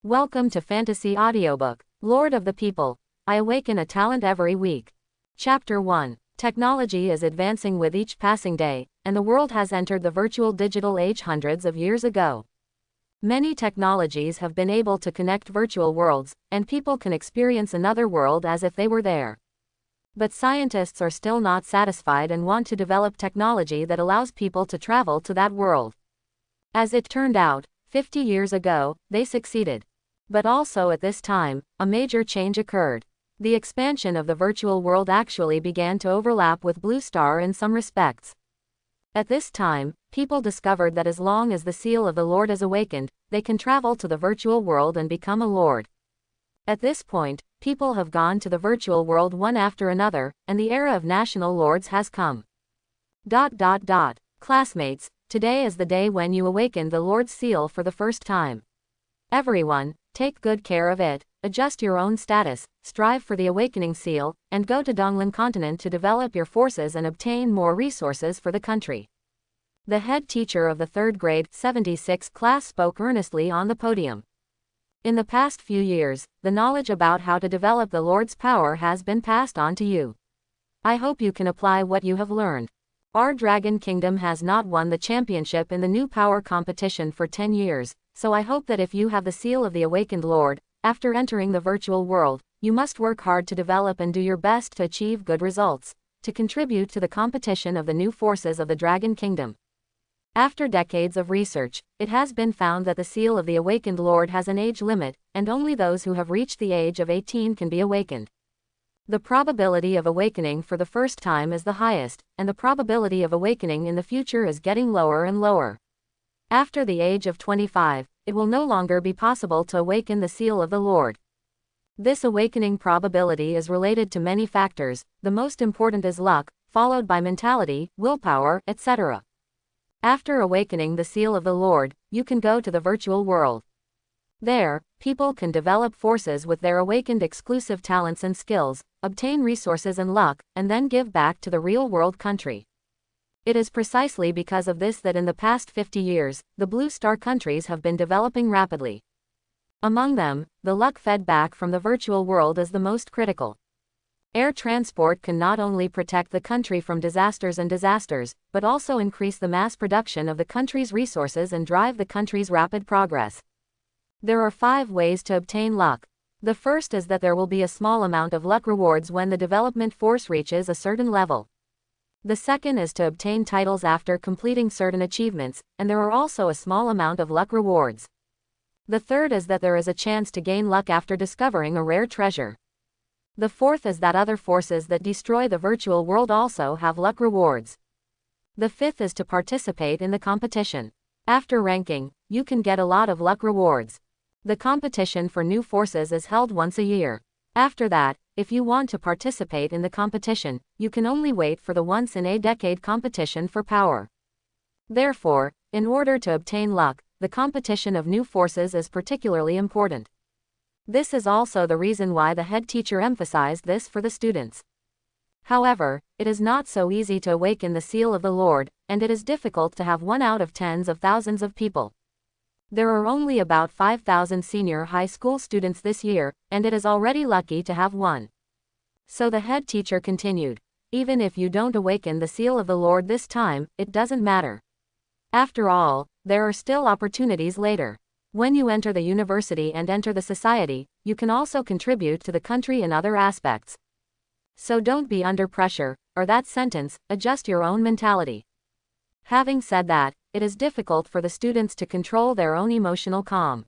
Welcome to Fantasy Audiobook, Lord of the People. I awaken a talent every week. Chapter 1. Technology is advancing with each passing day, and the world has entered the virtual digital age hundreds of years ago. Many technologies have been able to connect virtual worlds, and people can experience another world as if they were there. But scientists are still not satisfied and want to develop technology that allows people to travel to that world. As it turned out, 50 years ago, they succeeded. But also at this time, a major change occurred. The expansion of the virtual world actually began to overlap with Blue Star in some respects. At this time, people discovered that as long as the seal of the Lord is awakened, they can travel to the virtual world and become a lord. At this point, people have gone to the virtual world one after another, and the era of national lords has come. Classmates, today is the day when you awaken the Lord's seal for the first time. Everyone, take good care of it, adjust your own status, strive for the awakening seal, and go to Donglan continent to develop your forces and obtain more resources for the country. The head teacher of the 3rd grade 76 class spoke earnestly on the podium. In the past few years, the knowledge about how to develop the Lord's power has been passed on to you. I hope you can apply what you have learned. Our Dragon Kingdom has not won the championship in the new power competition for 10 years, so I hope that if you have the seal of the awakened Lord, after entering the virtual world, you must work hard to develop and do your best to achieve good results, to contribute to the competition of the new forces of the Dragon Kingdom. After decades of research, it has been found that the seal of the awakened Lord has an age limit, and only those who have reached the age of 18 can be awakened. The probability of awakening for the first time is the highest, and the probability of awakening in the future is getting lower and lower. After the age of 25, it will no longer be possible to awaken the seal of the Lord. This awakening probability is related to many factors, the most important is luck, followed by mentality, willpower, etc. After awakening the seal of the Lord, you can go to the virtual world. There, people can develop forces with their awakened exclusive talents and skills, obtain resources and luck, and then give back to the real-world country. It is precisely because of this that in the past 50 years, the Blue Star countries have been developing rapidly. Among them, the luck fed back from the virtual world is the most critical. Air transport can not only protect the country from disasters, but also increase the mass production of the country's resources and drive the country's rapid progress. There are 5 ways to obtain luck. The first is that there will be a small amount of luck rewards when the development force reaches a certain level. The second is to obtain titles after completing certain achievements, and there are also a small amount of luck rewards. The third is that there is a chance to gain luck after discovering a rare treasure. The fourth is that other forces that destroy the virtual world also have luck rewards. The fifth is to participate in the competition. After ranking, you can get a lot of luck rewards. The competition for new forces is held once a year. After that, if you want to participate in the competition, you can only wait for the once-in-a-decade competition for power. Therefore, in order to obtain luck, the competition of new forces is particularly important. This is also the reason why the head teacher emphasized this for the students. However, it is not so easy to awaken the seal of the Lord, and it is difficult to have one out of tens of thousands of people. There are only about 5,000 senior high school students this year, and it is already lucky to have one. So the head teacher continued, even if you don't awaken the seal of the Lord this time, it doesn't matter. After all, there are still opportunities later. When you enter the university and enter the society, you can also contribute to the country in other aspects. So don't be under pressure, or that sentence, adjust your own mentality. Having said that, it is difficult for the students to control their own emotional calm.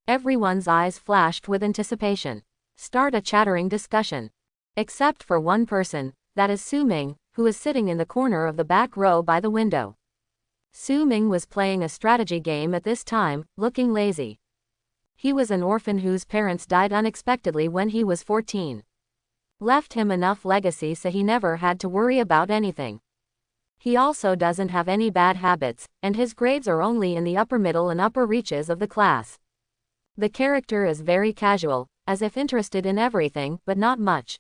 Everyone's eyes flashed with anticipation. Start a chattering discussion. Except for one person, that is Su Ming, who is sitting in the corner of the back row by the window. Su Ming was playing a strategy game at this time, looking lazy. He was an orphan whose parents died unexpectedly when he was 14. Left him enough legacy so he never had to worry about anything. He also doesn't have any bad habits, and his grades are only in the upper middle and upper reaches of the class. The character is very casual, as if interested in everything, but not much.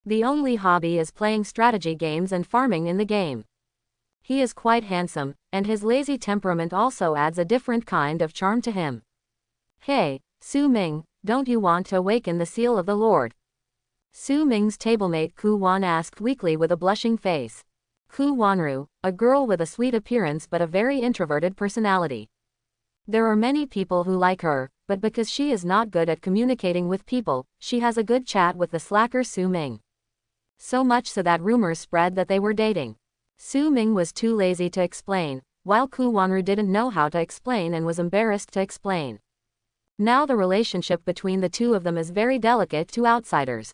The only hobby is playing strategy games and farming in the game. He is quite handsome, and his lazy temperament also adds a different kind of charm to him. Hey, Su Ming, don't you want to awaken the seal of the Lord? Su Ming's tablemate Ku Wan asked weakly with a blushing face. Ku Wanru, a girl with a sweet appearance but a very introverted personality. There are many people who like her, but because she is not good at communicating with people, she has a good chat with the slacker Su Ming. So much so that rumors spread that they were dating. Su Ming was too lazy to explain, while Ku Wanru didn't know how to explain and was embarrassed to explain. Now the relationship between the two of them is very delicate to outsiders.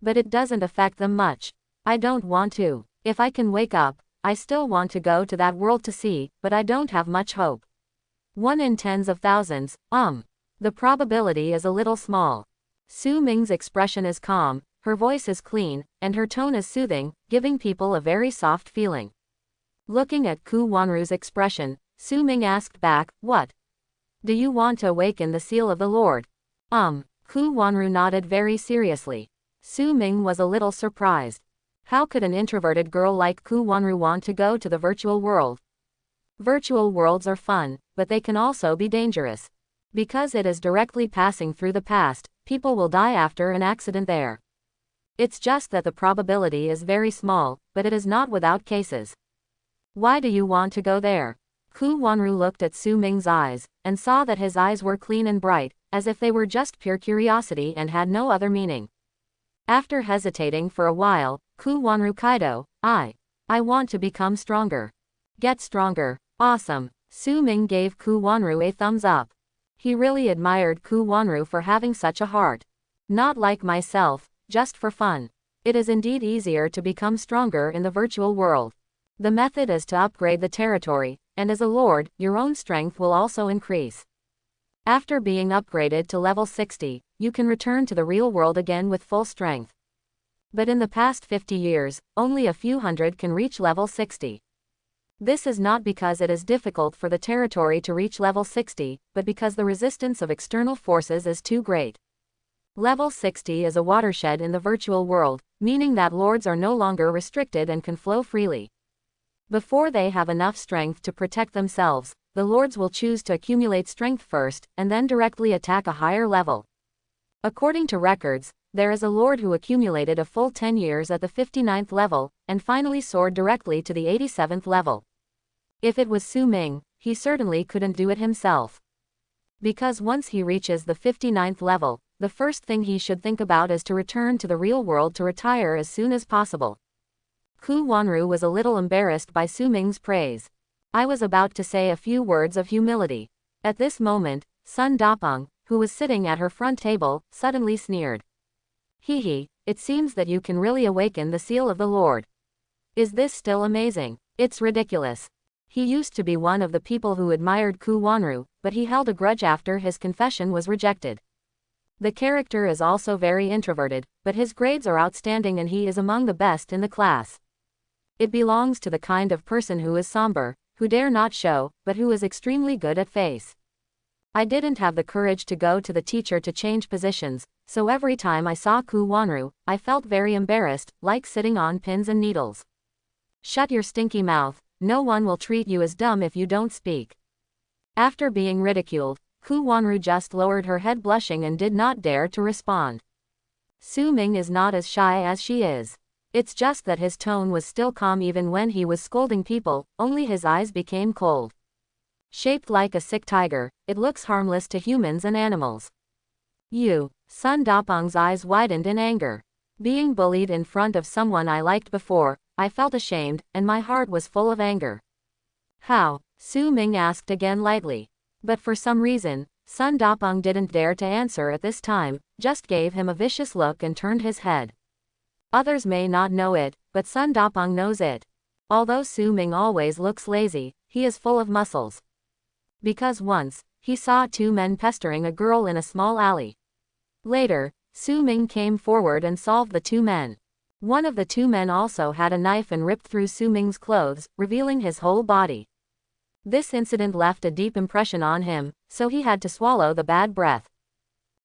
But it doesn't affect them much. I don't want to. If I can wake up, I still want to go to that world to see, but I don't have much hope. 1 in tens of thousands, The probability is a little small. Su Ming's expression is calm, her voice is clean, and her tone is soothing, giving people a very soft feeling. Looking at Ku Wanru's expression, Su Ming asked back, "What? Do you want to awaken the seal of the Lord?" Ku Wanru nodded very seriously. Su Ming was a little surprised. How could an introverted girl like Ku Wanru want to go to the virtual world? Virtual worlds are fun, but they can also be dangerous. Because it is directly passing through the past, people will die after an accident there. It's just that the probability is very small, but it is not without cases. Why do you want to go there? Ku Wanru looked at Su Ming's eyes, and saw that his eyes were clean and bright, as if they were just pure curiosity and had no other meaning. After hesitating for a while, Ku Wanru Kaido, I want to become stronger. Get stronger. Awesome. Su Ming gave Ku Wanru a thumbs up. He really admired Ku Wanru for having such a heart. Not like myself, just for fun. It is indeed easier to become stronger in the virtual world. The method is to upgrade the territory, and as a lord, your own strength will also increase. After being upgraded to level 60, you can return to the real world again with full strength. But in the past 50 years, only a few hundred can reach level 60. This is not because it is difficult for the territory to reach level 60, but because the resistance of external forces is too great. Level 60 is a watershed in the virtual world, meaning that lords are no longer restricted and can flow freely. Before they have enough strength to protect themselves, the lords will choose to accumulate strength first, and then directly attack a higher level. According to records, there is a lord who accumulated a full 10 years at the 59th level, and finally soared directly to the 87th level. If it was Su Ming, he certainly couldn't do it himself. Because once he reaches the 59th level, the first thing he should think about is to return to the real world to retire as soon as possible. Ku Wanru was a little embarrassed by Su Ming's praise. I was about to say a few words of humility. At this moment, Sun Dapeng, who was sitting at her front table, suddenly sneered. Hee, it seems that you can really awaken the seal of the Lord. Is this still amazing? It's ridiculous. He used to be one of the people who admired Ku Wanru, but he held a grudge after his confession was rejected. The character is also very introverted, but his grades are outstanding and he is among the best in the class. It belongs to the kind of person who is somber, who dare not show, but who is extremely good at face. I didn't have the courage to go to the teacher to change positions, so every time I saw Ku Wanru, I felt very embarrassed, like sitting on pins and needles. Shut your stinky mouth, no one will treat you as dumb if you don't speak. After being ridiculed, Ku Wanru just lowered her head blushing and did not dare to respond. Su Ming is not as shy as she is. It's just that his tone was still calm even when he was scolding people, only his eyes became cold. Shaped like a sick tiger, it looks harmless to humans and animals. Sun Dapeng's eyes widened in anger. Being bullied in front of someone I liked before, I felt ashamed, and my heart was full of anger. How? Su Ming asked again lightly. But for some reason, Sun Dapeng didn't dare to answer at this time, just gave him a vicious look and turned his head. Others may not know it, but Sun Dapeng knows it. Although Su Ming always looks lazy, he is full of muscles. Because once, he saw 2 men pestering a girl in a small alley. Later, Su Ming came forward and solved the 2 men. One of the 2 men also had a knife and ripped through Su Ming's clothes, revealing his whole body. This incident left a deep impression on him, so he had to swallow the bad breath.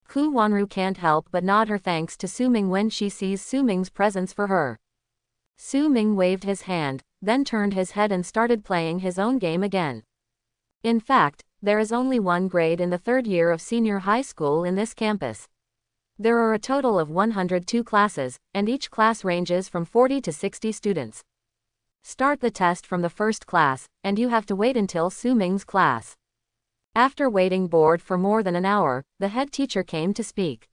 Ku Wanru can't help but nod her thanks to Su Ming when she sees Su Ming's presents for her. Su Ming waved his hand, then turned his head and started playing his own game again. In fact, There is only one grade in the third year of senior high school in this campus. There are a total of 102 classes, and each class ranges from 40 to 60 students. Start the test from the first class, and you have to wait until Su Ming's class. After waiting bored for more than an hour, the head teacher came to speak.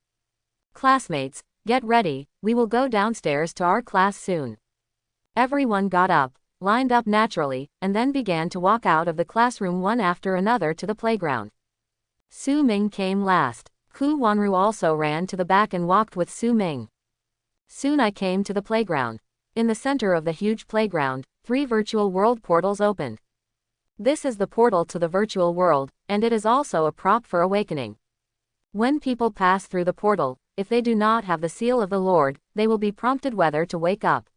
Classmates, get ready, we will go downstairs to our class soon. Everyone got up, lined up naturally, and then began to walk out of the classroom one after another to the playground. Su Ming came last. Ku Wanru also ran to the back and walked with Su Ming. Soon I came to the playground. In the center of the huge playground, 3 virtual world portals opened. This is the portal to the virtual world, and it is also a prop for awakening. When people pass through the portal, if they do not have the seal of the Lord, they will be prompted whether to wake up.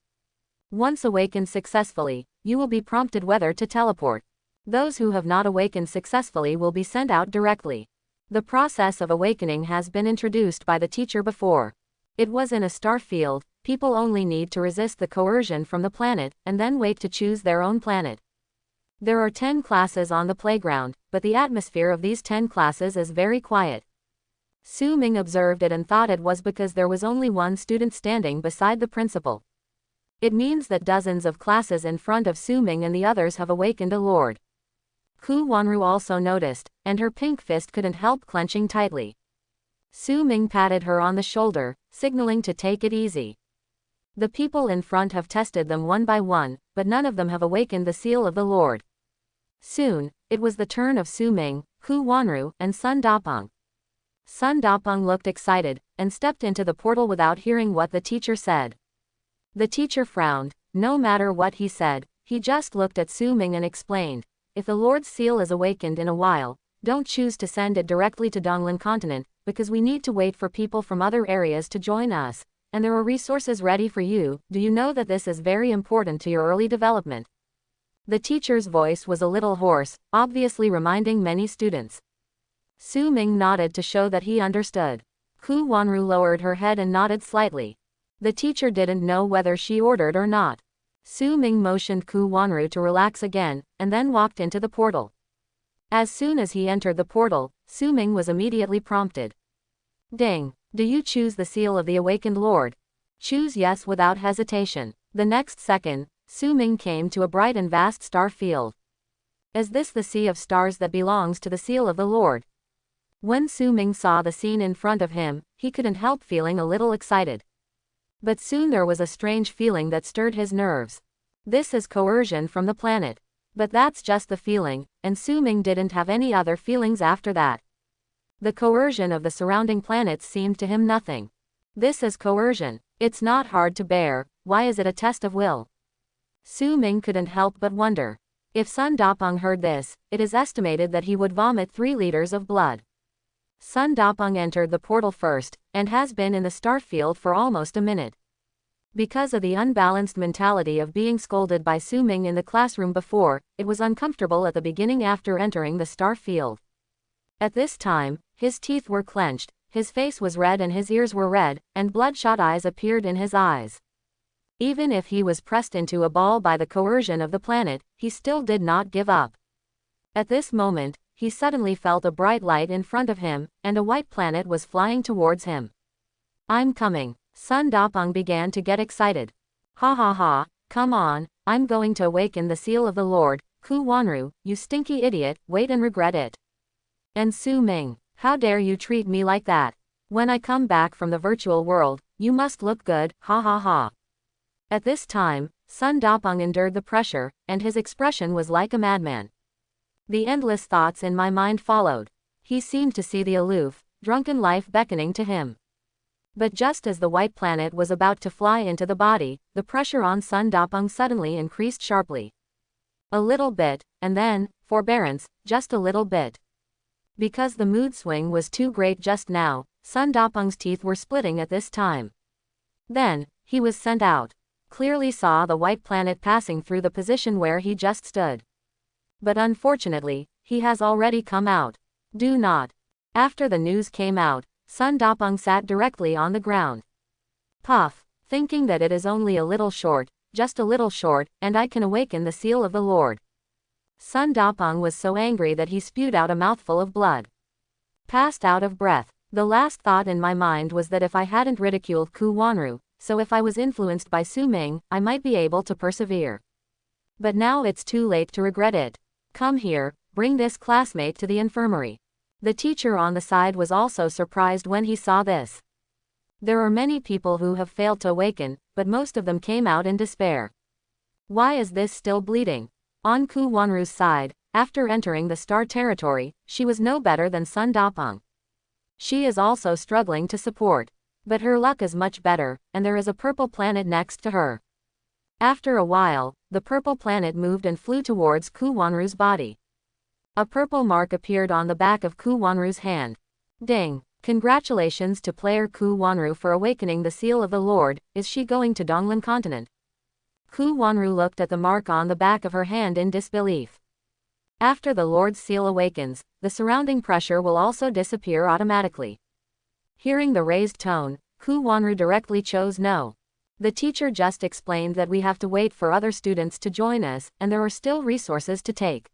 Once awakened successfully, you will be prompted whether to teleport. Those who have not awakened successfully will be sent out directly. The process of awakening has been introduced by the teacher before. It was in a star field. People only need to resist the coercion from the planet, and then wait to choose their own planet. There are 10 classes on the playground, but the atmosphere of these 10 classes is very quiet. Su Ming observed it and thought it was because there was only one student standing beside the principal. It means that dozens of classes in front of Su Ming and the others have awakened a lord. Ku Wanru also noticed, and her pink fist couldn't help clenching tightly. Su Ming patted her on the shoulder, signaling to take it easy. The people in front have tested them one by one, but none of them have awakened the seal of the Lord. Soon, it was the turn of Su Ming, Ku Wanru, and Sun Dapeng. Sun Dapeng looked excited, and stepped into the portal without hearing what the teacher said. The teacher frowned. No matter what he said, he just looked at Su Ming and explained, if the Lord's seal is awakened in a while, don't choose to send it directly to Donglan continent, because we need to wait for people from other areas to join us. And there are resources ready for you. Do you know that this is very important to your early development? The teacher's voice was a little hoarse, obviously reminding many students. Su Ming nodded to show that he understood. Ku Wanru lowered her head and nodded slightly. The teacher didn't know whether she ordered or not. Su Ming motioned Ku Wanru to relax again, and then walked into the portal. As soon as he entered the portal, Su Ming was immediately prompted. Ding! Do you choose the seal of the awakened Lord? Choose yes without hesitation. The next second, Su Ming came to a bright and vast star field. Is this the sea of stars that belongs to the seal of the Lord? When Su Ming saw the scene in front of him, he couldn't help feeling a little excited. But soon there was a strange feeling that stirred his nerves. This is coercion from the planet. But that's just the feeling, and Su Ming didn't have any other feelings after that. The coercion of the surrounding planets seemed to him nothing. This is coercion. It's not hard to bear. Why is it a test of will? Su Ming couldn't help but wonder. If Sun Dapeng heard this, it is estimated that he would vomit 3 liters of blood. Sun Dapeng entered the portal first, and has been in the star field for almost a minute. Because of the unbalanced mentality of being scolded by Su Ming in the classroom before, it was uncomfortable at the beginning after entering the star field. At this time, his teeth were clenched, his face was red and his ears were red, and bloodshot eyes appeared in his eyes. Even if he was pressed into a ball by the coercion of the planet, he still did not give up. At this moment, he suddenly felt a bright light in front of him, and a white planet was flying towards him. I'm coming. Sun Dapeng began to get excited. Ha ha ha, come on, I'm going to awaken the seal of the Lord. Ku Wanru, you stinky idiot, wait and regret it. And Su Ming, how dare you treat me like that? When I come back from the virtual world, you must look good, ha ha ha. At this time, Sun Dapeng endured the pressure, and his expression was like a madman. The endless thoughts in my mind followed. He seemed to see the aloof, drunken life beckoning to him. But just as the white planet was about to fly into the body, the pressure on Sun Dapeng suddenly increased sharply. A little bit, and then, forbearance, just a little bit. Because the mood swing was too great just now, Sun Dapeng's teeth were splitting at this time. Then, he was sent out. Clearly saw the white planet passing through the position where he just stood. But unfortunately, he has already come out. Do not. After the news came out, Sun Dapeng sat directly on the ground. Puff, thinking that it is only a little short, just a little short, and I can awaken the seal of the Lord. Sun Dapeng was so angry that he spewed out a mouthful of blood. Passed out of breath. The last thought in my mind was that if I hadn't ridiculed Ku Wanru, so if I was influenced by Su Ming, I might be able to persevere. But now it's too late to regret it. Come here, bring this classmate to the infirmary. The teacher on the side was also surprised when he saw this. There are many people who have failed to awaken, but most of them came out in despair. Why is this still bleeding? On Ku Wanru's side, after entering the star territory, she was no better than Sun Dapeng. She is also struggling to support. But her luck is much better, and there is a purple planet next to her. After a while, the purple planet moved and flew towards Ku Wanru's body. A purple mark appeared on the back of Ku Wanru's hand. Ding! Congratulations to player Ku Wanru for awakening the seal of the Lord. Is she going to Donglan continent? Ku Wanru looked at the mark on the back of her hand in disbelief. After the Lord's seal awakens, the surrounding pressure will also disappear automatically. Hearing the raised tone, Ku Wanru directly chose no. The teacher just explained that we have to wait for other students to join us, and there are still resources to take.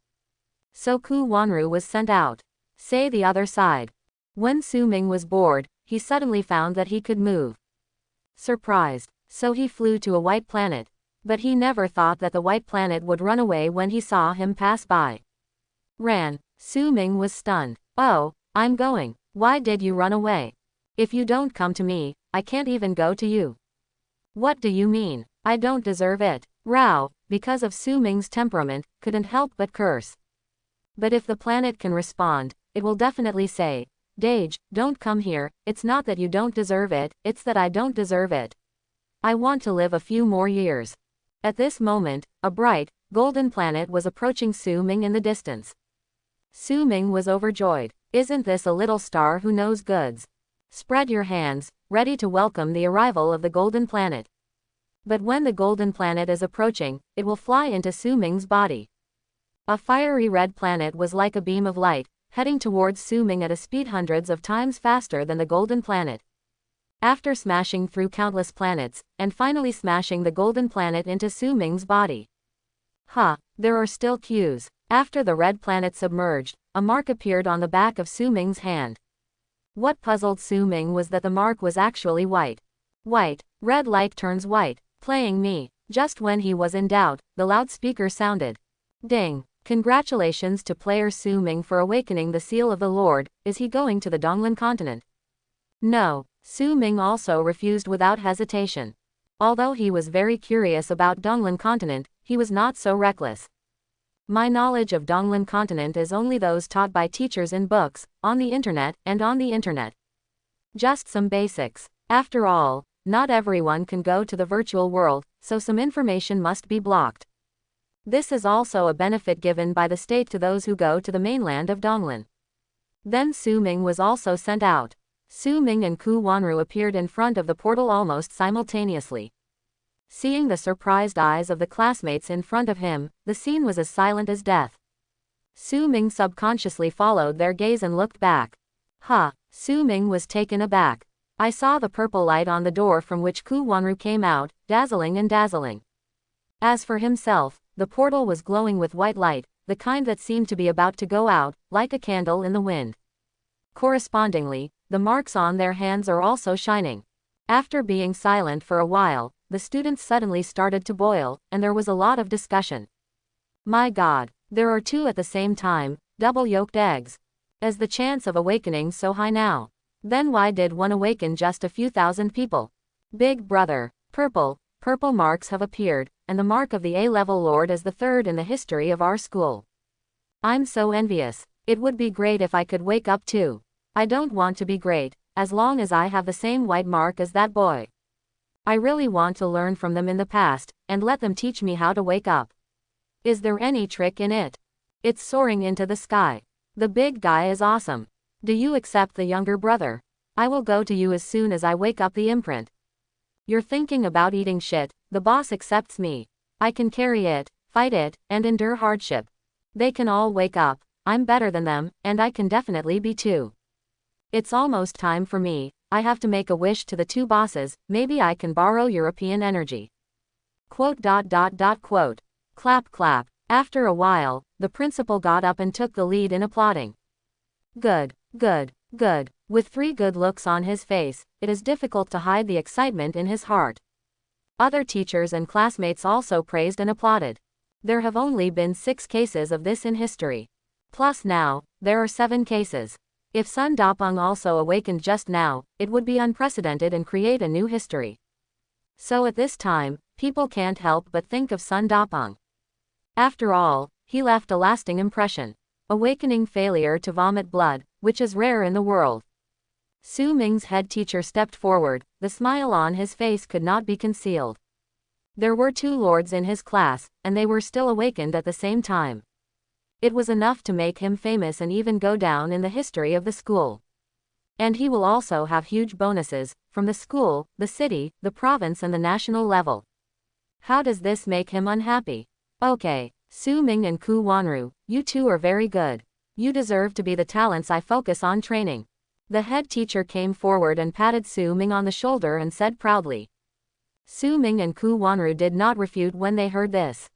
So Ku Wanru was sent out. Say the other side. When Su Ming was bored, he suddenly found that he could move. Surprised, so he flew to a white planet. But he never thought that the white planet would run away when he saw him pass by. Ran. Su Ming was stunned. Oh, I'm going. Why did you run away? If you don't come to me, I can't even go to you. What do you mean? I don't deserve it. Rao, because of Su Ming's temperament, couldn't help but curse. But if the planet can respond, it will definitely say, Dage, don't come here, it's not that you don't deserve it, it's that I don't deserve it. I want to live a few more years. At this moment, a bright, golden planet was approaching Su Ming in the distance. Su Ming was overjoyed. Isn't this a little star who knows goods? Spread your hands, ready to welcome the arrival of the golden planet. But when the golden planet is approaching, it will fly into Su Ming's body. A fiery red planet was like a beam of light, heading towards Su Ming at a speed hundreds of times faster than the golden planet. After smashing through countless planets, and finally smashing the golden planet into Su Ming's body. There are still cues. After the red planet submerged, a mark appeared on the back of Su Ming's hand. What puzzled Su Ming was that the mark was actually white. White, red light turns white, playing me. Just when he was in doubt, the loudspeaker sounded. Ding! Congratulations to player Su Ming for awakening the seal of the Lord. Is he going to the Donglan continent? No. Su Ming also refused without hesitation. Although he was very curious about Donglan continent, he was not so reckless. My knowledge of Donglan continent is only those taught by teachers in books, on the internet, and on the internet. Just some basics. After all, not everyone can go to the virtual world, so some information must be blocked. This is also a benefit given by the state to those who go to the mainland of Donglan. Then Su Ming was also sent out. Su Ming and Ku Wanru appeared in front of the portal almost simultaneously. Seeing the surprised eyes of the classmates in front of him, the scene was as silent as death. Su Ming subconsciously followed their gaze and looked back. Su Ming was taken aback. I saw the purple light on the door from which Ku Wanru came out, dazzling and dazzling. As for himself, the portal was glowing with white light, the kind that seemed to be about to go out, like a candle in the wind. Correspondingly, the marks on their hands are also shining. After being silent for a while, the students suddenly started to boil, and there was a lot of discussion. My God, there are two at the same time, double-yolked eggs. Is the chance of awakening so high now? Then why did one awaken just a few thousand people? Big brother, purple marks have appeared, and the mark of the A-level lord is the third in the history of our school. I'm so envious. It would be great if I could wake up too. I don't want to be great, as long as I have the same white mark as that boy. I really want to learn from them in the past, and let them teach me how to wake up. Is there any trick in it? It's soaring into the sky. The big guy is awesome. Do you accept the younger brother? I will go to you as soon as I wake up the imprint. You're thinking about eating shit, the boss accepts me. I can carry it, fight it, and endure hardship. They can all wake up, I'm better than them, and I can definitely be too. It's almost time for me. I have to make a wish to the two bosses, maybe I can borrow European energy. Quote. Clap clap. After a while, the principal got up and took the lead in applauding. Good, good, good. With 3 good looks on his face, it is difficult to hide the excitement in his heart. Other teachers and classmates also praised and applauded. There have only been 6 cases of this in history. Plus now, there are 7 cases. If Sun Dapeng also awakened just now, it would be unprecedented and create a new history. So at this time, people can't help but think of Sun Dapeng. After all, he left a lasting impression. Awakening failure to vomit blood, which is rare in the world. Su Ming's head teacher stepped forward, the smile on his face could not be concealed. There were 2 lords in his class, and they were still awakened at the same time. It was enough to make him famous and even go down in the history of the school. And he will also have huge bonuses, from the school, the city, the province and the national level. How does this make him unhappy? Okay, Su Ming and Ku Wanru, you 2 are very good. You deserve to be the talents I focus on training. The head teacher came forward and patted Su Ming on the shoulder and said proudly. Su Ming and Ku Wanru did not refute when they heard this.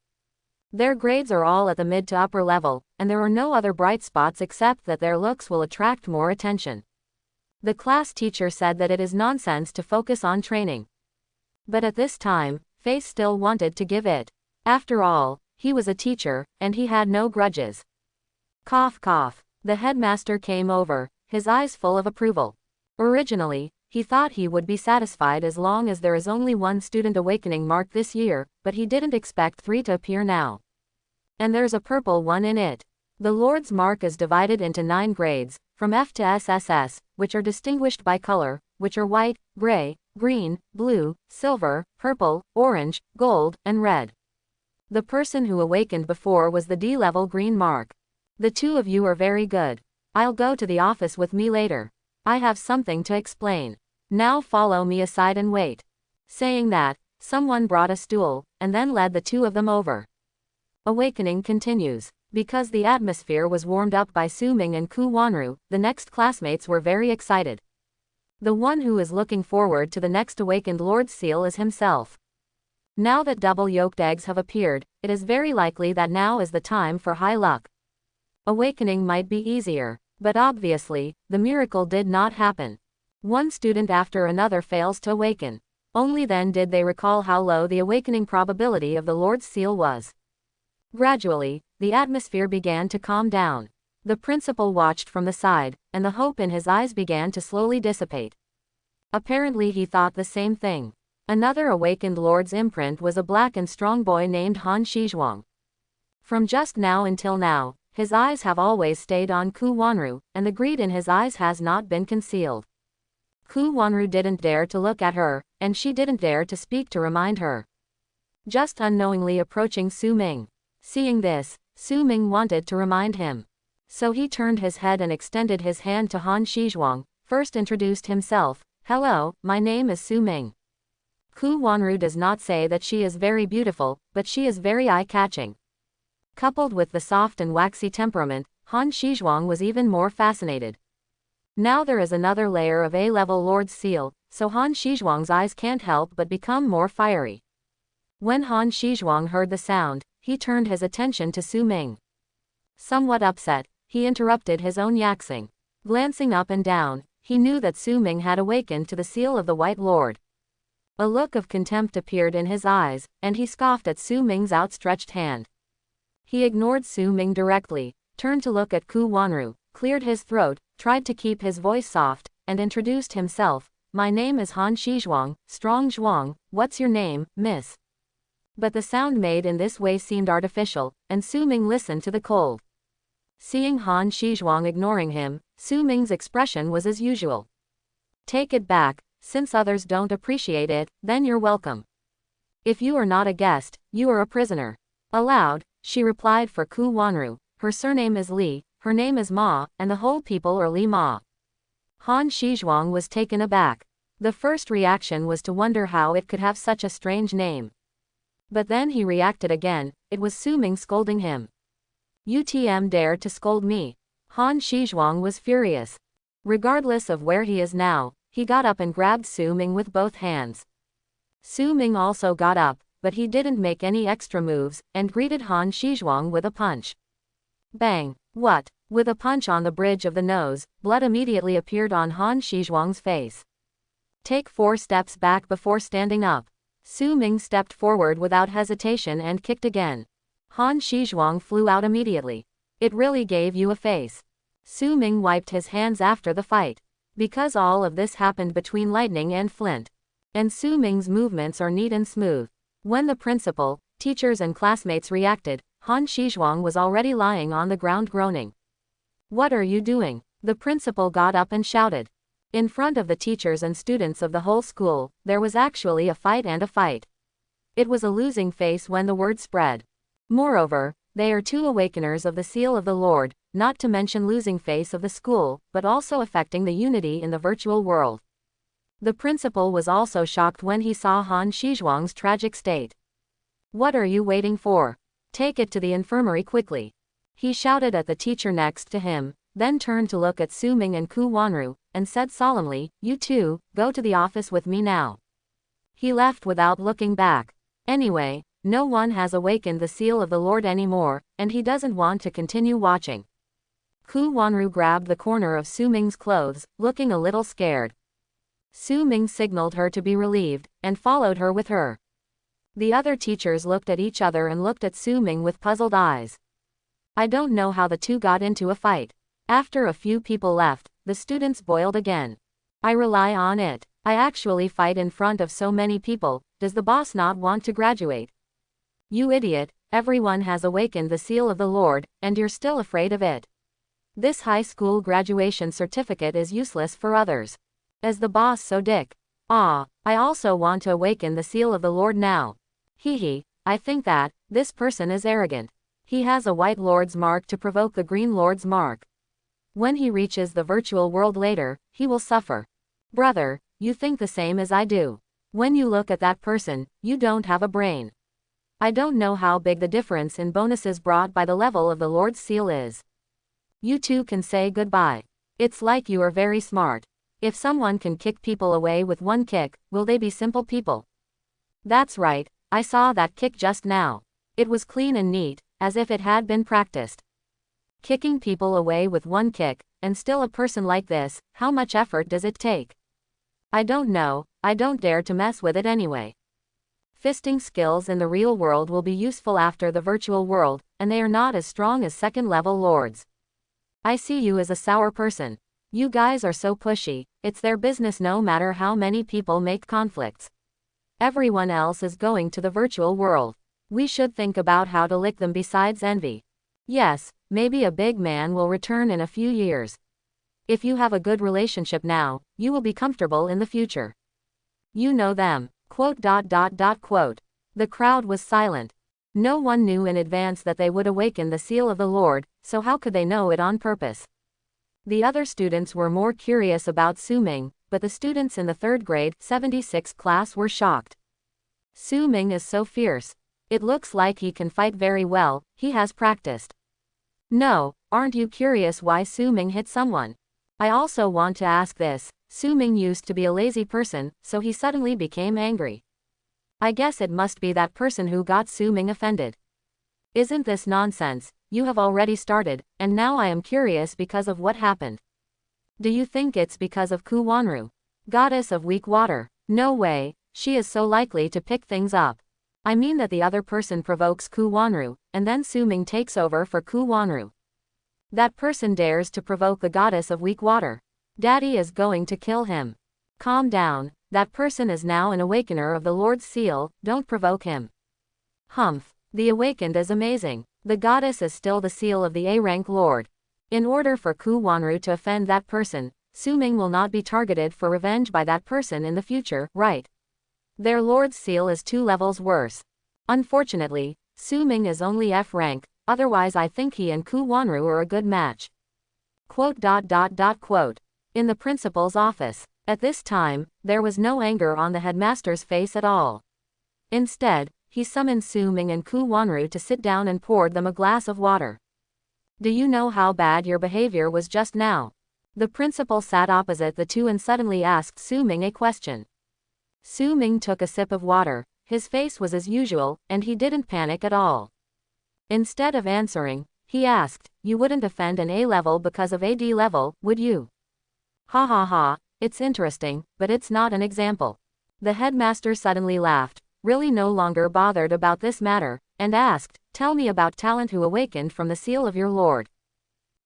Their grades are all at the mid to upper level, and there are no other bright spots except that their looks will attract more attention. The class teacher said that it is nonsense to focus on training. But at this time, Face still wanted to give it. After all, he was a teacher, and he had no grudges. Cough cough. The headmaster came over, his eyes full of approval. Originally, he thought he would be satisfied as long as there is only 1 student awakening mark this year, but he didn't expect 3 to appear now. And there's a purple one in it. The Lord's mark is divided into 9 grades, from F to SSS, which are distinguished by color, which are white, gray, green, blue, silver, purple, orange, gold, and red. The person who awakened before was the D-level green mark. The 2 of you are very good. I'll go to the office with me later. I have something to explain. Now follow me aside and wait. Saying that, someone brought a stool, and then led the 2 of them over. Awakening continues. Because the atmosphere was warmed up by Su Ming and Ku Wanru, the next classmates were very excited. The one who is looking forward to the next awakened Lord's seal is himself. Now that double-yolked eggs have appeared, it is very likely that now is the time for high luck. Awakening might be easier, but obviously, the miracle did not happen. One student after another fails to awaken. Only then did they recall how low the awakening probability of the Lord's seal was. Gradually, the atmosphere began to calm down. The principal watched from the side, and the hope in his eyes began to slowly dissipate. Apparently he thought the same thing. Another awakened Lord's imprint was a black and strong boy named Han Shizhuang. From just now until now, his eyes have always stayed on Ku Wanru, and the greed in his eyes has not been concealed. Ku Wanru didn't dare to look at her, and she didn't dare to speak to remind her. Just unknowingly approaching Su Ming. Seeing this, Su Ming wanted to remind him. So he turned his head and extended his hand to Han Shizhuang, first introduced himself. Hello, my name is Su Ming. Ku Wanru does not say that she is very beautiful, but she is very eye-catching. Coupled with the soft and waxy temperament, Han Shizhuang was even more fascinated. Now there is another layer of A-level Lord's seal, so Han Shizhuang's eyes can't help but become more fiery. When Han Shizhuang heard the sound, he turned his attention to Su Ming. Somewhat upset, he interrupted his own yaxing. Glancing up and down, he knew that Su Ming had awakened to the seal of the White Lord. A look of contempt appeared in his eyes, and he scoffed at Su Ming's outstretched hand. He ignored Su Ming directly, turned to look at Ku Wanru, cleared his throat, tried to keep his voice soft, and introduced himself. My name is Han Shizhuang, Strong Zhuang, what's your name, miss? But the sound made in this way seemed artificial, and Su Ming listened to the cold. Seeing Han Shizhuang ignoring him, Su Ming's expression was as usual. Take it back, since others don't appreciate it, then you're welcome. If you are not a guest, you are a prisoner. Aloud, she replied for Ku Wanru, her surname is Li, her name is Ma, and the whole people are Li Ma. Han Shizhuang was taken aback. The first reaction was to wonder how it could have such a strange name. But then he reacted again, it was Su Ming scolding him. UTM dared to scold me. Han Shizhuang was furious. Regardless of where he is now, he got up and grabbed Su Ming with both hands. Su Ming also got up, but he didn't make any extra moves, and greeted Han Shizhuang with a punch. Bang! What? With a punch on the bridge of the nose, blood immediately appeared on Han Shizhuang's face. Take 4 steps back before standing up. Su Ming stepped forward without hesitation and kicked again. Han Shizhuang flew out immediately. It really gave you a face. Su Ming wiped his hands after the fight. Because all of this happened between lightning and flint. And Su Ming's movements are neat and smooth. When the principal, teachers and classmates reacted, Han Shizhuang was already lying on the ground groaning. What are you doing? The principal got up and shouted. In front of the teachers and students of the whole school, there was actually a fight and a fight. It was a losing face when the word spread. Moreover, they are 2 awakeners of the seal of the Lord, not to mention losing face of the school, but also affecting the unity in the virtual world. The principal was also shocked when he saw Han Shizhuang's tragic state. What are you waiting for? Take it to the infirmary quickly. He shouted at the teacher next to him, then turned to look at Su Ming and Ku Wanru, and said solemnly, "You two, go to the office with me now." He left without looking back. Anyway, no one has awakened the seal of the Lord anymore, and he doesn't want to continue watching. Ku Wanru grabbed the corner of Su Ming's clothes, looking a little scared. Su Ming signaled her to be relieved, and followed her with her. The other teachers looked at each other and looked at Su Ming with puzzled eyes. I don't know how the two got into a fight. After a few people left, the students boiled again. I rely on it. I actually fight in front of so many people. Does the boss not want to graduate? You idiot, everyone has awakened the seal of the Lord, and you're still afraid of it. This high school graduation certificate is useless for others. As the boss so dick. I also want to awaken the seal of the Lord now. Hee, I think that, this person is arrogant. He has a white lord's mark to provoke the green lord's mark. When he reaches the virtual world later, he will suffer. Brother, you think the same as I do. When you look at that person, you don't have a brain. I don't know how big the difference in bonuses brought by the level of the Lord's seal is. You two can say goodbye. It's like you are very smart. If someone can kick people away with 1 kick, will they be simple people? That's right, I saw that kick just now. It was clean and neat, as if it had been practiced. Kicking people away with 1 kick, and still a person like this, how much effort does it take? I don't know, I don't dare to mess with it anyway. Fisting skills in the real world will be useful after the virtual world, and they are not as strong as second-level lords. I see you as a sour person. You guys are so pushy, it's their business no matter how many people make conflicts. Everyone else is going to the virtual world. We should think about how to lick them besides envy. Yes, maybe a big man will return in a few years. If you have a good relationship now, you will be comfortable in the future. You know them. Quote. The crowd was silent. No one knew in advance that they would awaken the seal of the Lord, so how could they know it on purpose? The other students were more curious about Su Ming, but the students in the 3rd grade 76 class were shocked. Su Ming is so fierce. It looks like he can fight very well, he has practiced. No, aren't you curious why Su Ming hit someone? I also want to ask this. Su Ming used to be a lazy person, so he suddenly became angry. I guess it must be that person who got Su Ming offended. Isn't this nonsense? You have already started, and now I am curious because of what happened. Do you think it's because of Ku Wanru? Goddess of weak water. No way, she is so likely to pick things up. I mean that the other person provokes Ku Wanru, and then Su Ming takes over for Ku Wanru. That person dares to provoke the goddess of weak water. Daddy is going to kill him. Calm down, that person is now an awakener of the Lord's seal, don't provoke him. Humph, the awakened is amazing. The goddess is still the seal of the A-rank Lord. In order for Ku Wanru to offend that person, Su Ming will not be targeted for revenge by that person in the future, right? Their Lord's seal is 2 levels worse. Unfortunately, Su Ming is only F rank, otherwise I think he and Ku Wanru are a good match. Quote. In the principal's office. At this time, there was no anger on the headmaster's face at all. Instead, he summoned Su Ming and Ku Wanru to sit down and poured them a glass of water. Do you know how bad your behavior was just now? The principal sat opposite the two and suddenly asked Su Ming a question. Su Ming took a sip of water, His face was as usual, and he didn't panic at all. Instead of answering, he asked, "You wouldn't offend an A level because of a D level, would you?" "Ha ha ha, it's interesting, but it's not an example." The headmaster suddenly laughed, really no longer bothered about this matter, and asked, "Tell me about talent who awakened from the seal of your lord."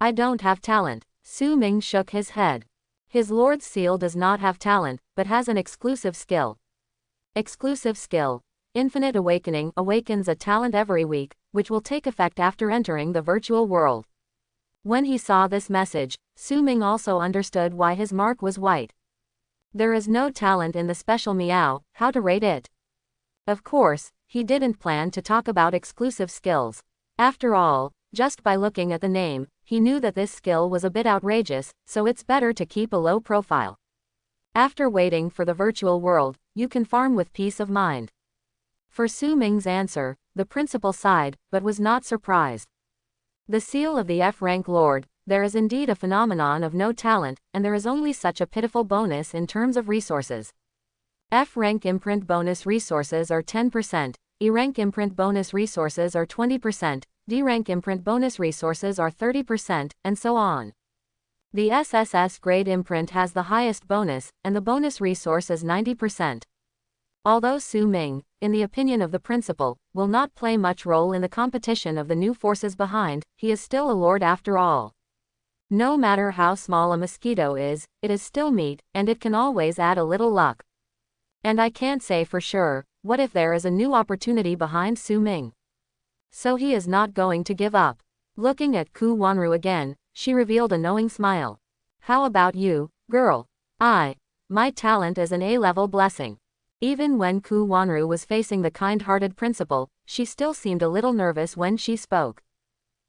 "I don't have talent." Su Ming shook his head. "His lord's seal does not have talent, but has an exclusive skill." Exclusive skill. Infinite Awakening awakens a talent every week, which will take effect after entering the virtual world. When he saw this message, Su Ming also understood why his mark was white. There is no talent in the special meow, how to rate it? Of course, he didn't plan to talk about exclusive skills. After all, just by looking at the name, he knew that this skill was a bit outrageous, so it's better to keep a low profile. After waiting for the virtual world, you can farm with peace of mind. For Su Ming's answer, the principal sighed, but was not surprised. The seal of the F-rank lord, there is indeed a phenomenon of no talent, and there is only such a pitiful bonus in terms of resources. F-rank imprint bonus resources are 10%, E-rank imprint bonus resources are 20%, D-rank imprint bonus resources are 30%, and so on. The SSS grade imprint has the highest bonus, and the bonus resource is 90%. Although Su Ming, in the opinion of the principal, will not play much role in the competition of the new forces behind, he is still a lord after all. No matter how small a mosquito is, it is still meat, and it can always add a little luck. And I can't say for sure, what if there is a new opportunity behind Su Ming? So he is not going to give up. Looking at Ku Wanru again, she revealed a knowing smile. "How about you, girl?" My talent is an A-level blessing." Even when Ku Wanru was facing the kind-hearted principal, she still seemed a little nervous when she spoke.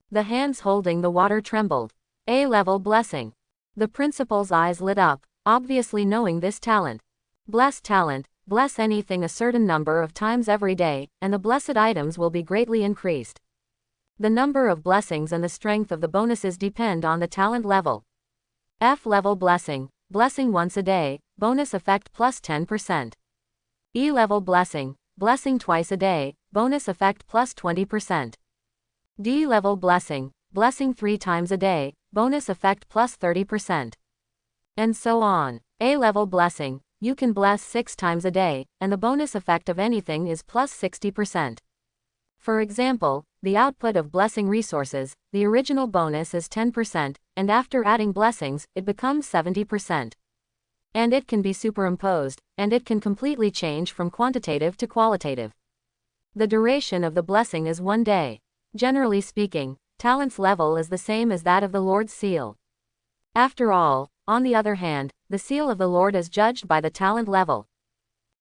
The hands holding the water trembled. A-level blessing. The principal's eyes lit up, obviously knowing this talent. Bless talent, bless anything a certain number of times every day, and the blessed items will be greatly increased. The number of blessings and the strength of the bonuses depend on the talent level. F-level blessing, blessing once a day, bonus effect plus 10%. E-level blessing, blessing twice a day, bonus effect plus 20%. D-level blessing, blessing 3 times a day, bonus effect plus 30%. And so on. A-level blessing, you can bless 6 times a day, and the bonus effect of anything is plus 60%. For example, the output of blessing resources, the original bonus is 10%, and after adding blessings, it becomes 70%. And it can be superimposed, and it can completely change from quantitative to qualitative. The duration of the blessing is 1 day. Generally speaking, talent's level is the same as that of the Lord's seal. After all, on the other hand, the seal of the Lord is judged by the talent level.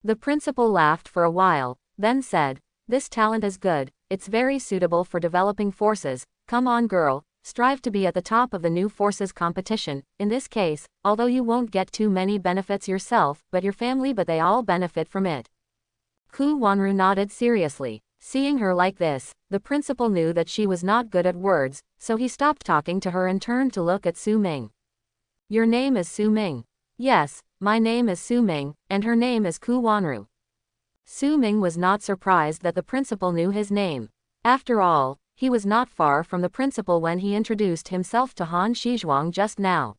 The principal laughed for a while, then said, "This talent is good, it's very suitable for developing forces. Come on, girl. Strive to be at the top of the new forces competition. In this case, although you won't get too many benefits yourself, but your family, but they all benefit from it." Ku Wanru nodded seriously. Seeing her like this, the principal knew that she was not good at words, so he stopped talking to her and turned to look at Su Ming. "Your name is Su Ming." "Yes, my name is Su Ming, and her name is Ku Wanru." Su Ming was not surprised that the principal knew his name. After all, he was not far from the principal when he introduced himself to Han Shizhuang just now.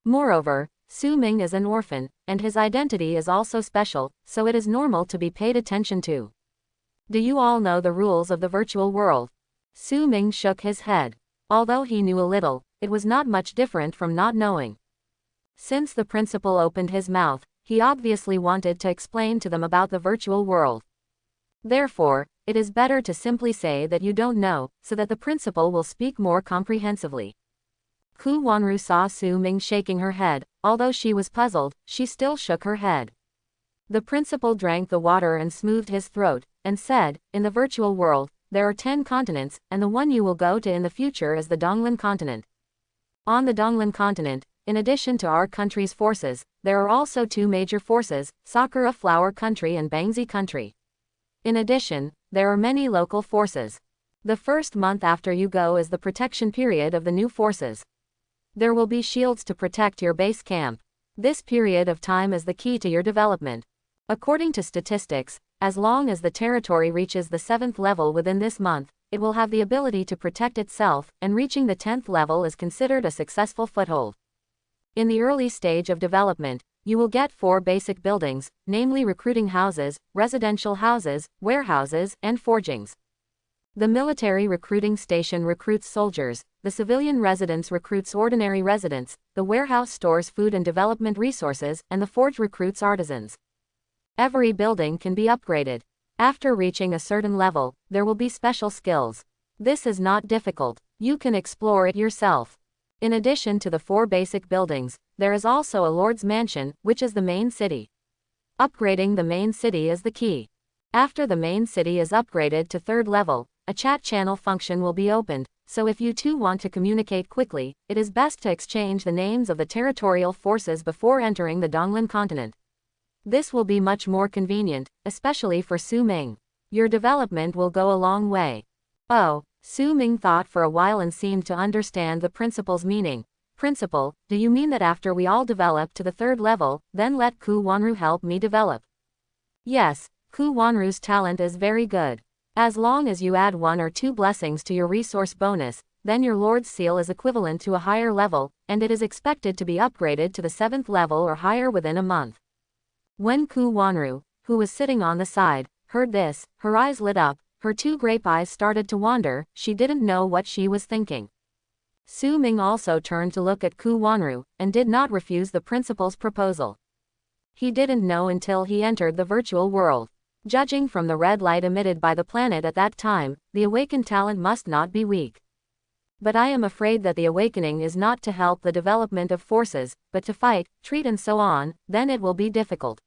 Moreover, Su Ming is an orphan, and his identity is also special, so it is normal to be paid attention to. "Do you all know the rules of the virtual world?" Su Ming shook his head. Although he knew a little, it was not much different from not knowing. Since the principal opened his mouth, he obviously wanted to explain to them about the virtual world. Therefore, it is better to simply say that you don't know, so that the principal will speak more comprehensively. Ku Wanru saw Su Ming shaking her head. Although she was puzzled, she still shook her head. The principal drank the water and smoothed his throat, and said, "In the virtual world, there are 10 continents, and the one you will go to in the future is the Donglan continent. On the Donglan continent, in addition to our country's forces, there are also 2 major forces, Sakura Flower Country and Bangzi Country. In addition, there are many local forces. The first month after you go is the protection period of the new forces. There will be shields to protect your base camp. This period of time is the key to your development. According to statistics, As long as the territory reaches the 7th level within this month, it will have the ability to protect itself, and reaching the 10th level is considered a successful foothold. In the early stage of development, you will get 4 basic buildings, namely recruiting houses, residential houses, warehouses, and forgings. The military recruiting station recruits soldiers, the civilian residence recruits ordinary residents, the warehouse stores food and development resources, and the forge recruits artisans. Every building can be upgraded. After reaching a certain level, there will be special skills. This is not difficult. You can explore it yourself. In addition to the 4 basic buildings, there is also a lord's mansion, which is the main city. Upgrading the main city is the key. After the main city is upgraded to 3rd level, a chat channel function will be opened, so if you two want to communicate quickly, it is best to exchange the names of the territorial forces before entering the Donglan continent. This will be much more convenient, especially for Su Ming. Your development will go a long way. Oh, Su Ming thought for a while and seemed to understand the principal's meaning. Principal, do you mean that after we all develop to the 3rd level, then let Ku Wanru help me develop? Yes, Ku Wanru's talent is very good. As long as you add 1 or 2 blessings to your resource bonus, then your Lord's Seal is equivalent to a higher level, and it is expected to be upgraded to the 7th level or higher within a month. When Ku Wanru, who was sitting on the side, heard this, her eyes lit up, her 2 grape eyes started to wander, she didn't know what she was thinking. Su Ming also turned to look at Ku Wanru, and did not refuse the principal's proposal. He didn't know until he entered the virtual world. Judging from the red light emitted by the planet at that time, the awakened talent must not be weak. But I am afraid that the awakening is not to help the development of forces, but to fight, treat and so on, then it will be difficult.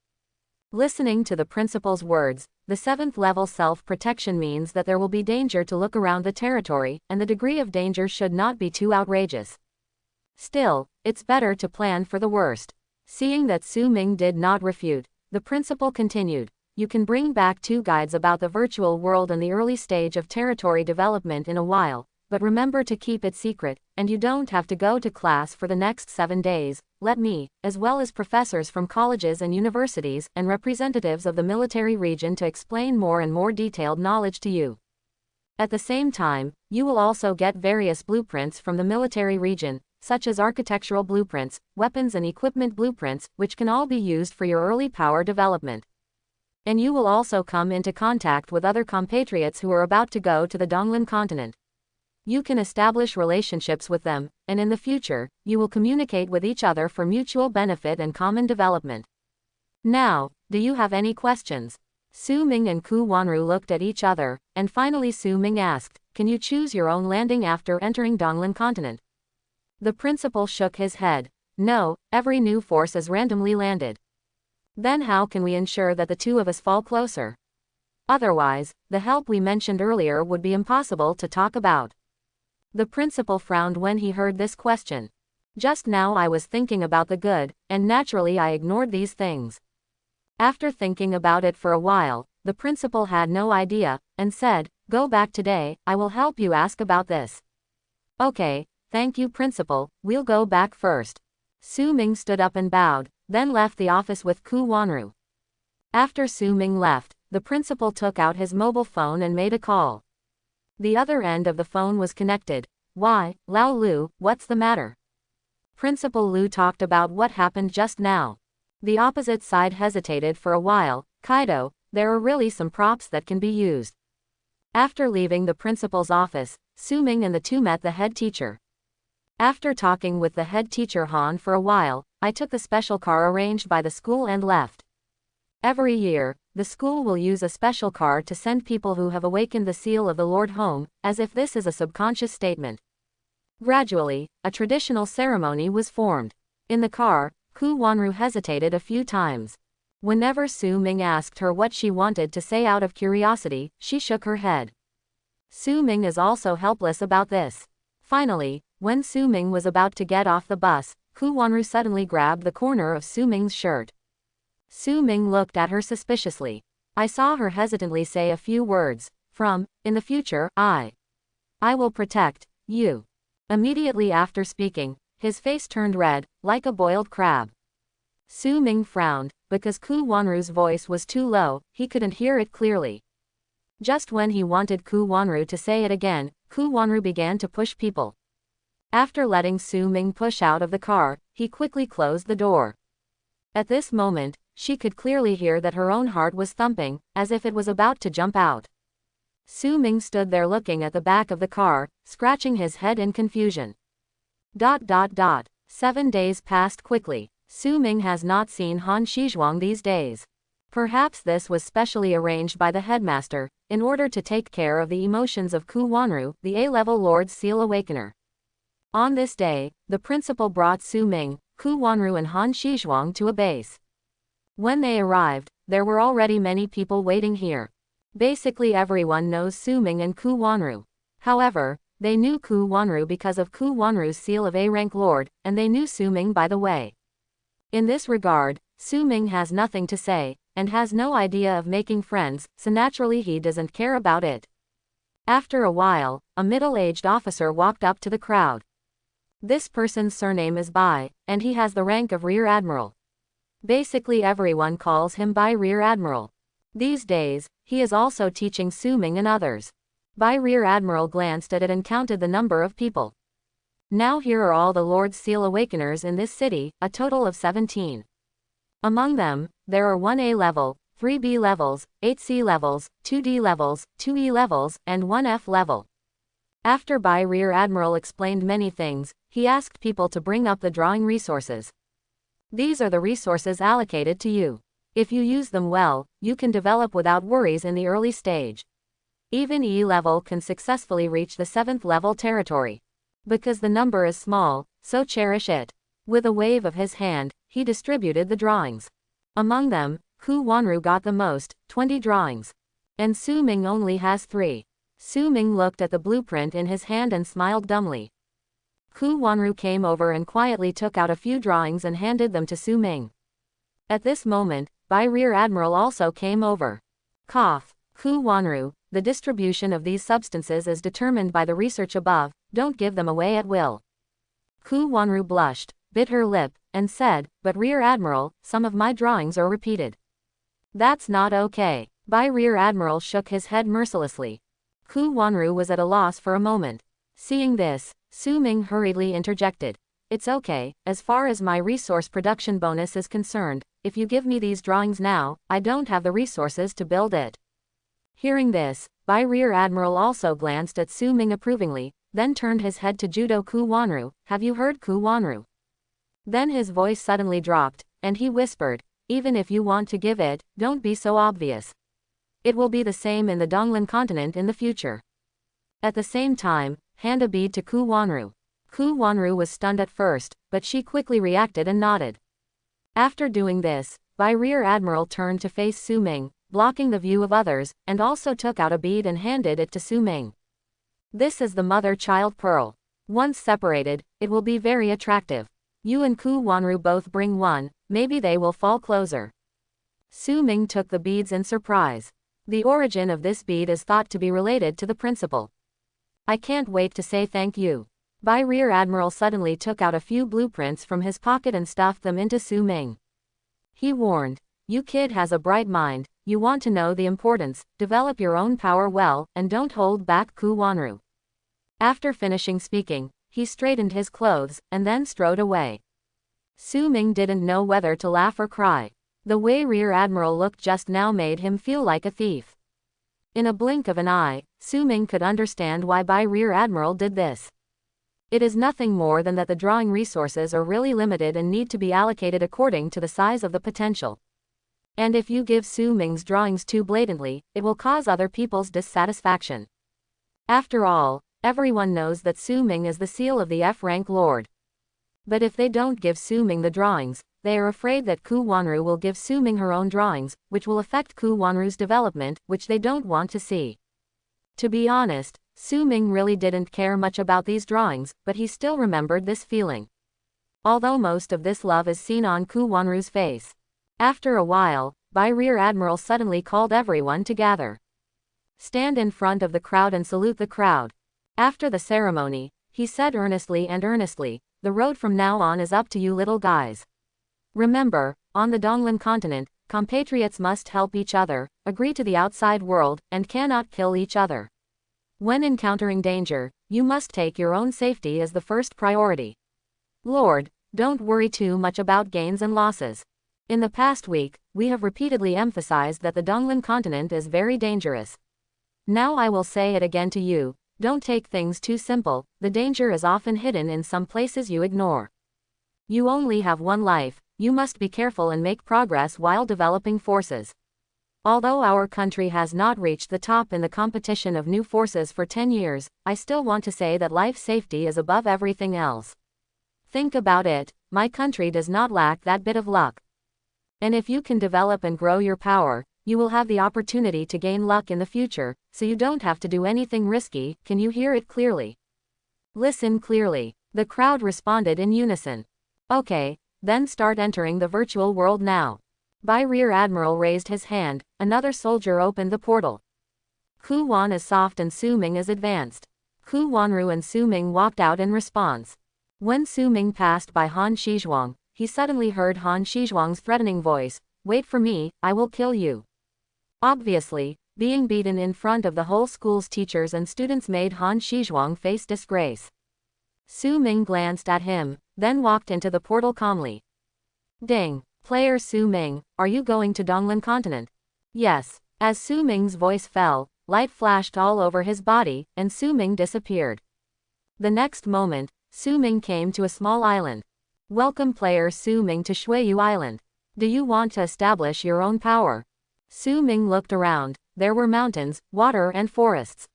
Listening to the principal's words, the 7th level self-protection means that there will be danger to look around the territory, and the degree of danger should not be too outrageous. Still, it's better to plan for the worst. Seeing that Su Ming did not refute, the principal continued. You can bring back 2 guides about the virtual world and the early stage of territory development in a while, but remember to keep it secret, and you don't have to go to class for the next 7 days. Let me, as well as professors from colleges and universities and representatives of the military region to explain more and more detailed knowledge to you. At the same time, you will also get various blueprints from the military region, such as architectural blueprints, weapons and equipment blueprints, which can all be used for your early power development. And you will also come into contact with other compatriots who are about to go to the Donglan continent. You can establish relationships with them, and in the future, you will communicate with each other for mutual benefit and common development. Now, do you have any questions? Su Ming and Ku Wanru looked at each other, and finally Su Ming asked, can you choose your own landing after entering Donglan continent? The principal shook his head. No, every new force is randomly landed. Then how can we ensure that the 2 of us fall closer? Otherwise, the help we mentioned earlier would be impossible to talk about. The principal frowned when he heard this question. Just now I was thinking about the good, and naturally I ignored these things. After thinking about it for a while, the principal had no idea, and said, go back today, I will help you ask about this. Okay, thank you principal, we'll go back first. Su Ming stood up and bowed, then left the office with Ku Wanru. After Su Ming left, the principal took out his mobile phone and made a call. The other end of the phone was connected. Why, Lao Lu, what's the matter? Principal Lu talked about what happened just now. The opposite side hesitated for a while. Kaido, there are really some props that can be used. After leaving the principal's office, Su Ming and the 2 met the head teacher. After talking with the head teacher Han for a while, I took the special car arranged by the school and left. Every year, the school will use a special car to send people who have awakened the seal of the Lord home, as if this is a subconscious statement. Gradually, a traditional ceremony was formed. In the car, Ku Wanru hesitated a few times. Whenever Su Ming asked her what she wanted to say out of curiosity, she shook her head. Su Ming is also helpless about this. Finally, when Su Ming was about to get off the bus, Ku Wanru suddenly grabbed the corner of Su Ming's shirt. Su Ming looked at her suspiciously. I saw her hesitantly say a few words, in the future, I will protect you. Immediately after speaking, his face turned red, like a boiled crab. Su Ming frowned, because Ku Wanru's voice was too low, he couldn't hear it clearly. Just when he wanted Ku Wanru to say it again, Ku Wanru began to push people. After letting Su Ming push out of the car, he quickly closed the door. At this moment, she could clearly hear that her own heart was thumping, as if it was about to jump out. Su Ming stood there looking at the back of the car, scratching his head in confusion. 7 days passed quickly. Su Ming has not seen Han Shizhuang these days. Perhaps this was specially arranged by the headmaster, in order to take care of the emotions of Ku Wanru, the A-level Lord Seal Awakener. On this day, the principal brought Su Ming, Ku Wanru and Han Shizhuang to a base. When they arrived, there were already many people waiting here. Basically everyone knows Su Ming and Ku Wanru. However, they knew Ku Wanru because of Ku Wanru's seal of A-rank Lord, and they knew Su Ming by the way. In this regard, Su Ming has nothing to say, and has no idea of making friends, so naturally he doesn't care about it. After a while, a middle-aged officer walked up to the crowd. This person's surname is Bai, and he has the rank of Rear Admiral. Basically everyone calls him Bai Rear Admiral. These days, he is also teaching Su Ming and others. Bai Rear Admiral glanced at it and counted the number of people. Now here are all the Lord Seal Awakeners in this city, a total of 17. Among them, there are 1A level, 3B levels, 8C levels, 2D levels, 2E levels, and 1F level. After Bai Rear Admiral explained many things, he asked people to bring up the drawing resources. These are the resources allocated to you. If you use them well, you can develop without worries in the early stage. Even E level can successfully reach the 7th level territory. Because the number is small, so cherish it. With a wave of his hand, he distributed the drawings. Among them, Ku Wanru got the most, 20 drawings. And Su Ming only has 3. Su Ming looked at the blueprint in his hand and smiled dumbly. Ku Wanru came over and quietly took out a few drawings and handed them to Su Ming. At this moment, Bai Rear Admiral also came over. Cough. Ku Wanru, the distribution of these substances is determined by the research above, don't give them away at will. Ku Wanru blushed, bit her lip, and said, but Rear Admiral, some of my drawings are repeated. That's not okay. Bai Rear Admiral shook his head mercilessly. Ku Wanru was at a loss for a moment. Seeing this, Su Ming hurriedly interjected. It's okay, as far as my resource production bonus is concerned, if you give me these drawings now, I don't have the resources to build it. Hearing this, Bai Rear Admiral also glanced at Su Ming approvingly, then turned his head to Judo Ku Wanru. Have you heard Ku Wanru? Then his voice suddenly dropped, and he whispered, even if you want to give it, don't be so obvious. It will be the same in the Donglan continent in the future. At the same time, hand a bead to Ku Wanru. Ku Wanru was stunned at first, but she quickly reacted and nodded. After doing this, Bai Rear Admiral turned to face Su Ming, blocking the view of others, and also took out a bead and handed it to Su Ming. This is the mother-child pearl. Once separated, it will be very attractive. You and Ku Wanru both bring one, maybe they will fall closer. Su Ming took the beads in surprise. The origin of this bead is thought to be related to the principal. I can't wait to say thank you. Bai Rear Admiral suddenly took out a few blueprints from his pocket and stuffed them into Su Ming. He warned, you kid has a bright mind, you want to know the importance, develop your own power well, and don't hold back Ku Wanru. After finishing speaking, he straightened his clothes, and then strode away. Su Ming didn't know whether to laugh or cry. The way Rear Admiral looked just now made him feel like a thief. In a blink of an eye, Su Ming could understand why Bai Rear Admiral did this. It is nothing more than that the drawing resources are really limited and need to be allocated according to the size of the potential. And if you give Su Ming's drawings too blatantly, it will cause other people's dissatisfaction. After all, everyone knows that Su Ming is the seal of the F-rank Lord. But if they don't give Su Ming the drawings, they are afraid that Ku Wanru will give Su Ming her own drawings, which will affect Ku Wanru's development, which they don't want to see. To be honest, Su Ming really didn't care much about these drawings, but he still remembered this feeling. Although most of this love is seen on Ku Wanru's face. After a while, Bai Rear Admiral suddenly called everyone to gather. Stand in front of the crowd and salute the crowd. After the ceremony, he said earnestly, the road from now on is up to you little guys. Remember, On the Donglan continent, compatriots must help each other, agree to the outside world, and cannot kill each other. When encountering danger, you must take your own safety as the first priority. Lord, don't worry too much about gains and losses. In the past week, we have repeatedly emphasized that the Donglan continent is very dangerous. Now I will say it again to you, don't take things too simple, the danger is often hidden in some places you ignore. You only have one life, you must be careful and make progress while developing forces. Although our country has not reached the top in the competition of new forces for 10 years, I still want to say that life safety is above everything else. Think about it, my country does not lack that bit of luck. And if you can develop and grow your power, you will have the opportunity to gain luck in the future, so you don't have to do anything risky. Can you hear it clearly? Listen clearly. The crowd responded in unison. Okay, then start entering the virtual world now. Bai Rear Admiral raised his hand, another soldier opened the portal. Ku Wan is soft and Su Ming is advanced. Ku Wanru and Su Ming walked out in response. When Su Ming passed by Han Shizhuang, he suddenly heard Han Shizhuang's threatening voice, "Wait for me, I will kill you." Obviously, being beaten in front of the whole school's teachers and students made Han Shizhuang face disgrace. Su Ming glanced at him, then walked into the portal calmly. Ding. Player Su Ming, are you going to Donglan continent? Yes. As Su Ming's voice fell, light flashed all over his body, and Su Ming disappeared. The next moment, Su Ming came to a small island. Welcome player Su Ming to Shuiyu Island. Do you want to establish your own power? Su Ming looked around, there were mountains, water and forests.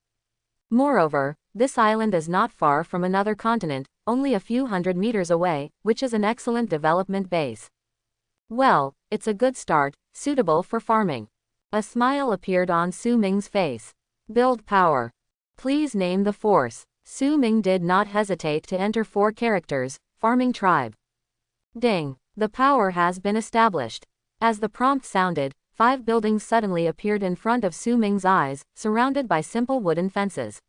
Moreover, this island is not far from another continent, only a few hundred meters away, which is an excellent development base. Well, it's a good start, suitable for farming. A smile appeared on Su Ming's face. Build power. Please name the force. Su Ming did not hesitate to enter 4 characters, farming tribe. Ding. The power has been established. As the prompt sounded, 5 buildings suddenly appeared in front of Su Ming's eyes, surrounded by simple wooden fences.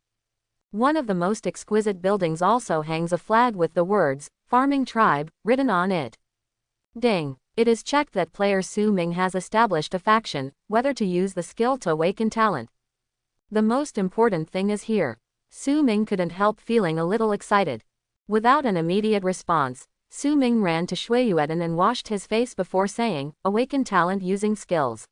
One of the most exquisite buildings also hangs a flag with the words, Farming Tribe, written on it. Ding. It is checked that player Su Ming has established a faction, whether to use the skill to awaken talent. The most important thing is here. Su Ming couldn't help feeling a little excited. Without an immediate response, Su Ming ran to Shuiyuan and washed his face before saying, Awaken talent using skills.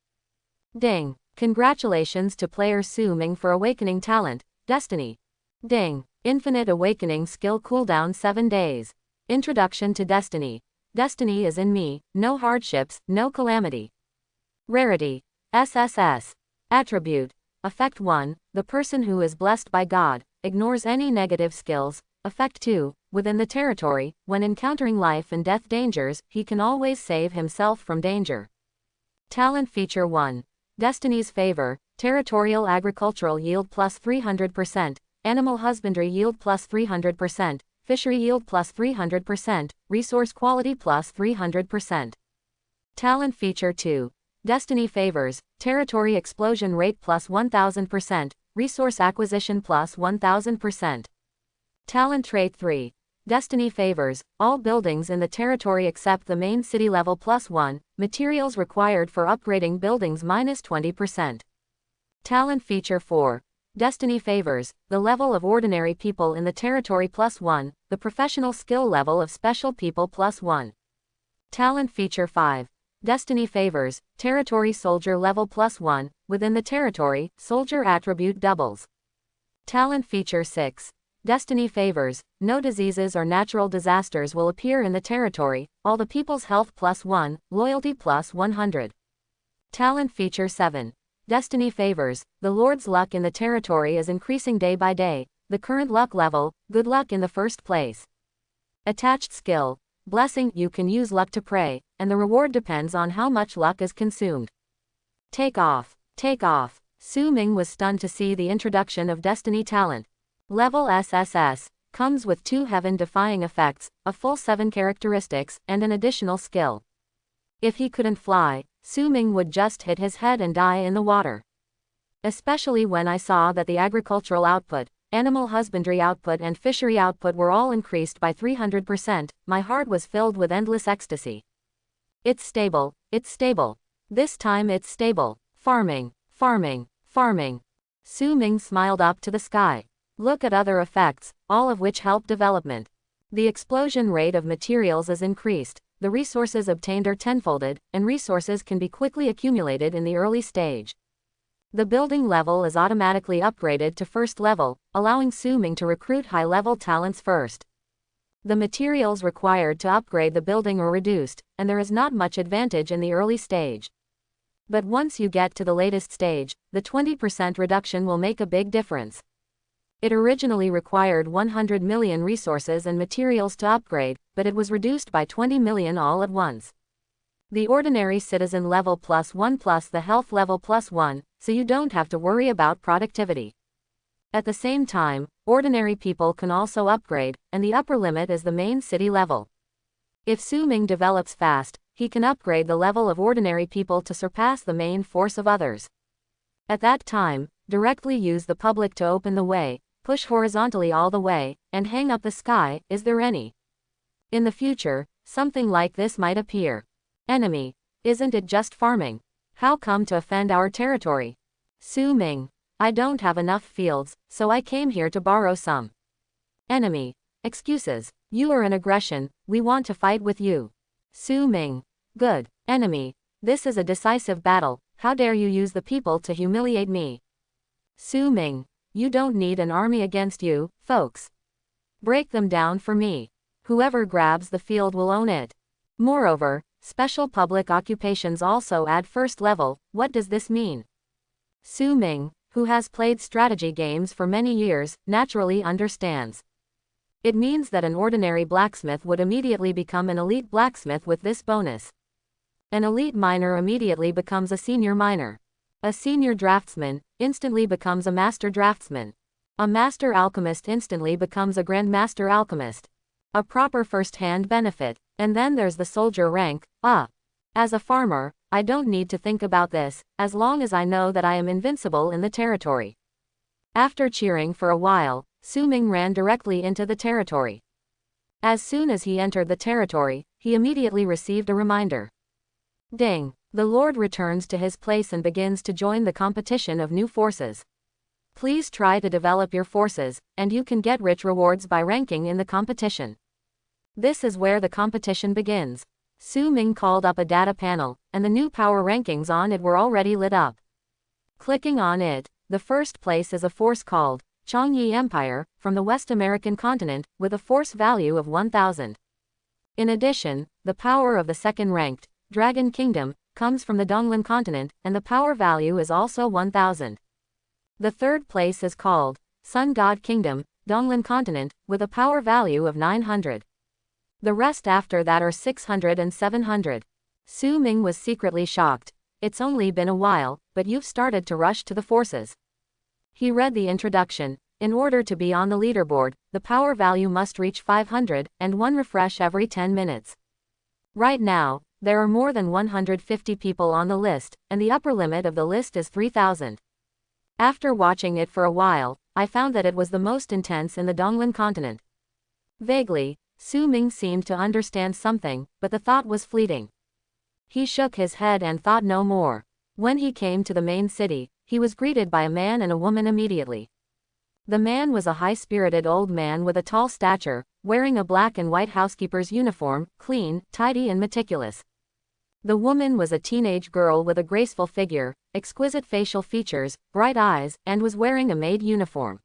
Ding. Congratulations to player Su Ming for awakening talent, Destiny. Ding. Infinite awakening skill cooldown 7 days. Introduction to Destiny. Destiny is in me, no hardships, no calamity. Rarity. SSS. Attribute. Effect 1, the person who is blessed by God, ignores any negative skills. Effect 2, within the territory, when encountering life and death dangers, he can always save himself from danger. Talent feature 1. Destiny's favor, territorial agricultural yield plus 300%, animal husbandry yield plus 300%, fishery yield plus 300%, resource quality plus 300%. Talent feature 2. Destiny favors, territory explosion rate plus 1000%, resource acquisition plus 1000%. Talent trait 3. Destiny favors, all buildings in the territory except the main city level plus 1, materials required for upgrading buildings minus 20%. Talent feature 4. Destiny favors, the level of ordinary people in the territory plus 1, the professional skill level of special people plus 1. Talent feature 5. Destiny favors, territory soldier level plus 1, within the territory, soldier attribute doubles. Talent feature 6. Destiny favors, no diseases or natural disasters will appear in the territory, all the people's health plus 1, loyalty plus 100. Talent feature 7. Destiny favors, the Lord's luck in the territory is increasing day by day, the current luck level, good luck in the first place. Attached skill, blessing, you can use luck to pray, and the reward depends on how much luck is consumed. Take off. Take off. Su Ming was stunned to see the introduction of Destiny talent. Level SSS, comes with 2 heaven-defying effects, a full 7 characteristics, and an additional skill. If he couldn't fly, Su Ming would just hit his head and die in the water. Especially when I saw that the agricultural output, animal husbandry output and fishery output were all increased by 300%, my heart was filled with endless ecstasy. It's stable, it's stable. This time it's stable. Farming, farming, farming. Su Ming smiled up to the sky. Look at other effects, all of which help development. The explosion rate of materials is increased, the resources obtained are tenfolded, and resources can be quickly accumulated in the early stage. The building level is automatically upgraded to first level, allowing Su Ming to recruit high-level talents first. The materials required to upgrade the building are reduced, and there is not much advantage in the early stage. But once you get to the latest stage, the 20% reduction will make a big difference. It originally required 100 million resources and materials to upgrade, but it was reduced by 20 million all at once. The ordinary citizen level +1 plus the health level +1, so you don't have to worry about productivity. At the same time, ordinary people can also upgrade, and the upper limit is the main city level. If Su Ming develops fast, he can upgrade the level of ordinary people to surpass the main force of others. At that time, directly use the public to open the way, push horizontally all the way, and hang up the sky, is there any? In the future, something like this might appear. Enemy, isn't it just farming? How come to offend our territory? Su Ming, I don't have enough fields, so I came here to borrow some. Enemy, excuses, you are an aggression, we want to fight with you. Su Ming, good. Enemy, this is a decisive battle, how dare you use the people to humiliate me? Su Ming, you don't need an army against you, folks. Break them down for me. Whoever grabs the field will own it. Moreover, special public occupations also add first level. What does this mean? Su Ming, who has played strategy games for many years, naturally understands. It means that an ordinary blacksmith would immediately become an elite blacksmith with this bonus. An elite miner immediately becomes a senior miner. A senior draftsman instantly becomes a master draftsman. A master alchemist instantly becomes a grandmaster alchemist. A proper first-hand benefit. And then there's the soldier rank. As a farmer, I don't need to think about this, as long as I know that I am invincible in the territory. After cheering for a while, Su Ming ran directly into the territory. As soon as he entered the territory, he immediately received a reminder. Ding! The Lord returns to his place and begins to join the competition of new forces. Please try to develop your forces, and you can get rich rewards by ranking in the competition. This is where the competition begins. Su Ming called up a data panel, and the new power rankings on it were already lit up. Clicking on it, the first place is a force called Changyi Empire, from the West American continent, with a force value of 1000. In addition, the power of the second-ranked Dragon Kingdom comes from the Donglan continent, and the power value is also 1000. The third place is called Sun God Kingdom, Donglan continent, with a power value of 900. The rest after that are 600 and 700. Su Ming was secretly shocked. It's only been a while, but you've started to rush to the forces. He read the introduction. In order to be on the leaderboard, the power value must reach 500, and one refresh every 10 minutes. Right now, there are more than 150 people on the list, and the upper limit of the list is 3000. After watching it for a while, I found that it was the most intense in the Donglan continent. Vaguely, Su Ming seemed to understand something, but the thought was fleeting. He shook his head and thought no more. When he came to the main city, he was greeted by a man and a woman immediately. The man was a high-spirited old man with a tall stature, wearing a black and white housekeeper's uniform, clean, tidy and meticulous. The woman was a teenage girl with a graceful figure, exquisite facial features, bright eyes, and was wearing a maid uniform.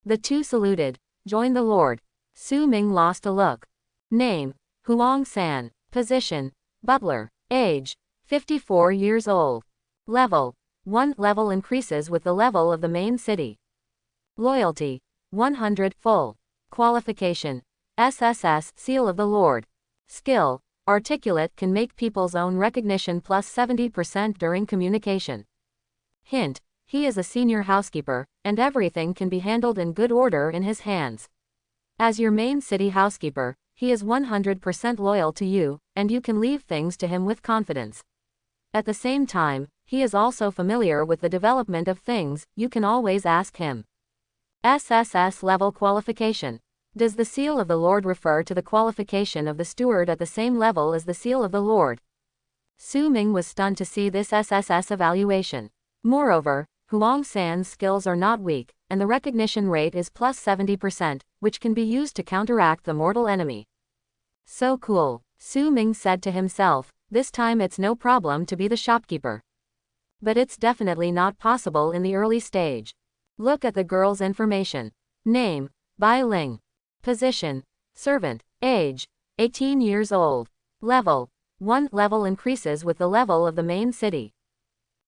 The two saluted. Join the Lord. Su Ming lost a look. Name: Huang San. Position: butler. Age: 54 years old. Level: 1. Level increases with the level of the main city. Loyalty: 100 full. Qualification: SSS Seal of the Lord. Skill: Articulate, can make people's own recognition plus 70% during communication. Hint: he is a senior housekeeper, and everything can be handled in good order in his hands. As your main city housekeeper, he is 100% loyal to you, and you can leave things to him with confidence. At the same time, he is also familiar with the development of things, you can always ask him. SSS level qualification. Does the seal of the Lord refer to the qualification of the steward at the same level as the seal of the Lord? Su Ming was stunned to see this SSS evaluation. Moreover, Huang San's skills are not weak, and the recognition rate is plus 70%, which can be used to counteract the mortal enemy. So cool, Su Ming said to himself, this time it's no problem to be the shopkeeper. But it's definitely not possible in the early stage. Look at the girl's information. Name, Bai Ling. Position, servant. Age, 18 years old. Level, 1 level increases with the level of the main city.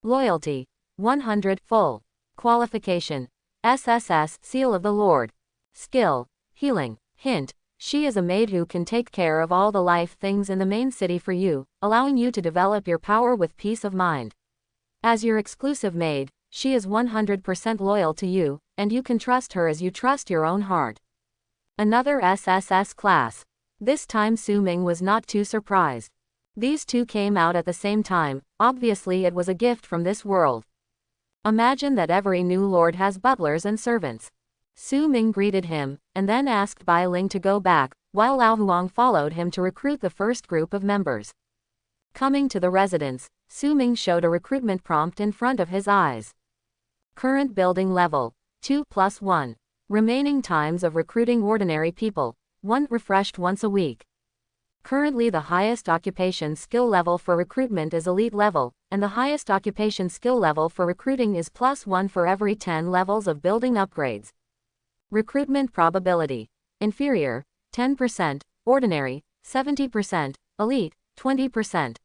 Loyalty, 100 full. Qualification, SSS Seal of the Lord. Skill, healing. Hint, she is a maid who can take care of all the life things in the main city for you, allowing you to develop your power with peace of mind. As your exclusive maid, she is 100% loyal to you, and you can trust her as you trust your own heart. Another SSS class. This time Su Ming was not too surprised. These two came out at the same time, obviously it was a gift from this world. Imagine that every new lord has butlers and servants. Su Ming greeted him, and then asked Bai Ling to go back, while Lao Huang followed him to recruit the first group of members. Coming to the residence, Su Ming showed a recruitment prompt in front of his eyes. Current building level, 2+1. Remaining times of recruiting ordinary people, 1 refreshed once a week. Currently the highest occupation skill level for recruitment is elite level, and the highest occupation skill level for recruiting is +1 for every 10 levels of building upgrades. Recruitment probability. Inferior, 10%, ordinary, 70%, elite, 20%.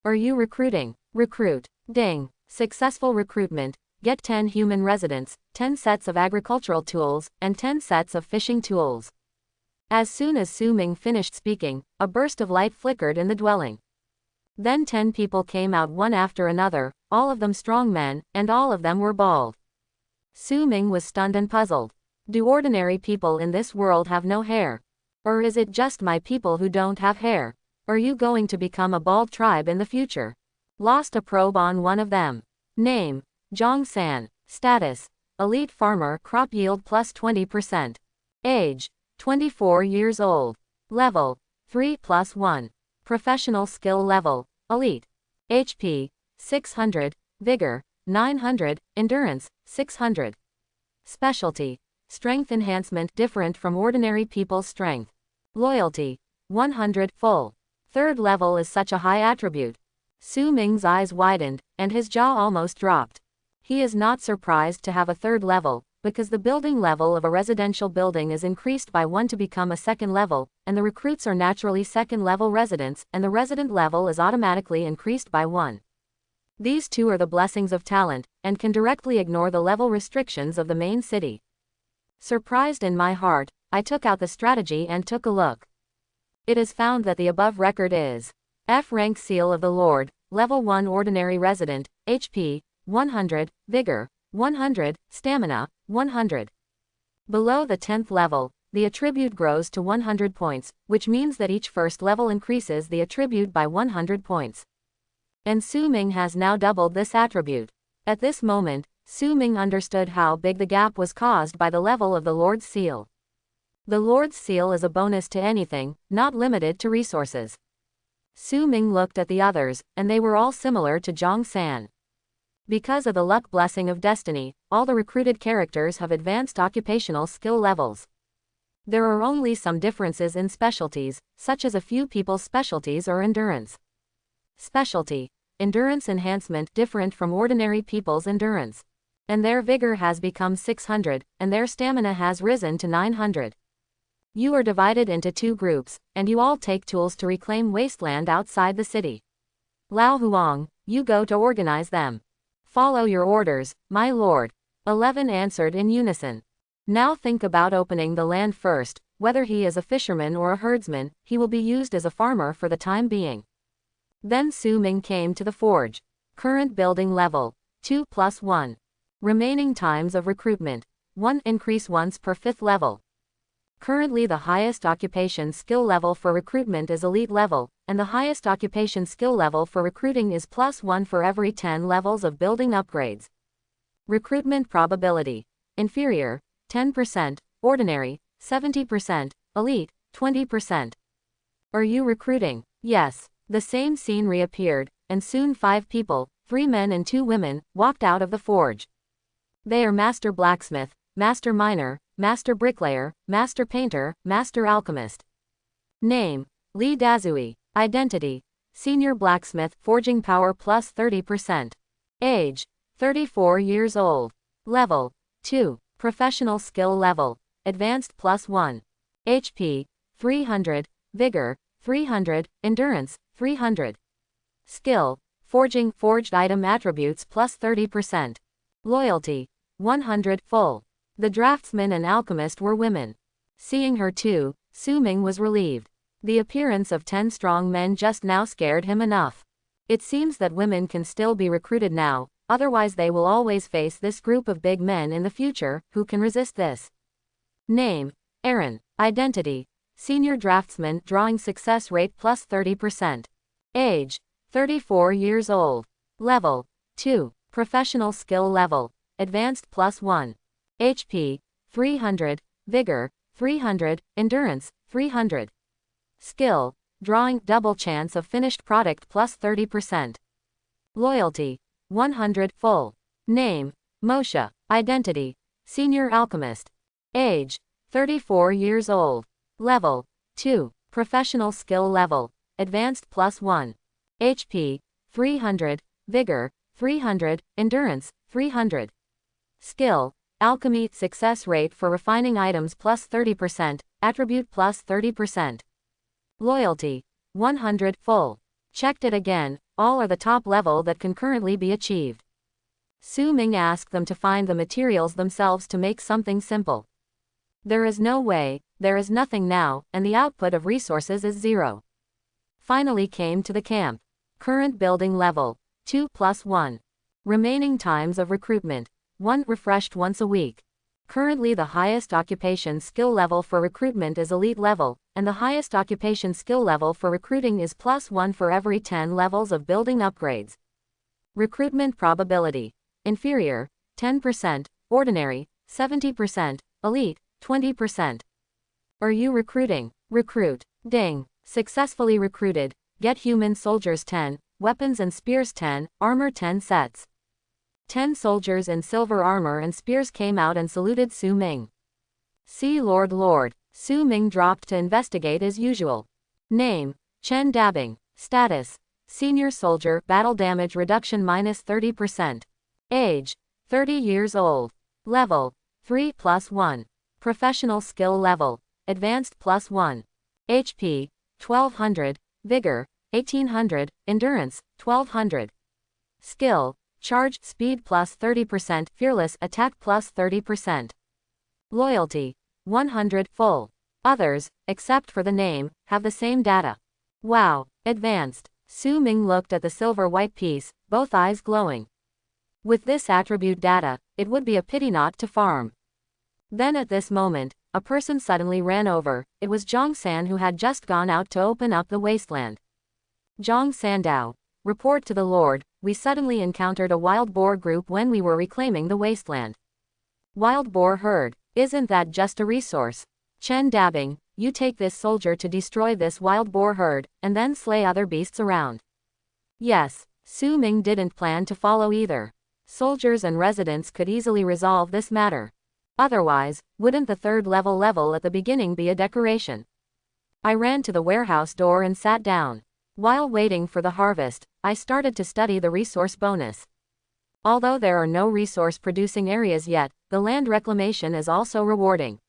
Are you recruiting? Recruit. Ding. Successful recruitment. Get 10 human residents, 10 sets of agricultural tools, and 10 sets of fishing tools. As soon as Su Ming finished speaking, a burst of light flickered in the dwelling. Then 10 people came out one after another, all of them strong men, and all of them were bald. Su Ming was stunned and puzzled. Do ordinary people in this world have no hair? Or is it just my people who don't have hair? Are you going to become a bald tribe in the future? Lost a probe on one of them. Name, Zhang San. Status, elite farmer, crop yield plus 20%. Age, 24 years old. Level, 3+1. Professional skill level, elite. HP, 600. Vigor, 900. Endurance, 600. Specialty, strength enhancement different from ordinary people's strength. Loyalty, 100 full. Third level is such a high attribute. Su Ming's eyes widened, and his jaw almost dropped. He is not surprised to have a third level, because the building level of a residential building is increased by 1 to become a second level, and the recruits are naturally second level residents, and the resident level is automatically increased by 1. These two are the blessings of talent, and can directly ignore the level restrictions of the main city. Surprised in my heart, I took out the strategy and took a look. It is found that the above record is F rank Seal of the Lord, level 1 ordinary resident, HP, 100, Vigor, 100, Stamina, 100. Below the 10th level, the attribute grows to 100 points, which means that each first level increases the attribute by 100 points. And Su Ming has now doubled this attribute. At this moment, Su Ming understood how big the gap was caused by the level of the Lord's Seal. The Lord's Seal is a bonus to anything, not limited to resources. Su Ming looked at the others, and they were all similar to Zhang San. Because of the luck blessing of destiny, all the recruited characters have advanced occupational skill levels. There are only some differences in specialties, such as a few people's specialties or endurance. Specialty, endurance enhancement different from ordinary people's endurance. And their vigor has become 600, and their stamina has risen to 900. You are divided into 2 groups, and you all take tools to reclaim wasteland outside the city. Lao Huang, you go to organize them. Follow your orders, my lord. 11 answered in unison. Now think about opening the land first. Whether he is a fisherman or a herdsman, he will be used as a farmer for the time being. Then Su Ming came to the forge. Current building level, 2+1. Remaining times of recruitment, 1 increase once per 5th level. Currently the highest occupation skill level for recruitment is elite level, and the highest occupation skill level for recruiting is +1 for every 10 levels of building upgrades. Recruitment probability, inferior, 10%, ordinary, 70%, elite, 20%. Are you recruiting? Yes. The same scene reappeared, and soon 5 people, 3 men and 2 women, walked out of the forge. They are Master Blacksmith, Master Miner, Master Bricklayer, Master Painter, Master Alchemist. Name: Lee Dazui. Identity: Senior Blacksmith, forging power plus 30%. Age: 34 years old. Level: 2. Professional skill level: Advanced plus 1. HP: 300, Vigor: 300, Endurance: 300. Skill: Forging, forged item attributes plus 30%. Loyalty: 100 full. The draftsman and alchemist were women. Seeing her too, Su Ming was relieved. The appearance of 10 strong men just now scared him enough. It seems that women can still be recruited now, otherwise they will always face this group of big men in the future. Who can resist this? Name: Aaron. Identity: Senior Draftsman, drawing success rate plus 30%. Age: 34 years old. Level: 2. Professional skill level: Advanced plus 1. HP: 300, Vigor: 300, Endurance: 300. Skill: Drawing, double chance of finished product plus 30%. Loyalty: 100 full. Name: Moshe. Identity: Senior Alchemist. Age: 34 years old. Level: 2. Professional skill level: Advanced plus 1. HP: 300, Vigor: 300, Endurance: 300. Skill: Alchemy, success rate for refining items plus 30%, attribute plus 30%. Loyalty: 100 full. Checked it again, all are the top level that can currently be achieved. Su Ming asked them to find the materials themselves to make something simple. There is no way, there is nothing now, and the output of resources is 0. Finally came to the camp. Current building level: 2 plus 1. Remaining times of recruitment: 1, refreshed once a week. Currently the highest occupation skill level for recruitment is elite level, and the highest occupation skill level for recruiting is plus 1 for every 10 levels of building upgrades. Recruitment probability: inferior, 10%, ordinary, 70%, elite, 20%. Are you recruiting? Recruit. Ding. Successfully recruited. Get human soldiers 10, weapons and spears 10, armor 10 sets. 10 soldiers in silver armor and spears came out and saluted Su Ming. See Lord. Su Ming dropped to investigate as usual. Name: Chen Dabbing. Status: Senior Soldier, battle damage reduction minus 30%. Age: 30 years old. Level: 3 plus 1. Professional skill level: Advanced plus 1. HP: 1200, Vigor: 1800, Endurance: 1200. Skill: Charge, speed plus 30%, fearless, attack plus 30%. Loyalty: 100 full. Others, except for the name, have the same data. Wow, advanced. Su Ming looked at the silver white piece, both eyes glowing. With this attribute data, it would be a pity not to farm. Then at this moment, a person suddenly ran over. It was Zhang San, who had just gone out to open up the wasteland. Zhang Sandao. Report to the Lord: we suddenly encountered a wild boar group when we were reclaiming the wasteland. Wild boar herd. Isn't that just a resource? Chen Dabbing, you take this soldier to destroy this wild boar herd, and then slay other beasts around. Yes, Su Ming didn't plan to follow either. Soldiers and residents could easily resolve this matter. Otherwise, wouldn't the third level at the beginning be a decoration? I ran to the warehouse door and sat down. While waiting for the harvest, I started to study the resource bonus. Although there are no resource-producing areas yet, the land reclamation is also rewarding.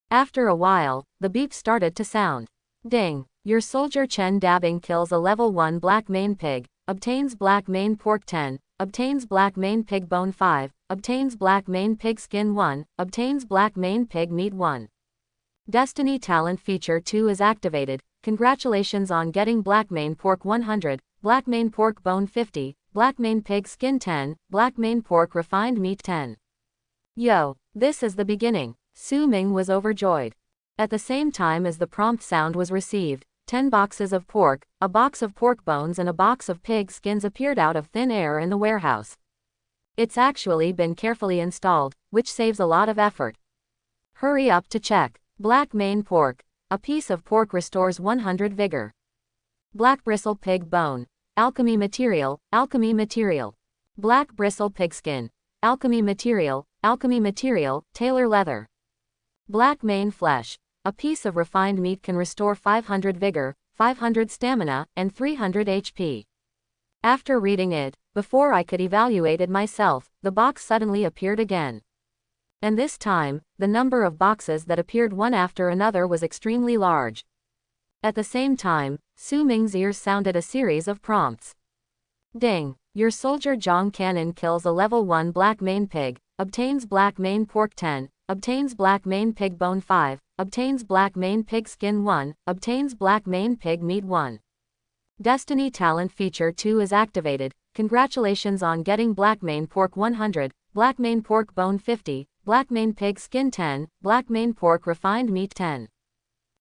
After a while, the beep started to sound. Ding! Your soldier Chen Dabbing kills a level 1 black mane pig, obtains black mane pork 10, obtains black mane pig bone 5, obtains black mane pig skin 1, obtains black mane pig meat 1. Destiny Talent Feature 2 is activated. Congratulations on getting black mane pork 100, black mane pork bone 50, black mane pig skin 10, black mane pork refined meat 10. Yo, this is the beginning. Su Ming was overjoyed. At the same time as the prompt sound was received, 10 boxes of pork, a box of pork bones and a box of pig skins appeared out of thin air in the warehouse. It's actually been carefully installed, which saves a lot of effort. Hurry up to check. Black mane pork. A piece of pork restores 100 vigor. Black bristle pig bone. Alchemy material, alchemy material. Black bristle pigskin. Alchemy material, tailor leather. Black mane flesh. A piece of refined meat can restore 500 vigor, 500 stamina, and 300 HP. After reading it, before I could evaluate it myself, the box suddenly appeared again. And this time, the number of boxes that appeared one after another was extremely large. At the same time, Su Ming's ears sounded a series of prompts. Ding! Your soldier Zhang Cannon kills a level 1 black mane pig, obtains black mane pork 10, obtains black mane pig bone 5, obtains black mane pig skin 1, obtains black mane pig meat 1. Destiny talent feature 2 is activated. Congratulations on getting black mane pork 100, black mane pork bone 50, black mane pig skin 10, black mane pork refined meat 10.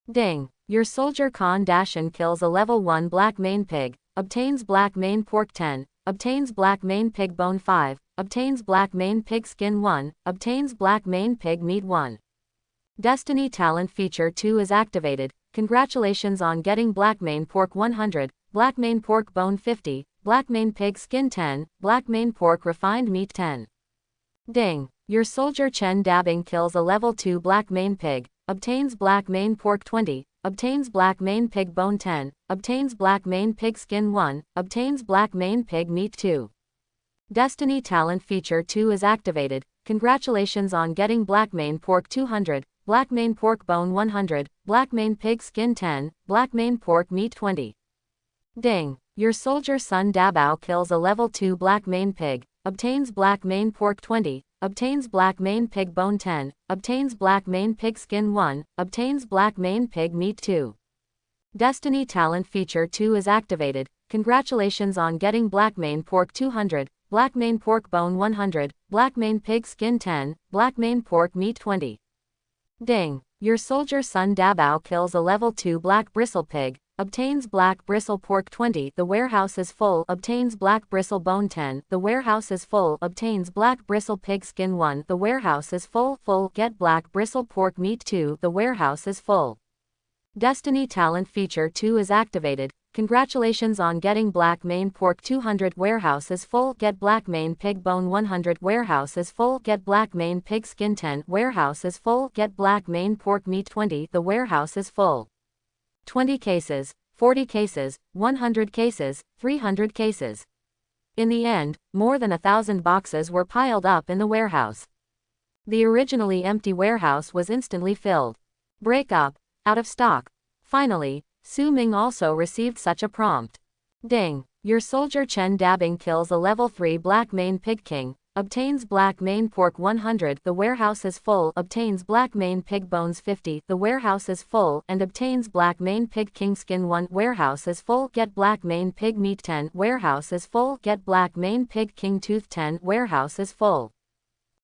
Ding! Your soldier Khan Dashan kills a level 1 black mane pig, obtains black mane pork 10, obtains black mane pig bone 5, obtains black mane pig skin 1, obtains black mane pig meat 1. Destiny talent feature 2 is activated. Congratulations on getting black mane pork 100, black mane pork bone 50, black mane pig skin 10, black mane pork refined meat 10. Ding! Your soldier Chen Dabbing kills a level 2 black mane pig, obtains black mane pork 20, obtains black mane pig bone 10, obtains black mane pig skin 1, obtains black mane pig meat 2. Destiny talent feature 2 is activated. Congratulations on getting black mane pork 200, black mane pork bone 100, black mane pig skin 10, black mane pork meat 20. Ding! Your soldier Sun Dabao kills a level 2 black mane pig, obtains black mane pork 20, obtains black mane pig bone 10, obtains black mane pig skin 1, obtains black mane pig meat 2. Destiny talent feature 2 is activated. Congratulations on getting black mane pork 200, black mane pork bone 100, black mane pig skin 10, black mane pork meat 20. Ding! Your soldier Sun Dabao kills a level 2 black bristle pig, obtains black bristle pork 20, the warehouse is full, obtains black bristle bone 10, the warehouse is full, obtains black bristle pig skin 1, the warehouse is full, get black bristle pork meat 2, the warehouse is full. Destiny talent feature 2 is activated. Congratulations on getting black mane pork 200, warehouse is full, get black mane pig bone 100, warehouse is full, get black mane pig skin 10, warehouse is full, get black mane pork meat 20, the warehouse is full. 20 cases, 40 cases, 100 cases, 300 cases. In the end, more than 1,000 boxes were piled up in the warehouse. The originally empty warehouse was instantly filled. Break up. Out of stock. Finally, Su Ming also received such a prompt. Ding! Your soldier Chen Dabbing kills a level 3 black mane pig king, obtains black mane pork 100, the warehouse is full, obtains black mane pig bones 50, the warehouse is full, and obtains black mane pig king skin 1, warehouse is full, get black mane pig meat 10, warehouse is full, get black mane pig king tooth 10, warehouse is full.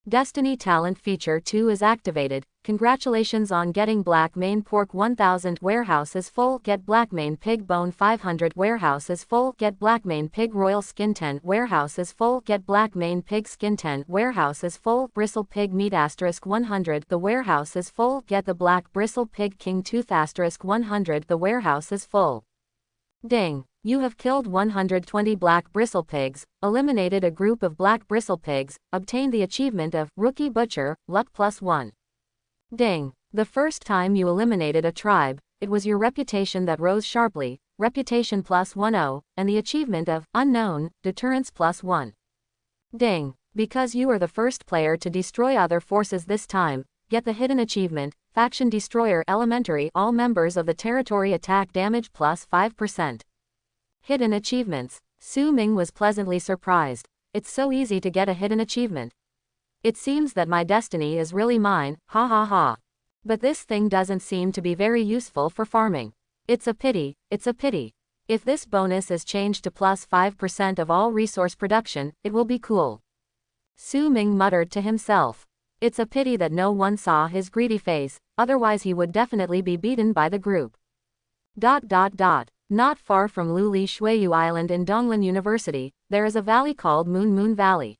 Destiny talent feature 2 is activated. Congratulations on getting black mane pork 1000, warehouse is full, get black mane pig bone 500, warehouse is full, get black mane pig royal skin 10, warehouse is full, get black mane pig skin 10, warehouse is full, bristle pig meat * 100, the warehouse is full, get the black bristle pig king tooth * 100, the warehouse is full. Ding! You have killed 120 black bristle pigs, eliminated a group of black bristle pigs, obtained the achievement of Rookie Butcher, Luck +1. Ding! The first time you eliminated a tribe, it was your reputation that rose sharply, reputation +10, and the achievement of Unknown, Deterrence +1. Ding! Because you are the first player to destroy other forces this time, get the hidden achievement, Faction Destroyer Elementary, all members of the territory attack damage +5%. Hidden achievements. Su Ming was pleasantly surprised. It's so easy to get a hidden achievement. It seems that my destiny is really mine, ha ha ha. But this thing doesn't seem to be very useful for farming. It's a pity, it's a pity. If this bonus is changed to +5% of all resource production, it will be cool. Su Ming muttered to himself. It's a pity that no one saw his greedy face, otherwise he would definitely be beaten by the group. Not far from Luli Shuiyu Island in Donglin University, there is a valley called Moon Valley.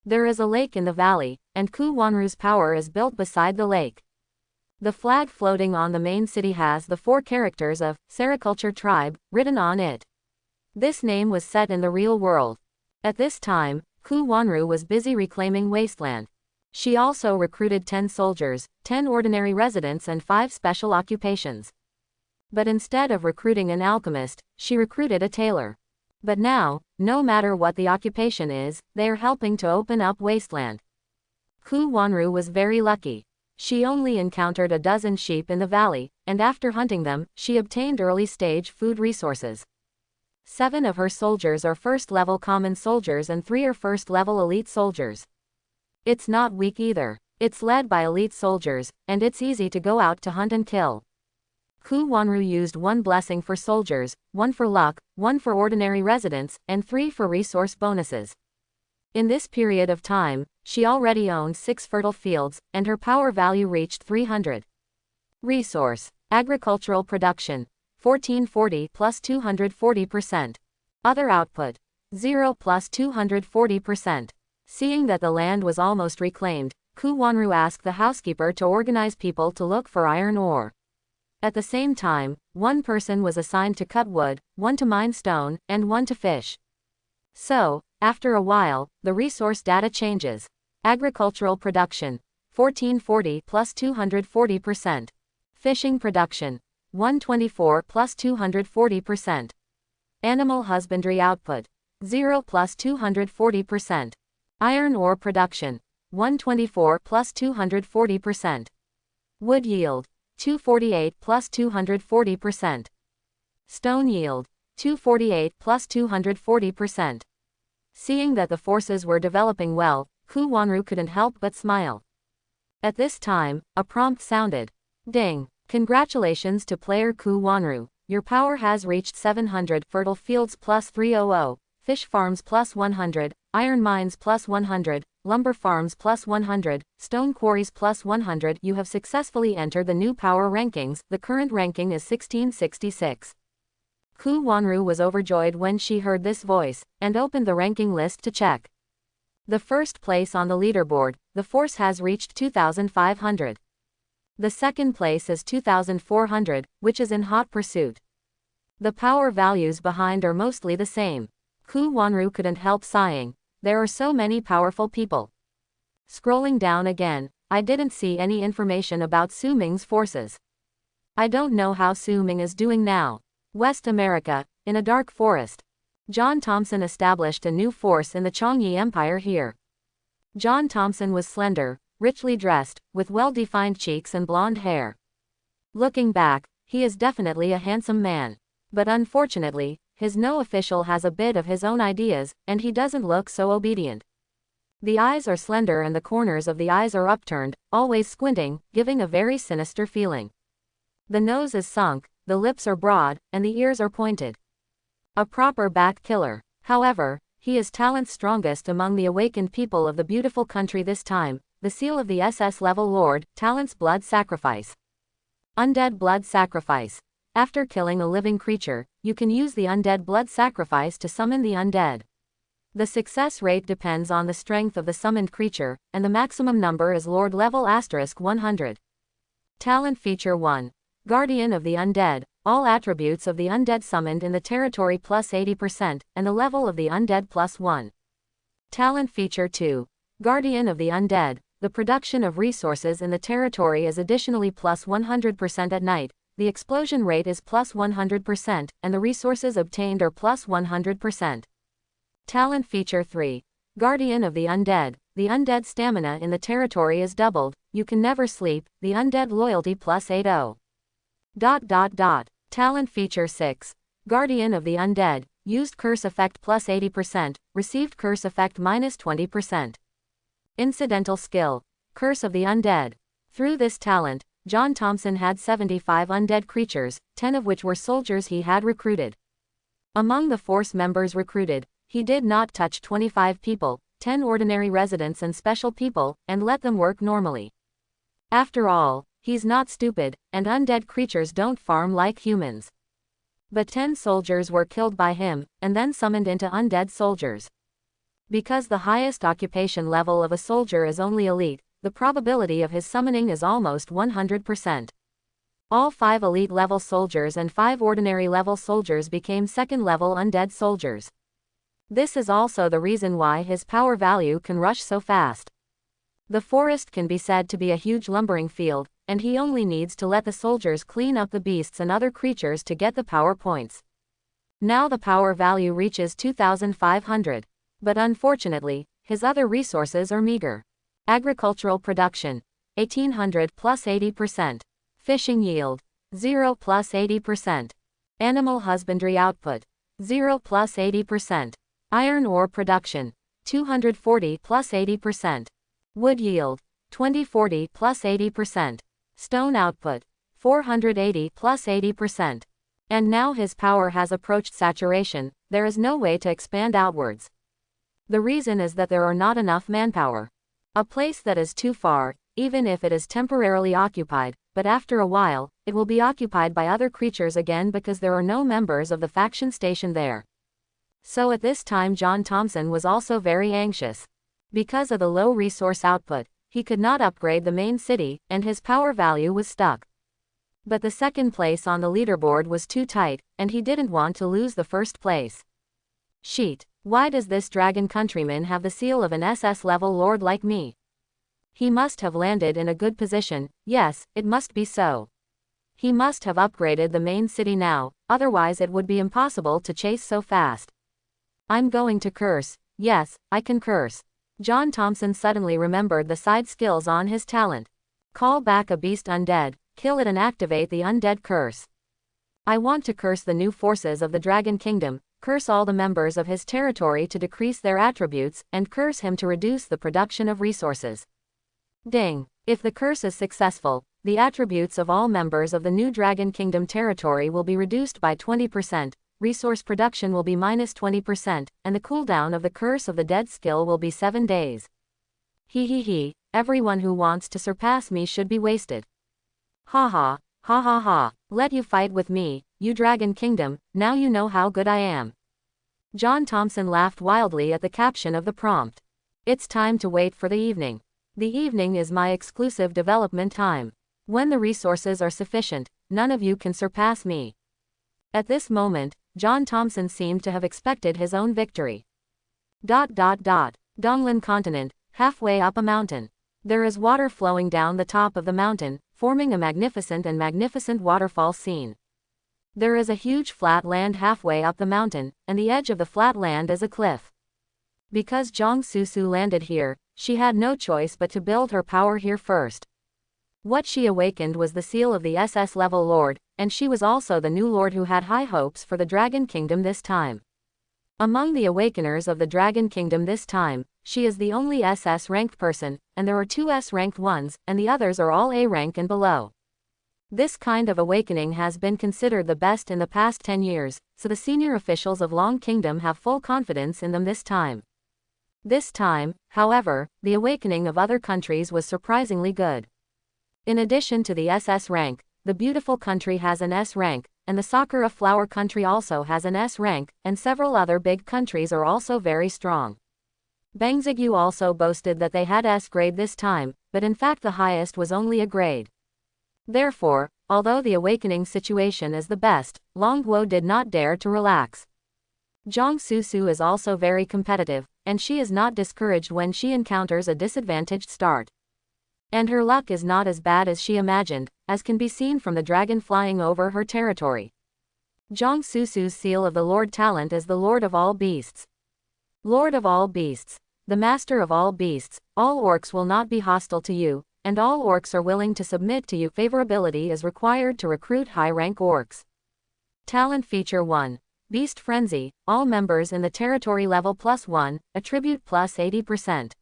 There is a lake in the valley, and Ku Wanru's power is built beside the lake. The flag floating on the main city has the 4 characters of Sericulture tribe written on it. This name was set in the real world. At this time, Ku Wanru was busy reclaiming wasteland. She also recruited 10 soldiers, 10 ordinary residents and 5 special occupations. But instead of recruiting an alchemist, she recruited a tailor. But now, no matter what the occupation is, they are helping to open up wasteland. Ku Wanru was very lucky. She only encountered a dozen sheep in the valley, and after hunting them, she obtained early-stage food resources. 7 of her soldiers are first-level common soldiers and 3 are first-level elite soldiers. It's not weak either. It's led by elite soldiers, and it's easy to go out to hunt and kill. Ku Wanru used 1 blessing for soldiers, 1 for luck, 1 for ordinary residents, and 3 for resource bonuses. In this period of time, she already owned 6 fertile fields, and her power value reached 300. Resource: agricultural production, 1440 plus 240%. Other output, 0 plus 240%. Seeing that the land was almost reclaimed, Ku Wanru asked the housekeeper to organize people to look for iron ore. At the same time, 1 person was assigned to cut wood, 1 to mine stone, and 1 to fish. So, after a while, the resource data changes. Agricultural production, 1440 plus 240%. Fishing production, 124 plus 240%. Animal husbandry output, 0 plus 240%. Iron ore production, 124 plus 240%. Wood yield, 248 plus 240%. Stone yield, 248 plus 240%. Seeing that the forces were developing well, Ku Wanru couldn't help but smile. At this time, a prompt sounded. Ding! Congratulations to player Ku Wanru. Your power has reached 700 fertile fields plus 300, fish farms plus 100, iron mines plus 100, lumber farms plus 100, stone quarries plus 100. You have successfully entered the new power rankings. The current ranking is 1666. Ku Wanru was overjoyed when she heard this voice, and opened the ranking list to check. The first place on the leaderboard, the force has reached 2,500. The second place is 2,400, which is in hot pursuit. The power values behind are mostly the same. Ku Wanru couldn't help sighing. There are so many powerful people. Scrolling down again, I didn't see any information about Su Ming's forces. I don't know how Su Ming is doing now. West America, in a dark forest. John Thompson established a new force in the Chongyi Empire here. John Thompson was slender, richly dressed, with well-defined cheeks and blonde hair. Looking back, he is definitely a handsome man. But unfortunately, his no official has a bit of his own ideas, and he doesn't look so obedient. The eyes are slender and the corners of the eyes are upturned, always squinting, giving a very sinister feeling. The nose is sunk, the lips are broad, and the ears are pointed. A proper back killer. However, he is talent strongest among the awakened people of the beautiful country this time. The seal of the SS level Lord, talents blood sacrifice. Undead blood sacrifice. After killing a living creature, you can use the undead blood sacrifice to summon the undead. The success rate depends on the strength of the summoned creature, and the maximum number is Lord level *100. Talent feature 1. Guardian of the Undead. All attributes of the undead summoned in the territory plus 80%, and the level of the undead plus 1. Talent feature 2. Guardian of the Undead. The production of resources in the territory is additionally plus 100% at night, the explosion rate is plus 100%, and the resources obtained are plus 100%. Talent feature 3. Guardian of the Undead. The undead stamina in the territory is doubled, you can never sleep, the undead loyalty plus 80. Talent feature 6. Guardian of the Undead. Used curse effect plus 80%, received curse effect minus 20%. Incidental skill. Curse of the Undead. Through this talent, John Thompson had 75 undead creatures, 10 of which were soldiers he had recruited. Among the force members recruited, he did not touch 25 people, 10 ordinary residents and special people, and let them work normally. After all, he's not stupid, and undead creatures don't farm like humans. But 10 soldiers were killed by him, and then summoned into undead soldiers. Because the highest occupation level of a soldier is only elite, the probability of his summoning is almost 100%. All 5 elite level soldiers and 5 ordinary level soldiers became second level undead soldiers. This is also the reason why his power value can rush so fast. The forest can be said to be a huge lumbering field, and he only needs to let the soldiers clean up the beasts and other creatures to get the power points. Now the power value reaches 2,500. But unfortunately, his other resources are meager. Agricultural production, 1800 plus 80%. Fishing yield, 0 plus 80%. Animal husbandry output, 0 plus 80%. Iron ore production, 240 plus 80%. Wood yield, 2040 plus 80%. Stone output, 480 plus 80%. And now his power has approached saturation, there is no way to expand outwards. The reason is that there are not enough manpower. A place that is too far, even if it is temporarily occupied, but after a while, it will be occupied by other creatures again because there are no members of the faction stationed there. So at this time John Thompson was also very anxious. Because of the low resource output, he could not upgrade the main city, and his power value was stuck. But the second place on the leaderboard was too tight, and he didn't want to lose the first place. Sheet. Why does this dragon countryman have the seal of an SS level lord like me? He must have landed in a good position, yes, it must be so. He must have upgraded the main city now, otherwise it would be impossible to chase so fast. I'm going to curse, yes, I can curse. John Thompson suddenly remembered the side skills on his talent. Call back a beast undead, kill it and activate the undead curse. I want to curse the new forces of the Dragon Kingdom, curse all the members of his territory to decrease their attributes, and curse him to reduce the production of resources. Ding! If the curse is successful, the attributes of all members of the new Dragon Kingdom territory will be reduced by 20%, resource production will be minus 20%, and the cooldown of the Curse of the Dead skill will be 7 days. He, everyone who wants to surpass me should be wasted. Ha ha, let you fight with me, you Dragon Kingdom, now you know how good I am. John Thompson laughed wildly at the caption of the prompt. It's time to wait for the evening. The evening is my exclusive development time. When the resources are sufficient, none of you can surpass me. At this moment, John Thompson seemed to have expected his own victory. Donglan continent, halfway up a mountain. There is water flowing down the top of the mountain, forming a magnificent waterfall scene. There is a huge flat land halfway up the mountain, and the edge of the flat land is a cliff. Because Zhang Susu landed here, she had no choice but to build her power here first. What she awakened was the seal of the SS level lord, and she was also the new lord who had high hopes for the Dragon Kingdom this time. Among the awakeners of the Dragon Kingdom this time, she is the only SS ranked person, and there are 2 S ranked ones, and the others are all A rank and below. This kind of awakening has been considered the best in the past 10 years, so the senior officials of Long Kingdom have full confidence in them this time. This time, however, the awakening of other countries was surprisingly good. In addition to the SS rank, the beautiful country has an S rank, and the Sakura flower country also has an S rank, and several other big countries are also very strong. Bangzigyu also boasted that they had S grade this time, but in fact the highest was only a grade. Therefore, although the awakening situation is the best, Longguo did not dare to relax. Zhang Susu is also very competitive, and she is not discouraged when she encounters a disadvantaged start. And her luck is not as bad as she imagined, as can be seen from the dragon flying over her territory. Zhang Susu's seal of the Lord talent is the Lord of all beasts. Lord of all beasts, the master of all beasts, all orcs will not be hostile to you, and all orcs are willing to submit to you. Favorability is required to recruit high-rank orcs. Talent feature 1. Beast Frenzy, all members in the territory level +1, attribute +80%.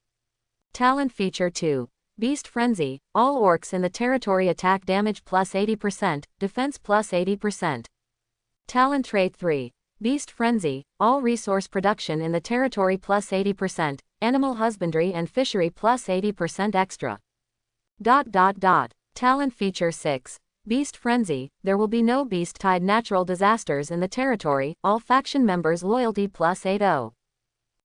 Talent feature 2. Beast Frenzy, all orcs in the territory attack damage +80%, defense +80%. Talent trait 3. Beast Frenzy, all resource production in the territory +80%, animal husbandry and fishery +80% extra. Talent feature 6. Beast Frenzy, there will be no beast-tied natural disasters in the territory, all faction members loyalty +80.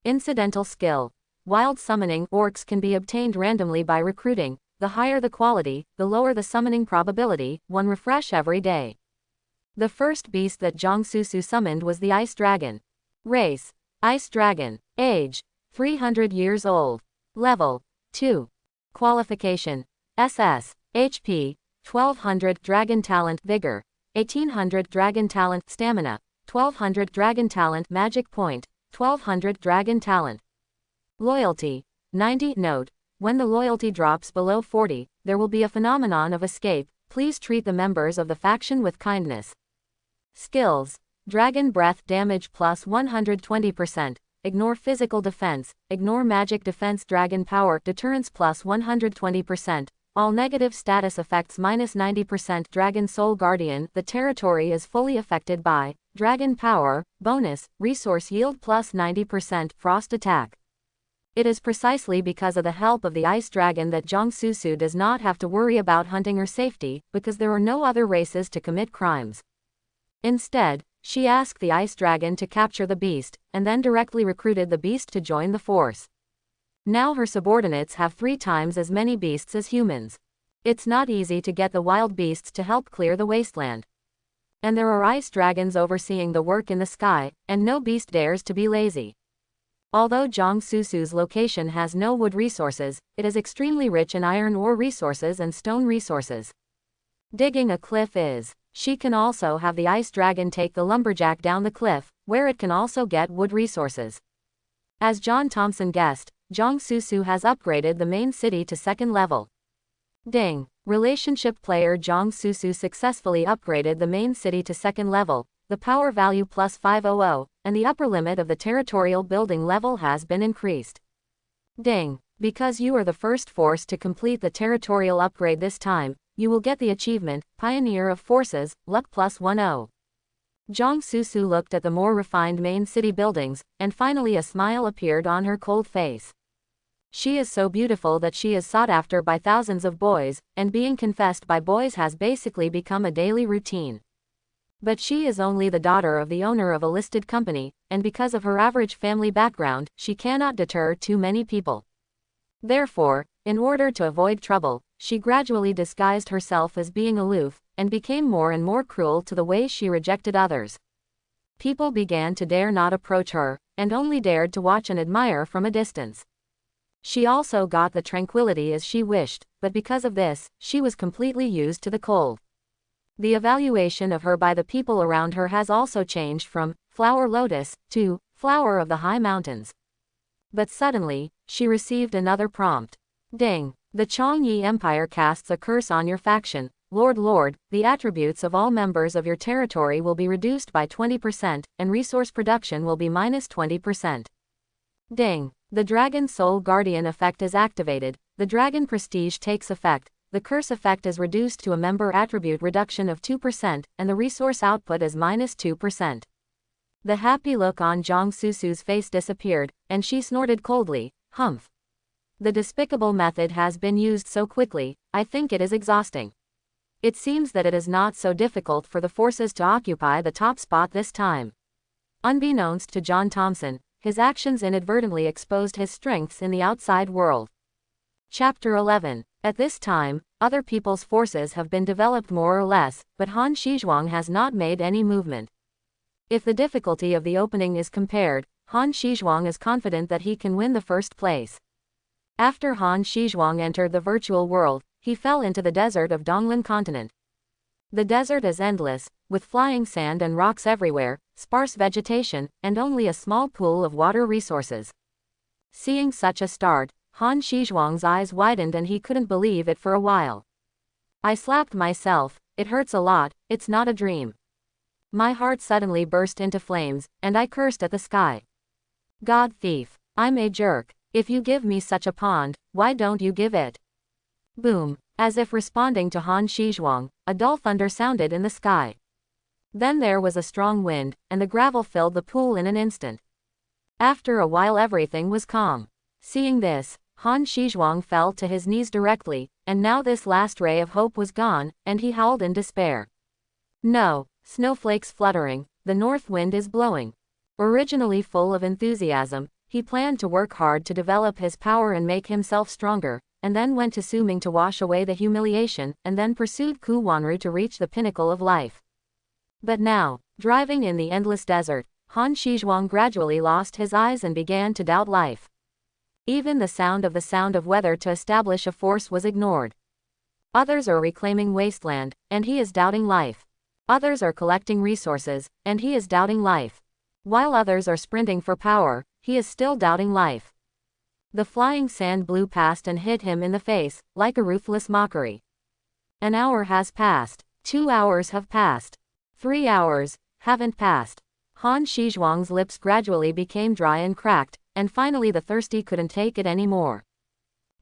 Incidental skill. wild summoning orcs can be obtained randomly by recruiting. The higher the quality, the lower the summoning probability, one refresh every day. The first beast that Zhang Susu summoned was the Ice Dragon. Race: Ice Dragon. Age: 300 years old. Level: 2. Qualification: SS. HP: 1200 Dragon Talent Vigor, 1800 Dragon Talent Stamina, 1200 Dragon Talent Magic Point, 1200 Dragon Talent. Loyalty: 90. Note: when the loyalty drops below 40, there will be a phenomenon of escape. Please treat the members of the faction with kindness. Skills: Dragon Breath damage plus 120%, ignore physical defense, ignore magic defense. Dragon Power deterrence plus 120%, all negative status effects minus 90%. Dragon Soul Guardian, the territory is fully affected by Dragon Power, bonus, resource yield plus 90%, frost attack. It is precisely because of the help of the Ice Dragon that Zhang Susu does not have to worry about hunting or safety, because there are no other races to commit crimes. Instead, she asked the Ice Dragon to capture the beast, and then directly recruited the beast to join the force. Now her subordinates have 3 times as many beasts as humans. It's not easy to get the wild beasts to help clear the wasteland. And there are ice dragons overseeing the work in the sky, and no beast dares to be lazy. Although Zhang Susu's location has no wood resources, it is extremely rich in iron ore resources and stone resources. Digging a cliff is. She can also have the Ice Dragon take the lumberjack down the cliff, where it can also get wood resources. As John Thompson guessed, Zhang Susu has upgraded the main city to 2nd level. Ding! Relationship player Zhang Susu successfully upgraded the main city to 2nd level, the power value plus 500, and the upper limit of the territorial building level has been increased. Ding! Because you are the first force to complete the territorial upgrade this time, you will get the achievement, Pioneer of Forces, Luck plus 10. Zhang Susu looked at the more refined main city buildings, and finally a smile appeared on her cold face. She is so beautiful that she is sought after by thousands of boys, and being confessed by boys has basically become a daily routine. But she is only the daughter of the owner of a listed company, and because of her average family background, she cannot deter too many people. Therefore, in order to avoid trouble, she gradually disguised herself as being aloof, and became more and more cruel to the way she rejected others. People began to dare not approach her, and only dared to watch and admire from a distance. She also got the tranquility as she wished, but because of this, she was completely used to the cold. The evaluation of her by the people around her has also changed from Flower Lotus to Flower of the High Mountains. But suddenly, she received another prompt. Ding! The Changyi Empire casts a curse on your faction. Lord, the attributes of all members of your territory will be reduced by 20%, and resource production will be minus 20%. Ding! The Dragon Soul Guardian effect is activated, the Dragon Prestige takes effect, the curse effect is reduced to a member attribute reduction of 2%, and the resource output is minus 2%. The happy look on Zhang Susu's face disappeared, and she snorted coldly, humph. The despicable method has been used so quickly, I think it is exhausting. It seems that it is not so difficult for the forces to occupy the top spot this time. Unbeknownst to John Thompson, his actions inadvertently exposed his strengths in the outside world. Chapter 11. At this time, other people's forces have been developed more or less, but Han Shizhuang has not made any movement. If the difficulty of the opening is compared, Han Shizhuang is confident that he can win the first place. After Han Shizhuang entered the virtual world, he fell into the desert of Donglan continent. The desert is endless, with flying sand and rocks everywhere, sparse vegetation, and only a small pool of water resources. Seeing such a start, Han Shizhuang's eyes widened and he couldn't believe it for a while. I slapped myself, it hurts a lot, it's not a dream. My heart suddenly burst into flames, and I cursed at the sky. God thief, I'm a jerk. If you give me such a pond, why don't you give it? Boom, as if responding to Han Shizhuang, a dull thunder sounded in the sky. Then there was a strong wind, and the gravel filled the pool in an instant. After a while everything was calm. Seeing this, Han Shizhuang fell to his knees directly, and now this last ray of hope was gone, and he howled in despair. No, snowflakes fluttering, the north wind is blowing. Originally full of enthusiasm, He planned to work hard to develop his power and make himself stronger, and then went to Suming to wash away the humiliation, and then pursued Ku Wanru to reach the pinnacle of life. But now, driving in the endless desert, Han Shizhuang gradually lost his eyes and began to doubt life. Even the sound of weather to establish a force was ignored. Others are reclaiming wasteland, and he is doubting life. Others are collecting resources, and he is doubting life. While others are sprinting for power, he is still doubting life. The flying sand blew past and hit him in the face, like a ruthless mockery. An hour has passed. 2 hours have passed. 3 hours haven't passed. Han Shizhuang's lips gradually became dry and cracked, and finally the thirsty couldn't take it anymore.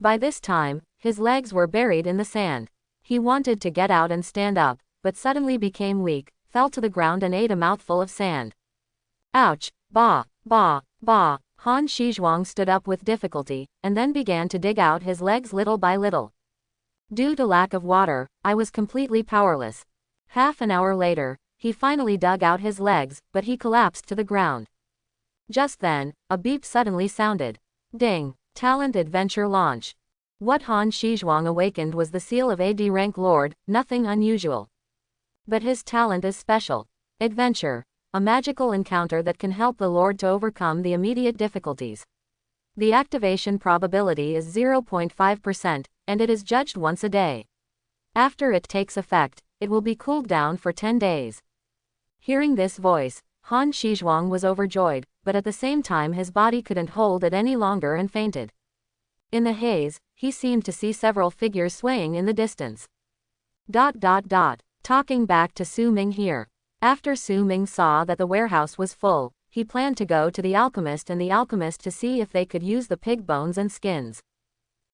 By this time, his legs were buried in the sand. He wanted to get out and stand up, but suddenly became weak, fell to the ground and ate a mouthful of sand. Ouch! Bah! Bah! Bah! Han Shizhuang stood up with difficulty, and then began to dig out his legs little by little. Due to lack of water, I was completely powerless. Half an hour later, he finally dug out his legs, but he collapsed to the ground. Just then, a beep suddenly sounded. Ding! Talent Adventure Launch. What Han Shizhuang awakened was the seal of a D-rank lord, nothing unusual. But his talent is special. Adventure. A magical encounter that can help the lord to overcome the immediate difficulties. The activation probability is 0.5%, and it is judged once a day. After it takes effect, it will be cooled down for 10 days. Hearing this voice, Han Shizhuang was overjoyed, but at the same time his body couldn't hold it any longer and fainted. In the haze, he seemed to see several figures swaying in the distance. Talking back to Su Ming here. After Su Ming saw that the warehouse was full, he planned to go to the alchemist and the alchemist to see if they could use the pig bones and skins.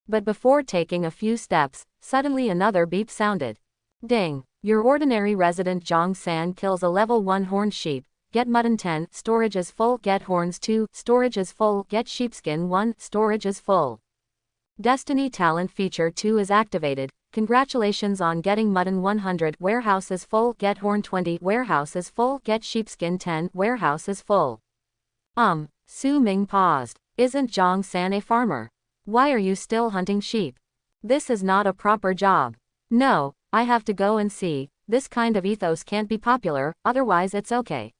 But before taking a few steps, suddenly another beep sounded. Ding! Your ordinary resident Zhang San kills a level 1 horned sheep. Get mutton 10, storage is full. Get horns 2, storage is full. Get sheepskin 1, storage is full. Destiny Talent Feature 2 is activated. Congratulations on getting mutton 100, warehouse is full. Get horn 20, warehouse is full. Get sheepskin 10, warehouse is full. Su Ming paused. Isn't Zhang San a farmer? Why are you still hunting sheep? This is not a proper job. No, I have to go and see. This kind of ethos can't be popular, otherwise it's okay.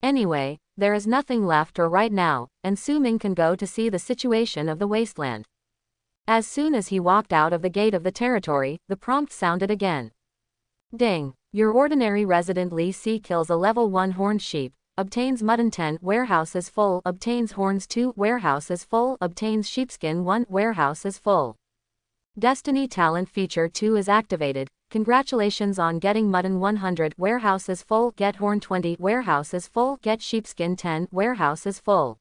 Anyway, there is nothing left right now, and Su Ming can go to see the situation of the wasteland. As soon as he walked out of the gate of the territory, the prompt sounded again. Ding! Your ordinary resident Li Si kills a level 1 horned sheep, obtains mutton 10, warehouse is full, obtains horns 2, warehouse is full, obtains sheepskin 1, warehouse is full. Destiny Talent Feature 2 is activated. Congratulations on getting mutton 100, warehouse is full. Get horn 20, warehouse is full. Get sheepskin 10, warehouse is full.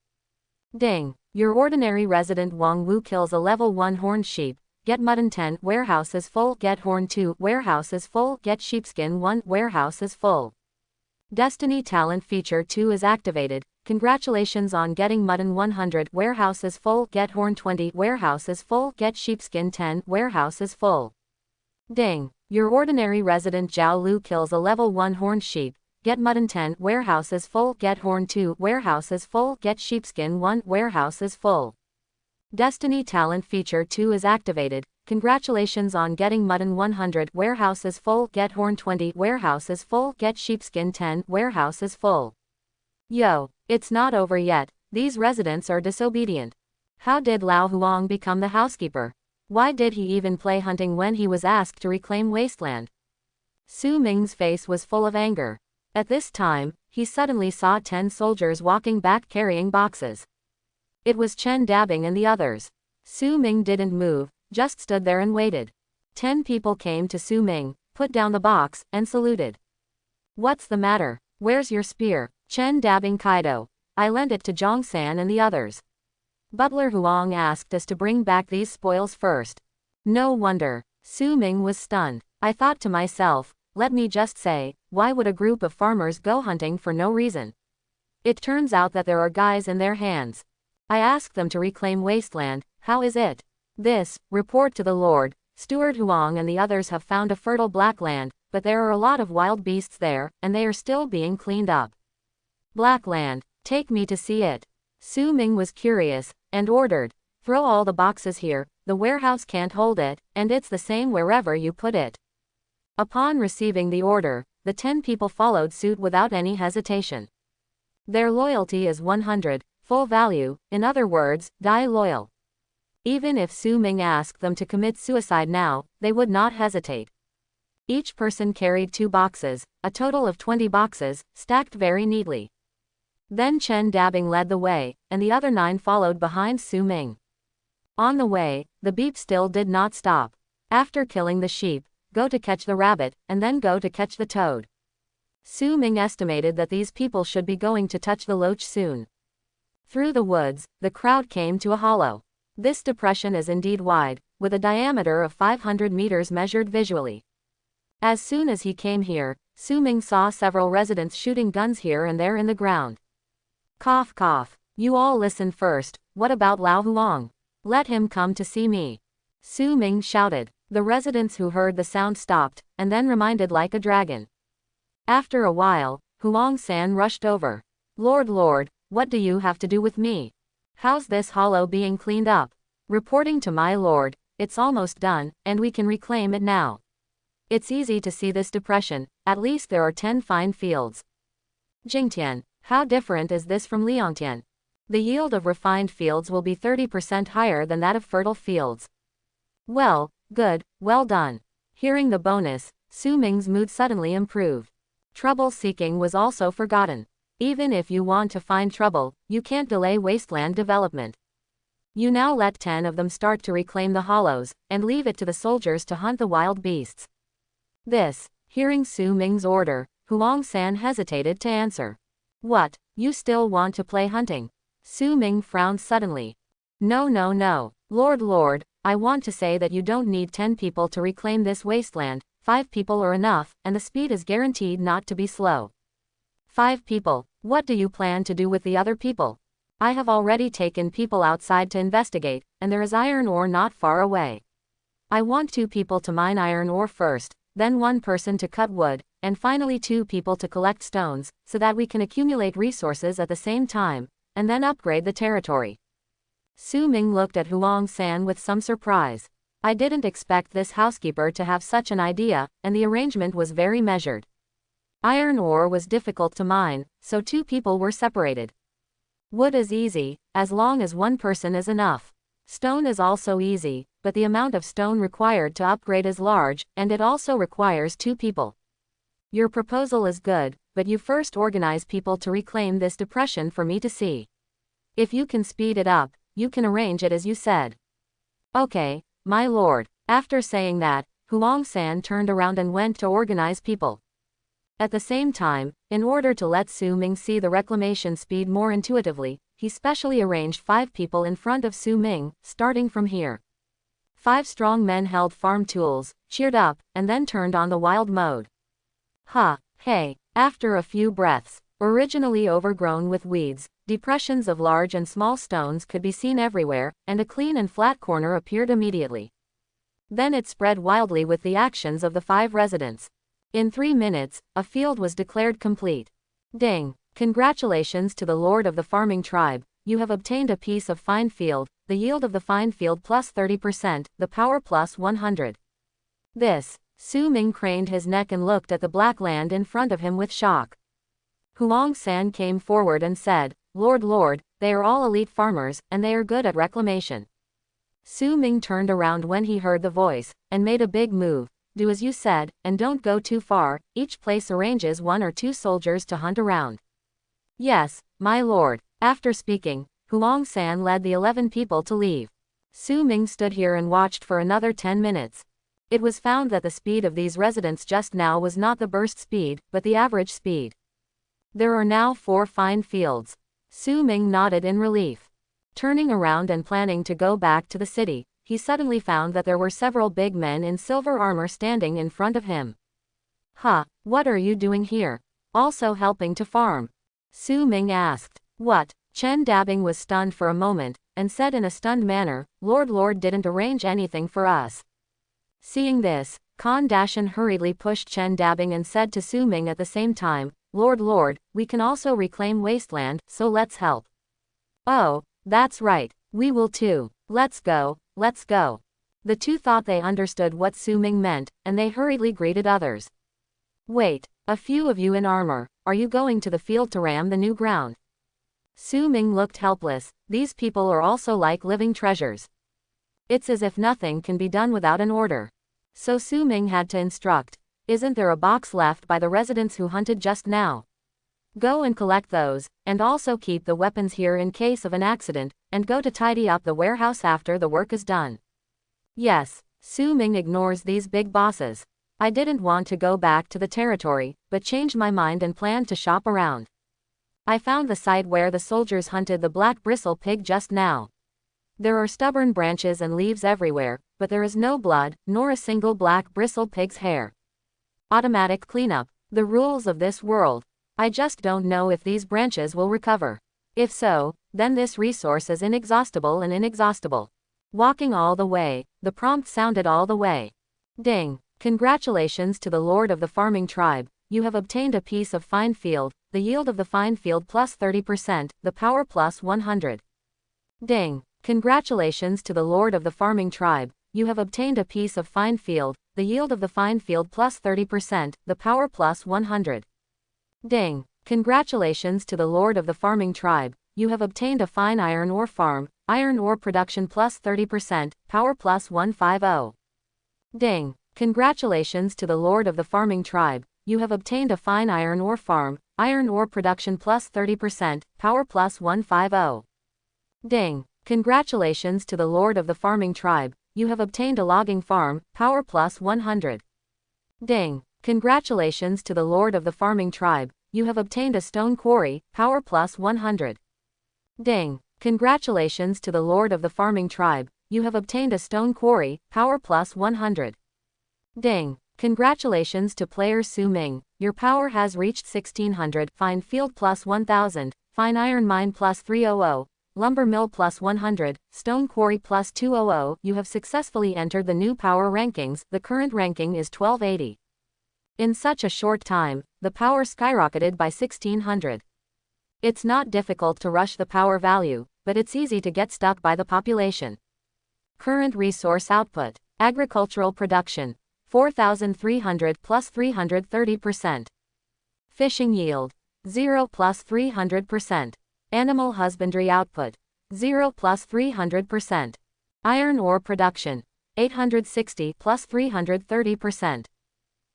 Ding! Your ordinary resident Wang Wu kills a level 1 horned sheep. Get mutton 10, warehouse is full. Get horn 2, warehouse is full. Get sheepskin 1, warehouse is full. Destiny Talent Feature 2 is activated. Congratulations on getting mutton 100, warehouse is full. Get horn 20, warehouse is full. Get sheepskin 10, warehouse is full. Ding! Your ordinary resident Zhao Lu kills a level 1 horned sheep. Get mutton 10, warehouse is full. Get horn 2, warehouse is full. Get sheepskin 1, warehouse is full. Destiny Talent Feature 2 is activated. Congratulations on getting mutton 100, warehouse is full. Get horn 20, warehouse is full. Get sheepskin 10, warehouse is full. Yo, it's not over yet. These residents are disobedient. How did Lao Huang become the housekeeper? Why did he even play hunting when he was asked to reclaim wasteland? Su Ming's face was full of anger. At this time, he suddenly saw 10 soldiers walking back carrying boxes. It was Chen Dabing and the others. Su Ming didn't move, just stood there and waited. 10 people came to Su Ming, put down the box, and saluted. What's the matter? Where's your spear? Chen Dabing Kaido. I lent it to Zhang San and the others. Butler Huang asked us to bring back these spoils first. No wonder. Su Ming was stunned. I thought to myself, let me just say, why would a group of farmers go hunting for no reason? It turns out that there are guys in their hands. I asked them to reclaim wasteland. How is it? This, report to the Lord. Steward Huang and the others have found a fertile black land, but there are a lot of wild beasts there, and they are still being cleaned up. Black land, take me to see it. Su Ming was curious, and ordered, "Throw all the boxes here, the warehouse can't hold it, and it's the same wherever you put it." Upon receiving the order, the 10 people followed suit without any hesitation. Their loyalty is 100, full value, in other words, die loyal. Even if Su Ming asked them to commit suicide now, they would not hesitate. Each person carried 2 boxes, a total of 20 boxes, stacked very neatly. Then Chen Dabing led the way, and the other 9 followed behind Su Ming. On the way, the beep still did not stop. After killing the sheep, go to catch the rabbit, and then go to catch the toad. Su Ming estimated that these people should be going to touch the loach soon. Through the woods, the crowd came to a hollow. This depression is indeed wide, with a diameter of 500 meters measured visually. As soon as he came here, Su Ming saw several residents shooting guns here and there in the ground. Cough cough. You all listen first, what about Lao Huang? Let him come to see me. Su Ming shouted. The residents who heard the sound stopped, and then reminded like a dragon. After a while, Huang San rushed over. Lord, what do you have to do with me? How's this hollow being cleaned up? Reporting to my lord, it's almost done, and we can reclaim it now. It's easy to see this depression, at least there are 10 fine fields. Jingtian, how different is this from Liangtian? The yield of refined fields will be 30% higher than that of fertile fields. Well, good, well done. Hearing the bonus, Su Ming's mood suddenly improved. Trouble seeking was also forgotten. Even if you want to find trouble, you can't delay wasteland development. You now let 10 of them start to reclaim the hollows, and leave it to the soldiers to hunt the wild beasts. Hearing Su Ming's order, Huang San hesitated to answer. What, you still want to play hunting? Su Ming frowned suddenly. No, Lord, I want to say that you don't need 10 people to reclaim this wasteland, 5 people are enough, and the speed is guaranteed not to be slow. 5 people, what do you plan to do with the other people? I have already taken people outside to investigate, and there is iron ore not far away. I want 2 people to mine iron ore first, then 1 person to cut wood, and finally 2 people to collect stones, so that we can accumulate resources at the same time, and then upgrade the territory. Su Ming looked at Huang San with some surprise. I didn't expect this housekeeper to have such an idea, and the arrangement was very measured. Iron ore was difficult to mine, so 2 people were separated. Wood is easy, as long as 1 person is enough. Stone is also easy, but the amount of stone required to upgrade is large, and it also requires 2 people. Your proposal is good, but you first organize people to reclaim this depression for me to see. If you can speed it up, you can arrange it as you said. Okay, my lord. After saying that, Huang San turned around and went to organize people. At the same time, in order to let Su Ming see the reclamation speed more intuitively, he specially arranged 5 people in front of Su Ming, starting from here. 5 strong men held farm tools, cheered up, and then turned on the wild mode. Hey. After a few breaths, originally overgrown with weeds, depressions of large and small stones could be seen everywhere, and a clean and flat corner appeared immediately. Then it spread wildly with the actions of the 5 residents. In 3 minutes, a field was declared complete. Ding! Congratulations to the lord of the farming tribe, you have obtained a piece of fine field, the yield of the fine field plus 30%, the power plus 100. Su Ming craned his neck and looked at the black land in front of him with shock. Huang San came forward and said, Lord, they are all elite farmers, and they are good at reclamation. Su Ming turned around when he heard the voice, and made a big move. Do as you said, and don't go too far, each place arranges 1 or 2 soldiers to hunt around. Yes, my lord. After speaking, Huang San led the 11 people to leave. Su Ming stood here and watched for another 10 minutes. It was found that the speed of these residents just now was not the burst speed, but the average speed. There are now 4 fine fields. Su Ming nodded in relief. Turning around and planning to go back to the city, he suddenly found that there were several big men in silver armor standing in front of him. What are you doing here? Also helping to farm? Su Ming asked. What? Chen Dabing was stunned for a moment, and said in a stunned manner, Lord didn't arrange anything for us. Seeing this, Khan Dashan hurriedly pushed Chen Dabing and said to Su Ming at the same time, Lord, we can also reclaim wasteland, so let's help. Oh, that's right. We will too. Let's go, let's go. The two thought they understood what Su Ming meant, and they hurriedly greeted others. Wait, a few of you in armor, are you going to the field to ram the new ground? Su Ming looked helpless. These people are also like living treasures. It's as if nothing can be done without an order. So Su Ming had to instruct. Isn't there a box left by the residents who hunted just now? Go and collect those, and also keep the weapons here in case of an accident, and go to tidy up the warehouse after the work is done. Yes, Su Ming ignores these big bosses. I didn't want to go back to the territory, but changed my mind and planned to shop around. I found the site where the soldiers hunted the black bristle pig just now. There are stubborn branches and leaves everywhere, but there is no blood, nor a single black bristle pig's hair. Automatic cleanup, the rules of this world. I just don't know if these branches will recover. If so, then this resource is inexhaustible and inexhaustible. Walking all the way, the prompt sounded all the way. Ding! Congratulations to the Lord of the Farming Tribe, you have obtained a piece of fine field, the yield of the fine field plus 30%, the power plus 100. Ding! Congratulations to the Lord of the Farming Tribe, you have obtained a piece of fine field, the yield of the fine field plus 30%, the power plus 100. Ding! Congratulations to the Lord of the Farming Tribe, you have obtained a fine iron ore farm, iron ore production plus 30%, power plus 150. Ding! Congratulations to the Lord of the Farming Tribe, you have obtained a fine iron ore farm, iron ore production plus 30%, power plus 150. Ding! Congratulations to the Lord of the Farming Tribe, you have obtained a logging farm, power plus 100. Ding! Congratulations to the Lord of the Farming Tribe, you have obtained a stone quarry, power plus 100. Ding! Congratulations to the Lord of the Farming Tribe, you have obtained a stone quarry, power plus 100. Ding! Congratulations to player Su Ming, your power has reached 1600, fine field plus 1000, fine iron mine plus 300, lumber mill plus 100, stone quarry plus 200, you have successfully entered the new power rankings, the current ranking is 1280. In such a short time, the power skyrocketed by 1600. It's not difficult to rush the power value, but it's easy to get stuck by the population. Current resource output, agricultural production, 4,300 plus 330%. Fishing yield, 0 plus 300%. Animal husbandry output, 0 plus 300%. Iron ore production, 860 plus 330%.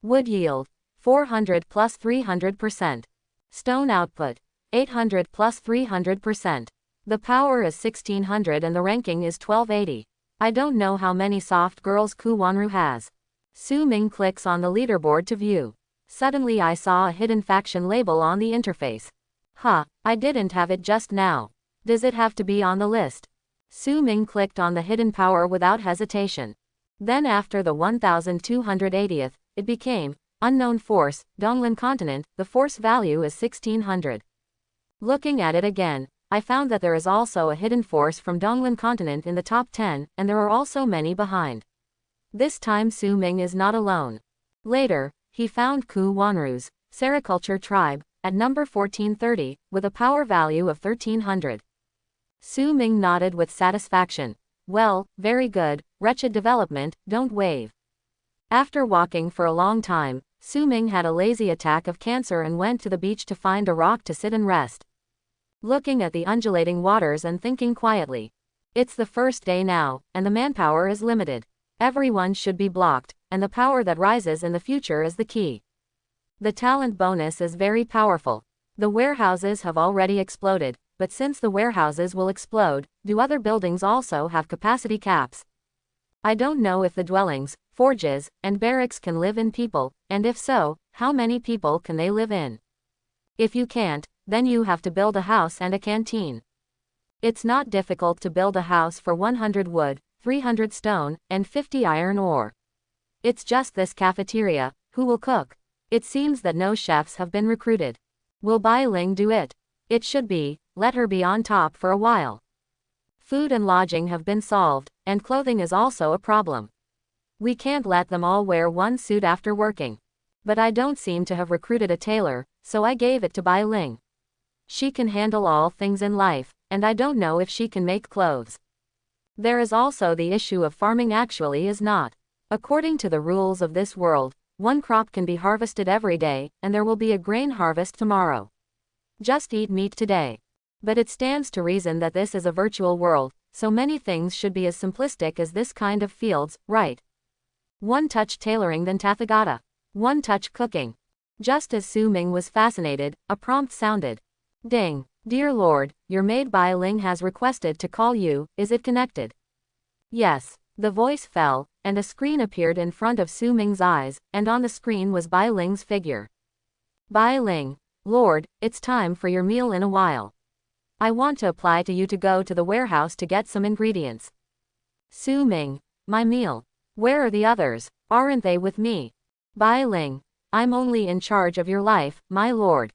Wood yield, 400 plus 300%. Stone output, 800 plus 300%. The power is 1600 and the ranking is 1280. I don't know how many soft girls Ku Wanru has. Su Ming clicks on the leaderboard to view. Suddenly I saw a hidden faction label on the interface. Huh, I didn't have it just now. Does it have to be on the list? Su Ming clicked on the hidden power without hesitation. Then after the 1280th, it became Unknown Force, Donglan Continent, the force value is 1600. Looking at it again, I found that there is also a hidden force from Donglan Continent in the top 10, and there are also many behind. This time Su Ming is not alone. Later, he found Ku Wanru's Sericulture Tribe, at number 1430, with a power value of 1300. Su Ming nodded with satisfaction. Well, very good, wretched development, don't wave. After walking for a long time, Su Ming had a lazy attack of cancer and went to the beach to find a rock to sit and rest. Looking at the undulating waters and thinking quietly. It's the first day now, and the manpower is limited. Everyone should be blocked, and the power that rises in the future is the key. The talent bonus is very powerful. The warehouses have already exploded, but since the warehouses will explode, do other buildings also have capacity caps? I don't know if the dwellings, forges, and barracks can live in people, and if so, how many people can they live in? If you can't, then you have to build a house and a canteen. It's not difficult to build a house for 100 wood, 300 stone, and 50 iron ore. It's just this cafeteria, who will cook? It seems that no chefs have been recruited. Will Bai Ling do it? It should be, let her be on top for a while. Food and lodging have been solved, and clothing is also a problem. We can't let them all wear one suit after working. But I don't seem to have recruited a tailor, so I gave it to Bai Ling. She can handle all things in life, and I don't know if she can make clothes. There is also the issue of farming actually is not. According to the rules of this world, one crop can be harvested every day, and there will be a grain harvest tomorrow. Just eat meat today. But it stands to reason that this is a virtual world, so many things should be as simplistic as this kind of fields, right? One touch tailoring than Tathagata. One touch cooking. Just as Su Ming was fascinated, a prompt sounded. Ding. Dear Lord, your maid Bai Ling has requested to call you, is it connected? Yes. The voice fell, and a screen appeared in front of Su Ming's eyes, and on the screen was Bai Ling's figure. Bai Ling. Lord, it's time for your meal in a while. I want to apply to you to go to the warehouse to get some ingredients. Su Ming. My meal. Where are the others? Aren't they with me? Bai Ling. I'm only in charge of your life, my lord.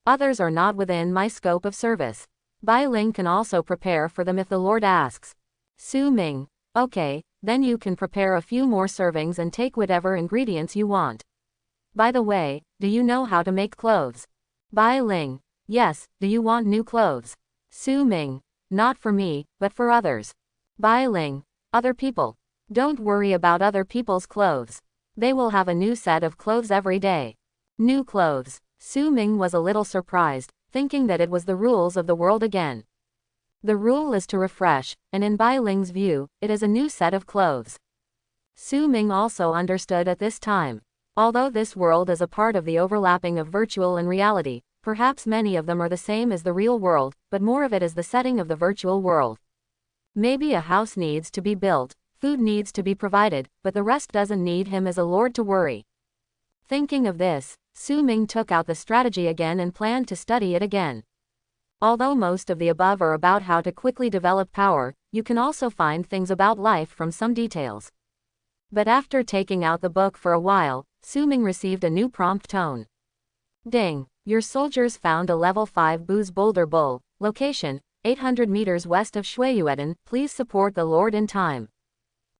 Others are not within my scope of service. Bai Ling can also prepare for them if the Lord asks. Su Ming. Okay, then you can prepare a few more servings and take whatever ingredients you want. By the way, do you know how to make clothes? Bai Ling. Yes, do you want new clothes? Su Ming. Not for me, but for others. Bai Ling. Other people. Don't worry about other people's clothes. They will have a new set of clothes every day. New clothes. Su Ming was a little surprised, thinking that it was the rules of the world again. The rule is to refresh, and in Bai Ling's view, it is a new set of clothes. Su Ming also understood at this time. Although this world is a part of the overlapping of virtual and reality, perhaps many of them are the same as the real world, but more of it is the setting of the virtual world. Maybe a house needs to be built, food needs to be provided, but the rest doesn't need him as a lord to worry. Thinking of this, Su Ming took out the strategy again and planned to study it again. Although most of the above are about how to quickly develop power, you can also find things about life from some details. But after taking out the book for a while, Su Ming received a new prompt tone. Ding. Your soldiers found a level 5 booze boulder bull. Location, 800 meters west of Shuiyueden. Please support the Lord in time.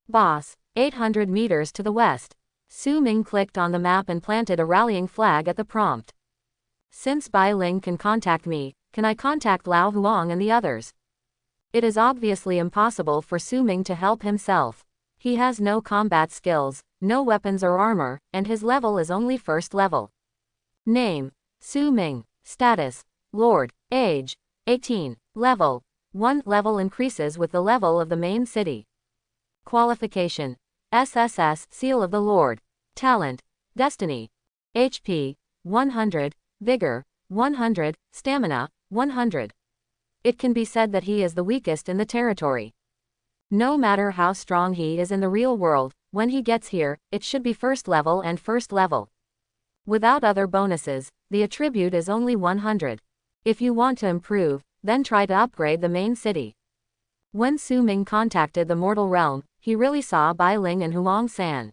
Boss, 800 meters to the west. Su Ming clicked on the map and planted a rallying flag at the prompt. Since Bai Ling can contact me, can I contact Lao Huang and the others? It is obviously impossible for Su Ming to help himself. He has no combat skills, no weapons or armor, and his level is only first level. Name, Su Ming. Status, Lord. Age, 18. Level, 1. Level increases with the level of the main city. Qualification, SSS, Seal of the Lord. Talent, Destiny. HP, 100. Vigor, 100. Stamina, 100. It can be said that he is the weakest in the territory. No matter how strong he is in the real world, when he gets here, it should be first level and first level. Without other bonuses, the attribute is only 100. If you want to improve, then try to upgrade the main city. When Su Ming contacted the mortal realm, he really saw Bai Ling and Huang San.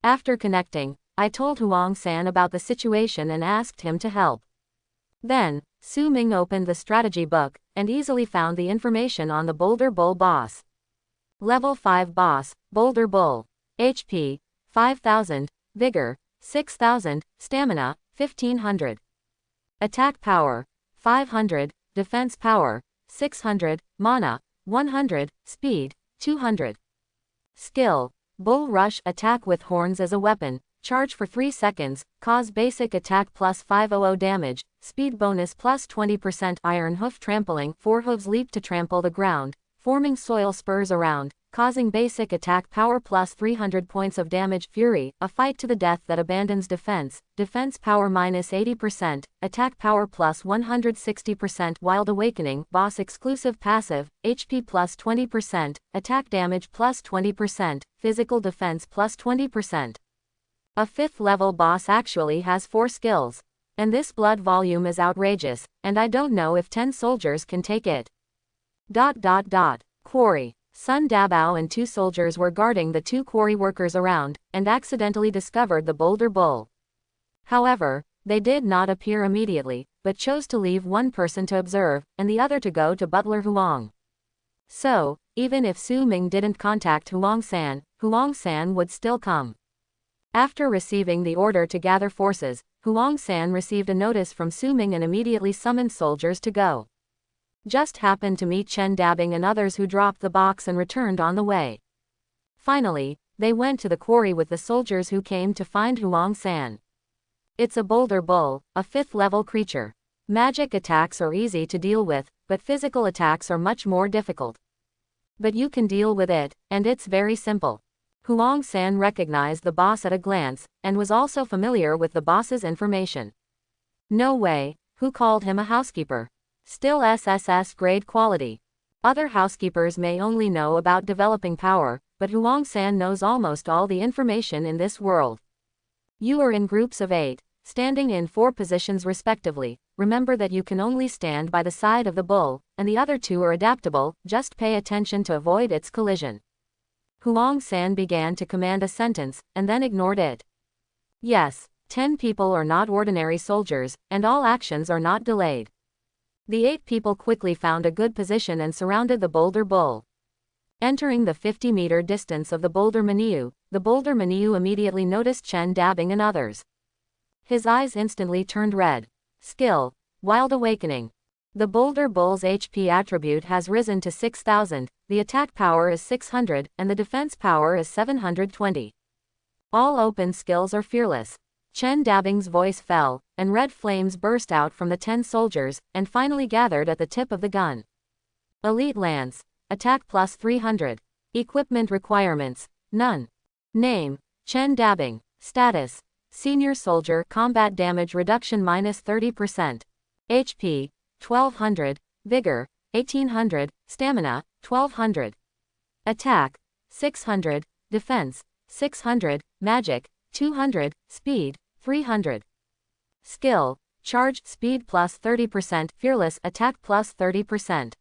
After connecting, I told Huang San about the situation and asked him to help. Then, Su Ming opened the strategy book, and easily found the information on the Boulder Bull boss. Level 5 boss, Boulder Bull. HP, 5000, Vigor, 6000, Stamina, 1500. Attack power, 500, Defense power, 600, Mana, 100, Speed, 200. Skill, Bull Rush. Attack with horns as a weapon, charge for 3 seconds, cause basic attack plus 500 damage, speed bonus plus 20%. Iron Hoof Trampling. 4 hooves leap to trample the ground, forming soil spurs around, causing basic attack power plus 300 points of damage. Fury, a fight to the death that abandons defense, defense power minus 80%, attack power plus 160%. Wild Awakening, boss exclusive passive, HP plus 20%, attack damage plus 20%, physical defense plus 20%. A 5th level boss actually has 4 skills. And this blood volume is outrageous, and I don't know if 10 soldiers can take it. Quarry. Sun Dabao and 2 soldiers were guarding the 2 quarry workers around, and accidentally discovered the Boulder Bull. However, they did not appear immediately, but chose to leave one person to observe, and the other to go to Butler Huang. So, even if Su Ming didn't contact Huang San would still come. After receiving the order to gather forces, Huang San received a notice from Su Ming and immediately summoned soldiers to go. Just happened to meet Chen dabbing and others who dropped the box and returned on the way. Finally, they went to the quarry with the soldiers who came to find Huang San. It's a boulder bull, a 5th level creature. Magic attacks are easy to deal with, but physical attacks are much more difficult. But you can deal with it, and it's very simple. Huang San recognized the boss at a glance, and was also familiar with the boss's information. No way, who called him a housekeeper? Still SSS grade quality. Other housekeepers may only know about developing power, but Huang San knows almost all the information in this world. You are in groups of 8, standing in 4 positions respectively. Remember that you can only stand by the side of the bull, and the other 2 are adaptable, just pay attention to avoid its collision. Huang San began to command a sentence, and then ignored it. Yes, 10 people are not ordinary soldiers, and all actions are not delayed. The 8 people quickly found a good position and surrounded the boulder bull. Entering the 50-meter distance of the boulder Maniu immediately noticed Chen dabbing and others. His eyes instantly turned red. Skill, Wild Awakening. The boulder bull's HP attribute has risen to 6,000, the attack power is 600, and the defense power is 720. All open skills are fearless. Chen dabbing's voice fell, and red flames burst out from the 10 soldiers, and finally gathered at the tip of the gun. Elite Lance. Attack plus 300. Equipment requirements. None. Name, Chen dabbing. Status, Senior Soldier. Combat damage reduction minus 30%. HP, 1200. Vigor, 1800. Stamina, 1200. Attack, 600. Defense, 600. Magic, 200. Speed, 300. Skill, Charge Speed plus 30%. Fearless Attack plus 30%.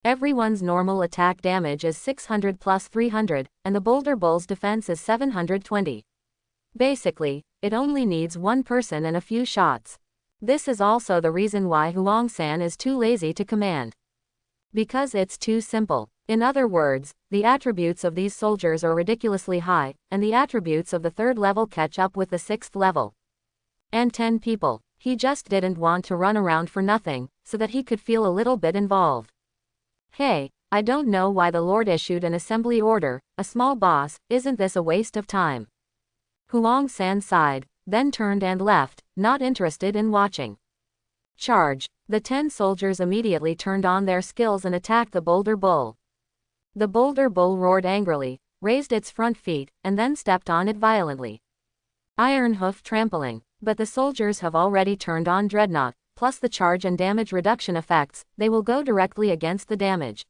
Everyone's normal attack damage is 600 plus 300, and the boulder bull's defense is 720. Basically, it only needs one person and a few shots. This is also the reason why Huang San is too lazy to command. Because it's too simple. In other words, the attributes of these soldiers are ridiculously high, and the attributes of the 3rd level catch up with the 6th level. And 10 people. He just didn't want to run around for nothing, so that he could feel a little bit involved. Hey, I don't know why the Lord issued an assembly order, a small boss, isn't this a waste of time? Huang San sighed, then turned and left, not interested in watching. Charge. The 10 soldiers immediately turned on their skills and attacked the boulder bull. The boulder bull roared angrily, raised its front feet, and then stepped on it violently. Iron hoof trampling. But the soldiers have already turned on Dreadnought, plus the charge and damage reduction effects, they will go directly against the damage.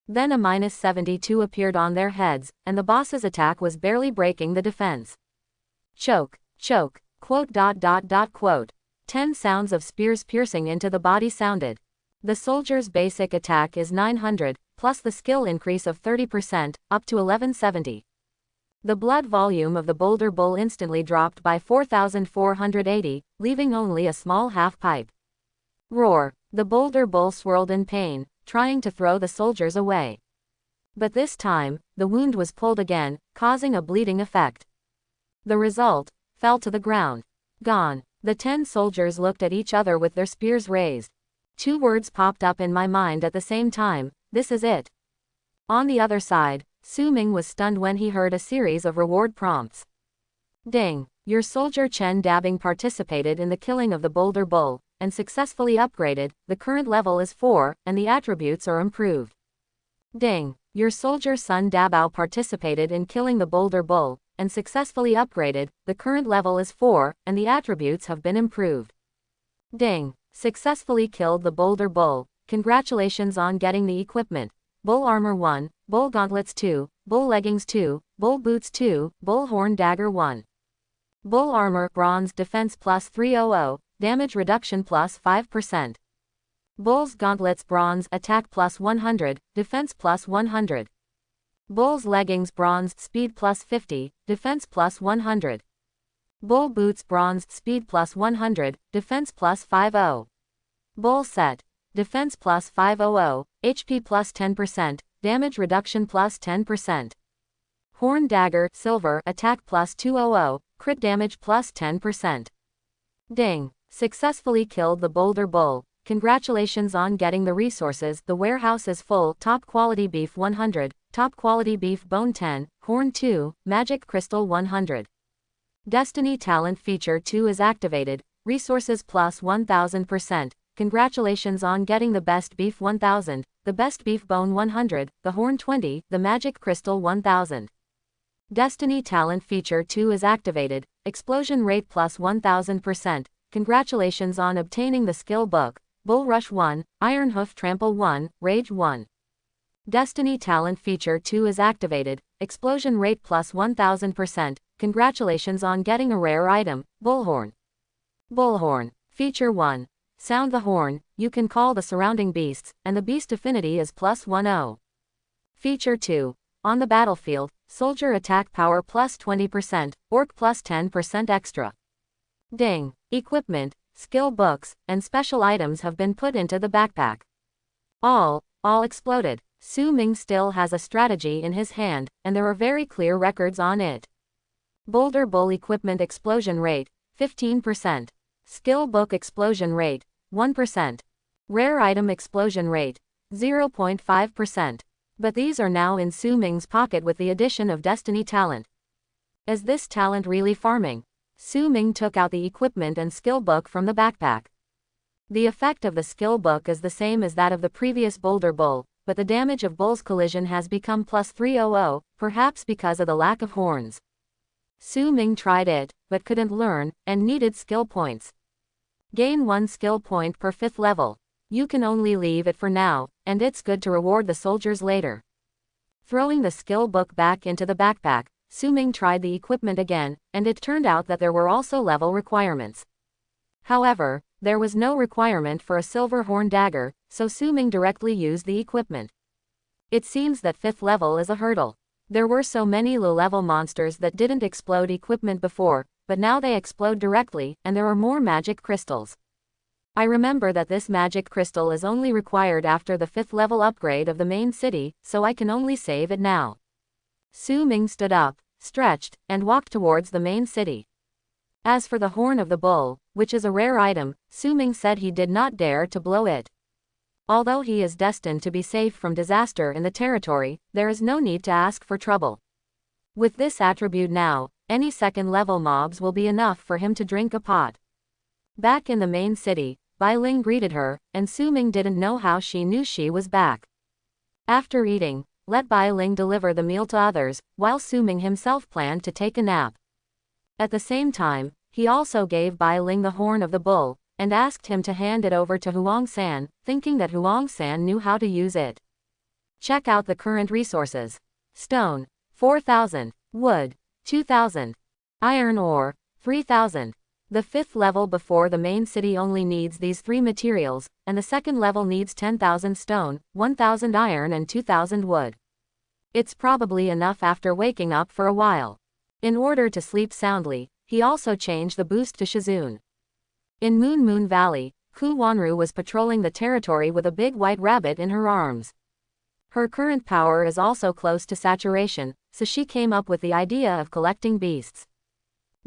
Then a minus 72 appeared on their heads, and the boss's attack was barely breaking the defense. Choke, choke, quote. 10 sounds of spears piercing into the body sounded. The soldier's basic attack is 900, plus the skill increase of 30%, up to 1170. The blood volume of the boulder bull instantly dropped by 4,480, leaving only a small half pipe. Roar. The boulder bull swirled in pain, trying to throw the soldiers away. But this time, the wound was pulled again, causing a bleeding effect. The result, fell to the ground. Gone. The 10 soldiers looked at each other with their spears raised. 2 words popped up in my mind at the same time, this is it. On the other side, Su Ming was stunned when he heard a series of reward prompts. Ding. Your soldier Chen dabbing participated in the killing of the boulder bull, and successfully upgraded, the current level is 4, and the attributes are improved. Ding. Your soldier Sun Dabao participated in killing the boulder bull, and successfully upgraded, the current level is 4, and the attributes have been improved. Ding. Successfully killed the boulder bull, congratulations on getting the equipment. Bull Armor 1, Bull Gauntlets 2, Bull Leggings 2, Bull Boots 2, Bull Horn Dagger 1. Bull Armor Bronze Defense plus 300, Damage Reduction plus 5%. Bull's Gauntlets Bronze Attack plus 100, Defense plus 100. Bull's Leggings Bronze Speed plus 50, Defense plus 100. Bull Boots Bronze Speed plus 100, Defense plus 50. Bull Set. Defense plus 500, HP plus 10%, Damage Reduction plus 10%. Horn Dagger Silver Attack plus 200, Crit Damage plus 10%. Ding. Successfully killed the boulder bull, Congratulations on getting the resources. The warehouse is full. Top quality beef 100, top quality beef bone 10, horn 2, magic crystal 100. Destiny talent feature 2 is activated. Resources plus 1000%. Congratulations on getting the best beef 1000, the best beef bone 100, the horn 20, the magic crystal 1000. Destiny talent feature 2 is activated. Explosion rate plus 1000%. Congratulations on obtaining the skill book. Bull Rush 1, Iron Hoof Trample 1, Rage 1. Destiny talent feature 2 is activated. Explosion rate plus 1000%. Congratulations on getting a rare item, Bullhorn. Bullhorn. Feature 1. Sound the horn, you can call the surrounding beasts, and the beast affinity is plus 10. Feature 2. On the battlefield, soldier attack power plus 20%, orc plus 10% extra. Ding. Equipment, skill books, and special items have been put into the backpack. All exploded. Su Ming still has a strategy in his hand, and there are very clear records on it. Boulder Bull equipment explosion rate, 15%. Skill book explosion rate, 1%. Rare item explosion rate, 0.5%. But these are now in Su Ming's pocket with the addition of Destiny talent. Is this talent really farming? Su Ming took out the equipment and skill book from the backpack. The effect of the skill book is the same as that of the previous Boulder Bull, but the damage of Bull's collision has become plus 300, perhaps because of the lack of horns. Su Ming tried it, but couldn't learn, and needed skill points. Gain 1 skill point per 5th level. You can only leave it for now, and it's good to reward the soldiers later. Throwing the skill book back into the backpack, Su Ming tried the equipment again, and it turned out that there were also level requirements. However, there was no requirement for a silver horn dagger, so Su Ming directly used the equipment. It seems that 5th level is a hurdle. There were so many low-level monsters that didn't explode equipment before, but now they explode directly, and there are more magic crystals. I remember that this magic crystal is only required after the 5th level upgrade of the main city, so I can only save it now. Su Ming stood up, stretched, and walked towards the main city. As for the Horn of the Bull, which is a rare item, Su Ming said he did not dare to blow it. Although he is destined to be safe from disaster in the territory, there is no need to ask for trouble. With this attribute now, any second-level mobs will be enough for him to drink a pot. Back in the main city, Bai Ling greeted her, and Su Ming didn't know how she knew she was back. After eating, let Bai Ling deliver the meal to others, while Su Ming himself planned to take a nap. At the same time, he also gave Bai Ling the Horn of the Bull, and asked him to hand it over to Huang San, thinking that Huang San knew how to use it. Check out the current resources. Stone, 4,000. Wood, 2,000. Iron ore, 3,000. The 5th level before the main city only needs these 3 materials, and the 2nd level needs 10,000 stone, 1,000 iron and 2,000 wood. It's probably enough after waking up for a while. In order to sleep soundly, he also changed the boost to Shizun. In Moon Valley, Ku Wanru was patrolling the territory with a big white rabbit in her arms. Her current power is also close to saturation, so she came up with the idea of collecting beasts.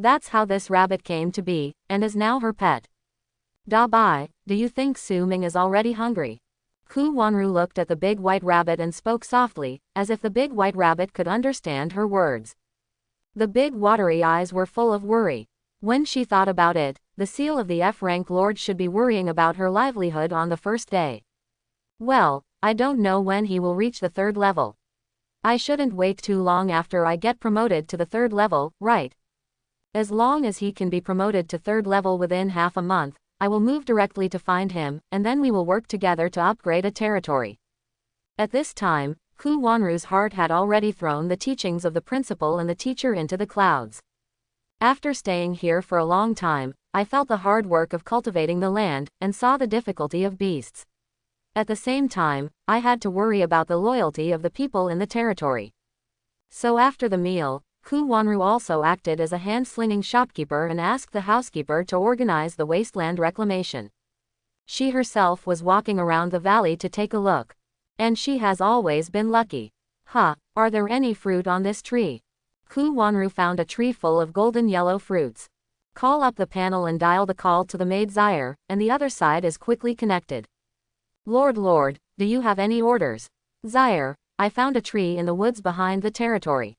That's how this rabbit came to be, and is now her pet. Da Bai, do you think Su Ming is already hungry? Ku Wanru looked at the big white rabbit and spoke softly, as if the big white rabbit could understand her words. The big watery eyes were full of worry. When she thought about it, the seal of the F-rank lord should be worrying about her livelihood on the first day. Well, I don't know when he will reach the 3rd level. I shouldn't wait too long after I get promoted to the 3rd level, right? As long as he can be promoted to 3rd level within half a month, I will move directly to find him, and then we will work together to upgrade a territory. At this time, Ku Wanru's heart had already thrown the teachings of the principal and the teacher into the clouds. After staying here for a long time, I felt the hard work of cultivating the land, and saw the difficulty of beasts. At the same time, I had to worry about the loyalty of the people in the territory. So after the meal, Ku Wanru also acted as a hand-slinging shopkeeper and asked the housekeeper to organize the wasteland reclamation. She herself was walking around the valley to take a look. And she has always been lucky. Are there any fruit on this tree? Ku Wanru found a tree full of golden yellow fruits. Call up the panel and dial the call to the maid Zaire, and the other side is quickly connected. Lord, do you have any orders? Zaire, I found a tree in the woods behind the territory.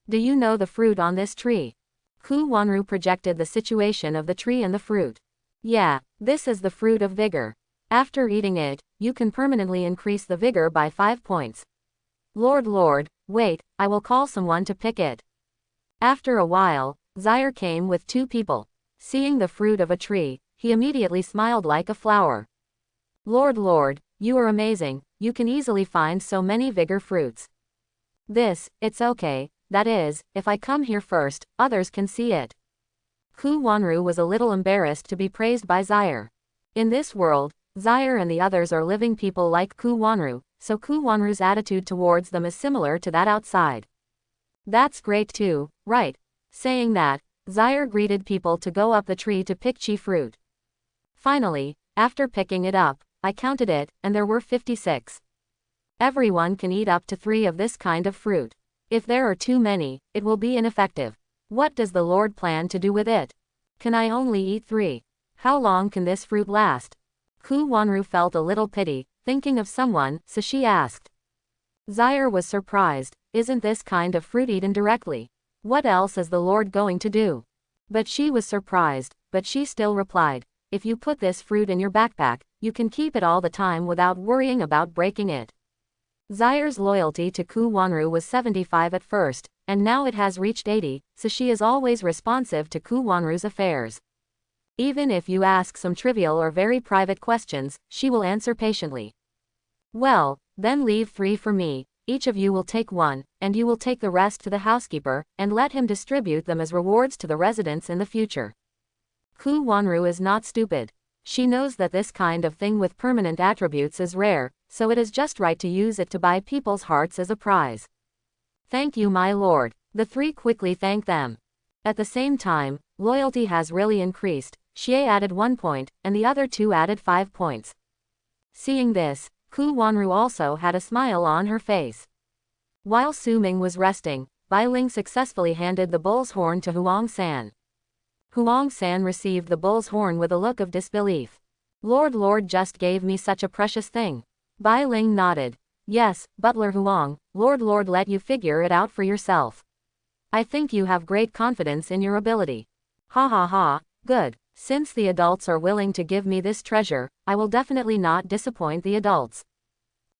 Do you know the fruit on this tree? Ku Wanru projected the situation of the tree and the fruit. Yeah, this is the fruit of vigor. After eating it, you can permanently increase the vigor by 5 points. Lord, wait, I will call someone to pick it. After a while, Zaire came with 2 people. Seeing the fruit of a tree, he immediately smiled like a flower. Lord, you are amazing, you can easily find so many vigor fruits. It's okay, that is, if I come here first, others can see it. Ku Wanru was a little embarrassed to be praised by Zaire. In this world, Zaire and the others are living people like Ku Wanru, so Ku Wanru's attitude towards them is similar to that outside. That's great too, right? Saying that, Zaire greeted people to go up the tree to pick chi fruit. Finally, after picking it up, I counted it, and there were 56. Everyone can eat up to 3 of this kind of fruit. If there are too many, it will be ineffective. What does the Lord plan to do with it? Can I only eat 3? How long can this fruit last? Ku Wanru felt a little pity, thinking of someone, so she asked. Zaire was surprised, isn't this kind of fruit eaten directly? What else is the Lord going to do? But she was surprised, but she still replied, if you put this fruit in your backpack, you can keep it all the time without worrying about breaking it. Zaire's loyalty to Ku Wanru was 75 at first, and now it has reached 80, so she is always responsive to Ku Wanru's affairs. Even if you ask some trivial or very private questions, she will answer patiently. Well, then leave 3 for me, each of you will take 1, and you will take the rest to the housekeeper, and let him distribute them as rewards to the residents in the future. Ku Wanru is not stupid. She knows that this kind of thing with permanent attributes is rare, so it is just right to use it to buy people's hearts as a prize. Thank you, my lord. The 3 quickly thank them. At the same time, loyalty has really increased. Xie added 1 point, and the other 2 added 5 points. Seeing this, Ku Wanru also had a smile on her face. While Su Ming was resting, Bai Ling successfully handed the bull's horn to Huang San. Huang San received the bull's horn with a look of disbelief. Lord just gave me such a precious thing. Bai Ling nodded. Yes, Butler Huang, Lord let you figure it out for yourself. I think you have great confidence in your ability. Ha, good. Since the adults are willing to give me this treasure, I will definitely not disappoint the adults.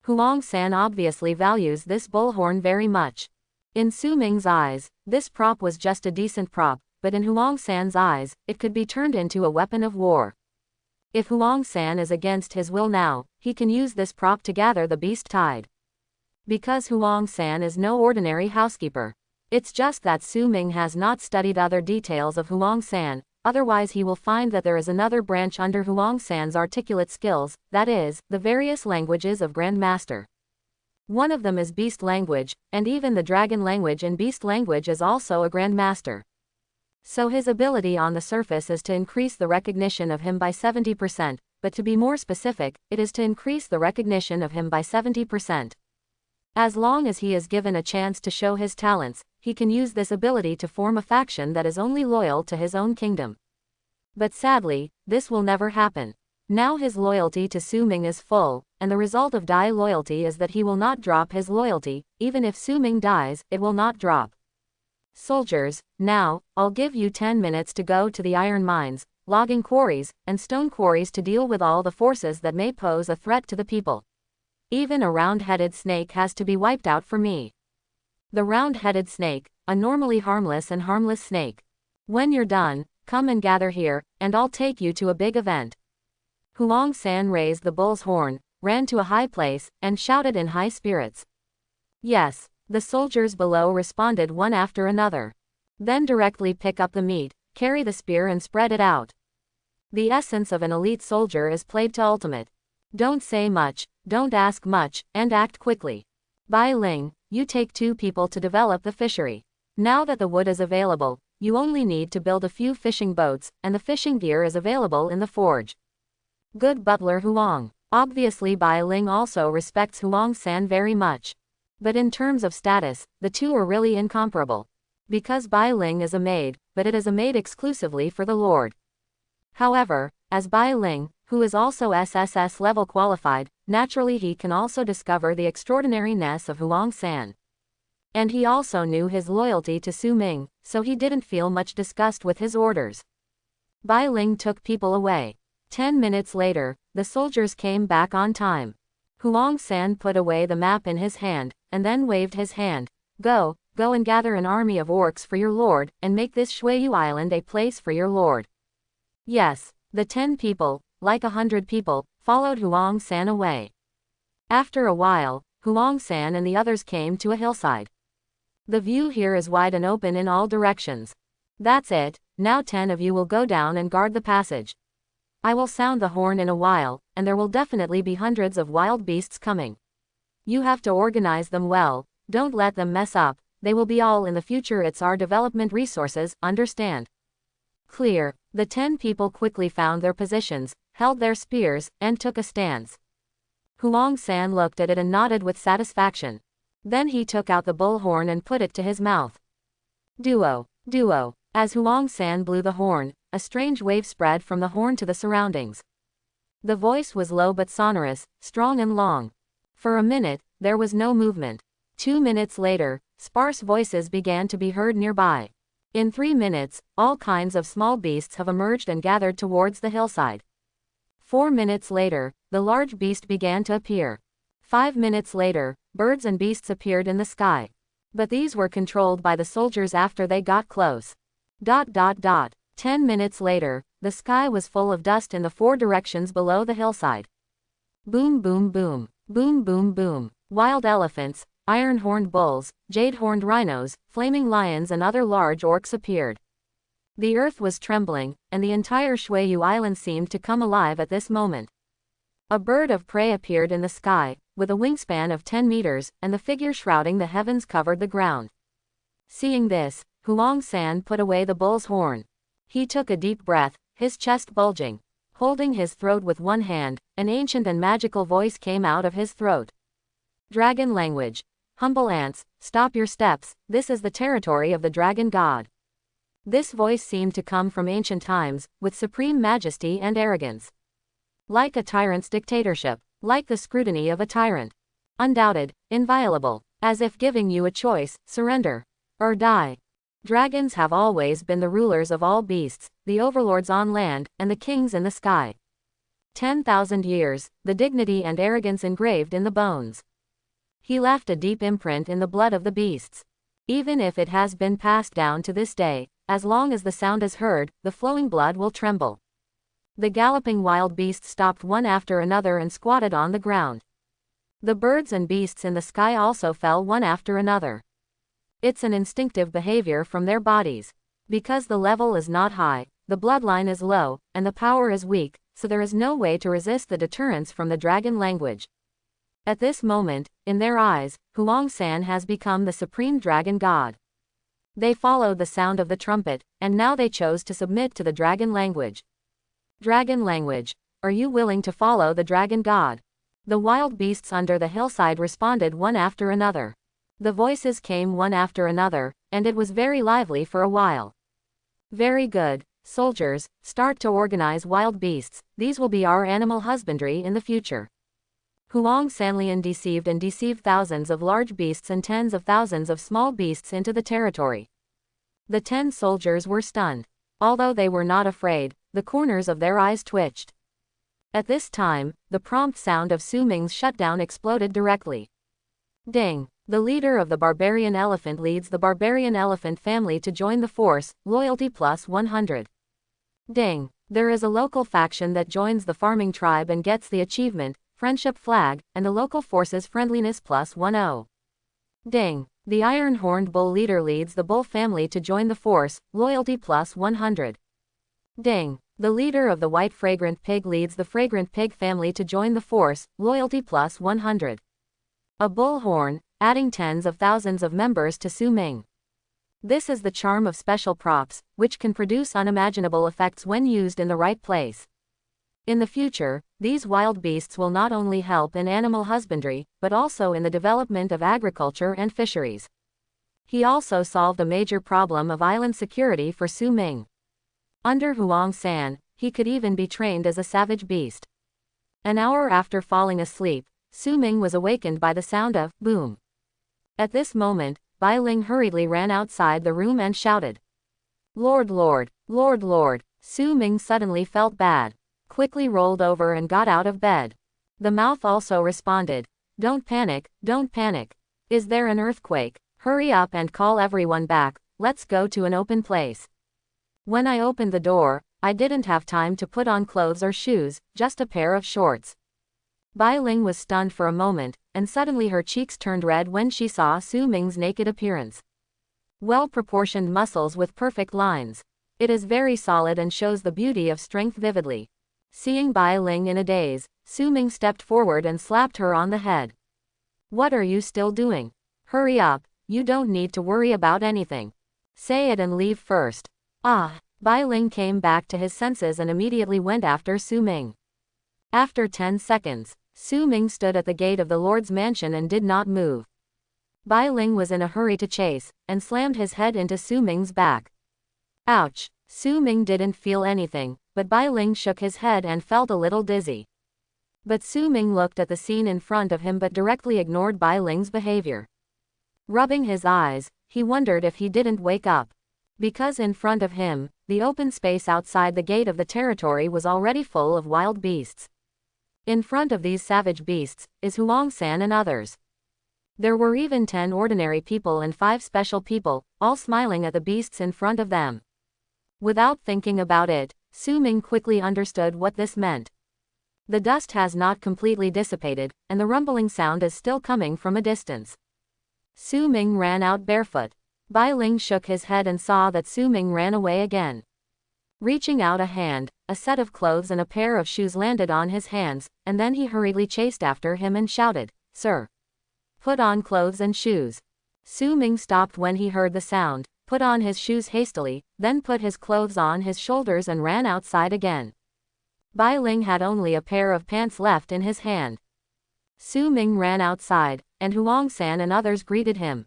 Huang San obviously values this bullhorn very much. In Su Ming's eyes, this prop was just a decent prop, but in Huang San's eyes, it could be turned into a weapon of war. If Huang San is against his will now, he can use this prop to gather the beast tide. Because Huang San is no ordinary housekeeper. It's just that Su Ming has not studied other details of Huang San, otherwise he will find that there is another branch under Huang San's articulate skills, that is, the various languages of Grandmaster. One of them is beast language, and even the dragon language and beast language is also a Grandmaster. So his ability on the surface is to increase the recognition of him by 70%, but to be more specific, it is to increase the recognition of him by 70%. As long as he is given a chance to show his talents, he can use this ability to form a faction that is only loyal to his own kingdom. But sadly, this will never happen. Now his loyalty to Su Ming is full, and the result of Dai loyalty is that he will not drop his loyalty, even if Su Ming dies, it will not drop. Soldiers, now, I'll give you 10 minutes to go to the iron mines, logging quarries, and stone quarries to deal with all the forces that may pose a threat to the people. Even a round-headed snake has to be wiped out for me. The round-headed snake, a normally harmless and harmless snake. When you're done, come and gather here, and I'll take you to a big event. Huang San raised the bull's horn, ran to a high place, and shouted in high spirits. Yes, the soldiers below responded one after another. Then directly pick up the meat, carry the spear and spread it out. The essence of an elite soldier is played to ultimate. Don't say much, don't ask much, and act quickly. Bai Ling, you take 2 people to develop the fishery. Now that the wood is available, you only need to build a few fishing boats, and the fishing gear is available in the forge. Good Butler Huang. Obviously Bai Ling also respects Huang San very much. But in terms of status, the 2 are really incomparable. because Bai Ling is a maid, but it is a maid exclusively for the Lord. However, as Bai Ling, who is also SSS level qualified, naturally he can also discover the extraordinariness of Huang San. And he also knew his loyalty to Su Ming, so he didn't feel much disgust with his orders. Bai Ling took people away. 10 minutes later, the soldiers came back on time. Huang San put away the map in his hand, and then waved his hand. Go and gather an army of orcs for your lord, and make this Shuiyu Island a place for your lord. Yes, the 10 people, like 100 people, followed Huang San away. After a while, Huang San and the others came to a hillside. The view here is wide and open in all directions. That's it, now 10 of you will go down and guard the passage. I will sound the horn in a while, and there will definitely be hundreds of wild beasts coming. You have to organize them well, don't let them mess up, they will be all in the future, it's our development resources, understand? Clear. The 10 people quickly found their positions, held their spears, and took a stance. Huang San looked at it and nodded with satisfaction. Then he took out the bullhorn and put it to his mouth. Duo. As Huang San blew the horn, a strange wave spread from the horn to the surroundings. The voice was low but sonorous, strong and long. For a minute, there was no movement. 2 minutes later, sparse voices began to be heard nearby. In 3 minutes, all kinds of small beasts have emerged and gathered towards the hillside. 4 minutes later, the large beast began to appear. 5 minutes later, birds and beasts appeared in the sky. But these were controlled by the soldiers after they got close. 10 minutes later, the sky was full of dust in the 4 directions below the hillside. Boom boom boom, boom boom boom. Wild elephants, iron-horned bulls, jade-horned rhinos, flaming lions and other large orcs appeared. The earth was trembling, and the entire Shuiyu Island seemed to come alive at this moment. A bird of prey appeared in the sky, with a wingspan of 10 meters, and the figure shrouding the heavens covered the ground. Seeing this, Huang San put away the bull's horn. He took a deep breath, his chest bulging. Holding his throat with one hand, an ancient and magical voice came out of his throat. Dragon language. Humble ants, stop your steps, this is the territory of the dragon god. This voice seemed to come from ancient times, with supreme majesty and arrogance. Like a tyrant's dictatorship, like the scrutiny of a tyrant. Undoubted, inviolable, as if giving you a choice, surrender or die. Dragons have always been the rulers of all beasts, the overlords on land, and the kings in the sky. 10,000 years, the dignity and arrogance engraved in the bones. He left a deep imprint in the blood of the beasts. Even if it has been passed down to this day, as long as the sound is heard, the flowing blood will tremble. The galloping wild beasts stopped one after another and squatted on the ground. The birds and beasts in the sky also fell one after another. It's an instinctive behavior from their bodies. Because the level is not high, the bloodline is low, and the power is weak, so there is no way to resist the deterrence from the dragon language. At this moment, in their eyes, Huang San has become the supreme dragon god. They followed the sound of the trumpet, and now they chose to submit to the dragon language. Dragon language. Are you willing to follow the dragon god? The wild beasts under the hillside responded one after another. The voices came one after another, and it was very lively for a while. Very good, soldiers, start to organize wild beasts, these will be our animal husbandry in the future. Huang Sanlian deceived thousands of large beasts and tens of thousands of small beasts into the territory. The 10 soldiers were stunned. Although they were not afraid, the corners of their eyes twitched. At this time, the prompt sound of Su Ming's shutdown exploded directly. Ding! The leader of the barbarian elephant leads the barbarian elephant family to join the force, loyalty plus 100. Ding! There is a local faction that joins the farming tribe and gets the achievement, friendship flag, and the local forces friendliness plus 10. Ding! The iron-horned bull leader leads the bull family to join the force, loyalty plus 100. Ding! The leader of the white fragrant pig leads the fragrant pig family to join the force, loyalty plus 100. A bullhorn, adding tens of thousands of members to Su Ming. This is the charm of special props, which can produce unimaginable effects when used in the right place. In the future, these wild beasts will not only help in animal husbandry, but also in the development of agriculture and fisheries. He also solved a major problem of island security for Su Ming. Under Huang San, he could even be trained as a savage beast. An hour after falling asleep, Su Ming was awakened by the sound of boom. At this moment, Bai Ling hurriedly ran outside the room and shouted, "Lord, Lord, Lord, Lord." Su Ming suddenly felt bad, quickly rolled over and got out of bed. The mouth also responded, "Don't panic, don't panic. Is there an earthquake? Hurry up and call everyone back, let's go to an open place." When I opened the door, I didn't have time to put on clothes or shoes, just a pair of shorts. Bai Ling was stunned for a moment, and suddenly her cheeks turned red when she saw Su Ming's naked appearance. Well-proportioned muscles with perfect lines. It is very solid and shows the beauty of strength vividly. Seeing Bai Ling in a daze, Su Ming stepped forward and slapped her on the head. "What are you still doing? Hurry up, you don't need to worry about anything. Say it and leave first." Ah! Bai Ling came back to his senses and immediately went after Su Ming. After 10 seconds, Su Ming stood at the gate of the Lord's mansion and did not move. Bai Ling was in a hurry to chase, and slammed his head into Su Ming's back. Ouch! Su Ming didn't feel anything, but Bai Ling shook his head and felt a little dizzy. But Su Ming looked at the scene in front of him but directly ignored Bai Ling's behavior. Rubbing his eyes, he wondered if he didn't wake up. Because in front of him, the open space outside the gate of the territory was already full of wild beasts. In front of these savage beasts, is Huang San and others. There were even 10 ordinary people and 5 special people, all smiling at the beasts in front of them. Without thinking about it, Su Ming quickly understood what this meant. The dust has not completely dissipated, and the rumbling sound is still coming from a distance. Su Ming ran out barefoot. Bai Ling shook his head and saw that Su Ming ran away again. Reaching out a hand, a set of clothes and a pair of shoes landed on his hands, and then he hurriedly chased after him and shouted, "Sir! Put on clothes and shoes." Su Ming stopped when he heard the sound, put on his shoes hastily, then put his clothes on his shoulders and ran outside again. Bai Ling had only a pair of pants left in his hand. Su Ming ran outside, and Huang San and others greeted him.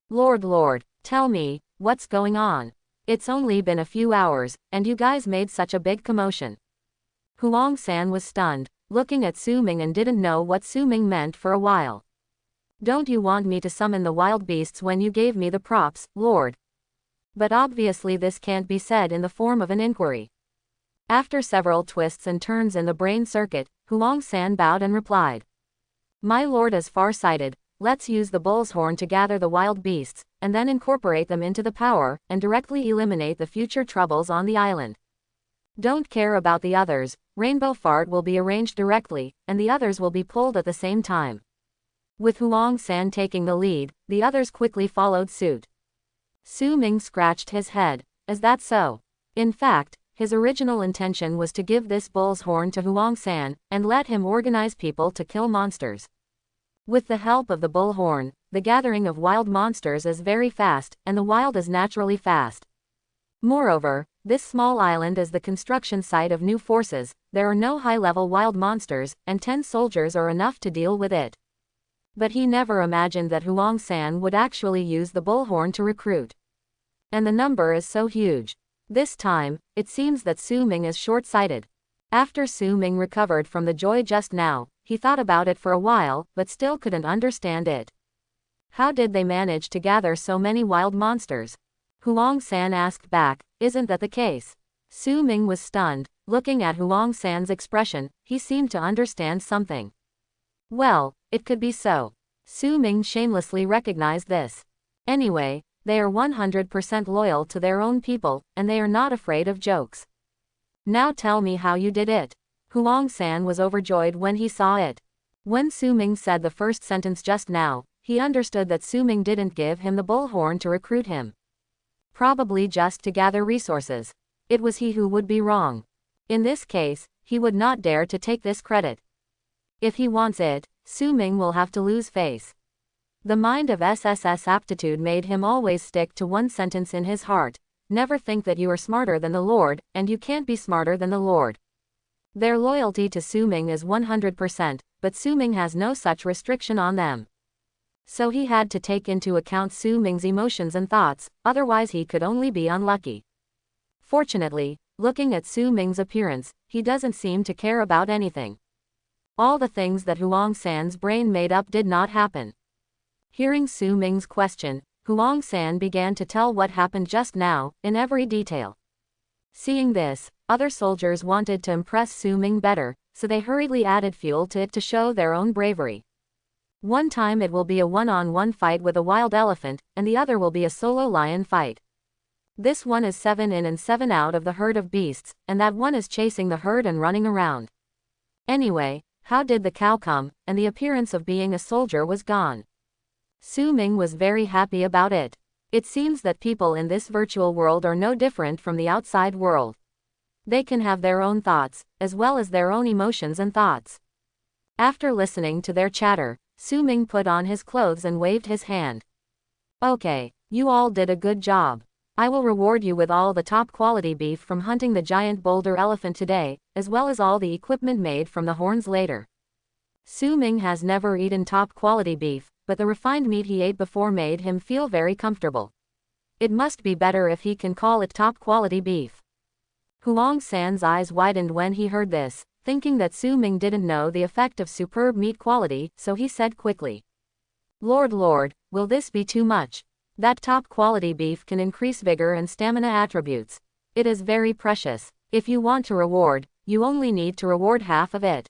"Lord, Lord, tell me, what's going on? It's only been a few hours, and you guys made such a big commotion." Huang San was stunned, looking at Su Ming and didn't know what Su Ming meant for a while. "Don't you want me to summon the wild beasts when you gave me the props, Lord?" But obviously this can't be said in the form of an inquiry. After several twists and turns in the brain circuit, Huang San bowed and replied, "My lord is far-sighted. Let's use the bull's horn to gather the wild beasts, and then incorporate them into the power, and directly eliminate the future troubles on the island. Don't care about the others, Rainbow Fart will be arranged directly, and the others will be pulled at the same time." With Huang San taking the lead, the others quickly followed suit. Su Ming scratched his head. Is that so? In fact, his original intention was to give this bull's horn to Huang San, and let him organize people to kill monsters. With the help of the bullhorn, the gathering of wild monsters is very fast, and the wild is naturally fast. Moreover, this small island is the construction site of new forces, there are no high-level wild monsters, and 10 soldiers are enough to deal with it. But he never imagined that Huang San would actually use the bullhorn to recruit. And the number is so huge. This time, it seems that Su Ming is short-sighted. After Su Ming recovered from the joy just now, he thought about it for a while, but still couldn't understand it. How did they manage to gather so many wild monsters? Huang San asked back, "Isn't that the case?" Su Ming was stunned, looking at Huang San's expression, he seemed to understand something. Well, it could be so. Su Ming shamelessly recognized this. Anyway, they are 100% loyal to their own people, and they are not afraid of jokes. Now tell me how you did it. Huang San was overjoyed when he saw it. When Su Ming said the first sentence just now, he understood that Su Ming didn't give him the bullhorn to recruit him. Probably just to gather resources. It was he who would be wrong. In this case, he would not dare to take this credit. If he wants it, Su Ming will have to lose face. The mind of SSS aptitude made him always stick to one sentence in his heart. Never think that you are smarter than the Lord, and you can't be smarter than the Lord. Their loyalty to Su Ming is 100%, but Su Ming has no such restriction on them. So he had to take into account Su Ming's emotions and thoughts, otherwise he could only be unlucky. Fortunately, looking at Su Ming's appearance, he doesn't seem to care about anything. All the things that Huang San's brain made up did not happen. Hearing Su Ming's question, Huang San began to tell what happened just now, in every detail. Seeing this, other soldiers wanted to impress Su Ming better, so they hurriedly added fuel to it to show their own bravery. One time it will be a one-on-one fight with a wild elephant, and the other will be a solo lion fight. This one is 7 in and 7 out of the herd of beasts, and that one is chasing the herd and running around. Anyway, how did the cow come, and the appearance of being a soldier was gone? Su Ming was very happy about it. It seems that people in this virtual world are no different from the outside world. They can have their own thoughts, as well as their own emotions and thoughts. After listening to their chatter, Su Ming put on his clothes and waved his hand. Okay, you all did a good job. I will reward you with all the top quality beef from hunting the giant boulder elephant today, as well as all the equipment made from the horns later. Su Ming has never eaten top quality beef, but the refined meat he ate before made him feel very comfortable. It must be better if he can call it top quality beef. Huang San's eyes widened when he heard this, thinking that Su Ming didn't know the effect of superb meat quality, so he said quickly. Lord, will this be too much? That top quality beef can increase vigor and stamina attributes. It is very precious. If you want to reward, you only need to reward half of it.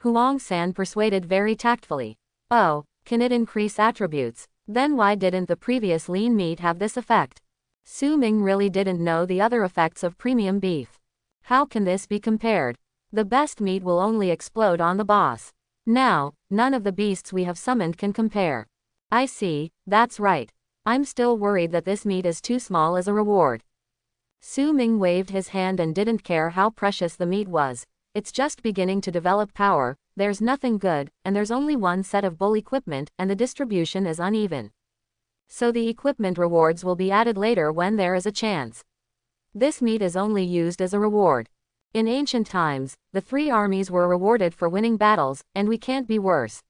Huang San persuaded very tactfully. Oh, can it increase attributes? Then why didn't the previous lean meat have this effect? Su Ming really didn't know the other effects of premium beef. How can this be compared? The best meat will only explode on the boss. Now, none of the beasts we have summoned can compare. I see, that's right. I'm still worried that this meat is too small as a reward. Su Ming waved his hand and didn't care how precious the meat was. It's just beginning to develop power, there's nothing good, and there's only one set of bull equipment, and the distribution is uneven. So the equipment rewards will be added later when there is a chance. This meat is only used as a reward. In ancient times, the 3 armies were rewarded for winning battles, and we can't be worse.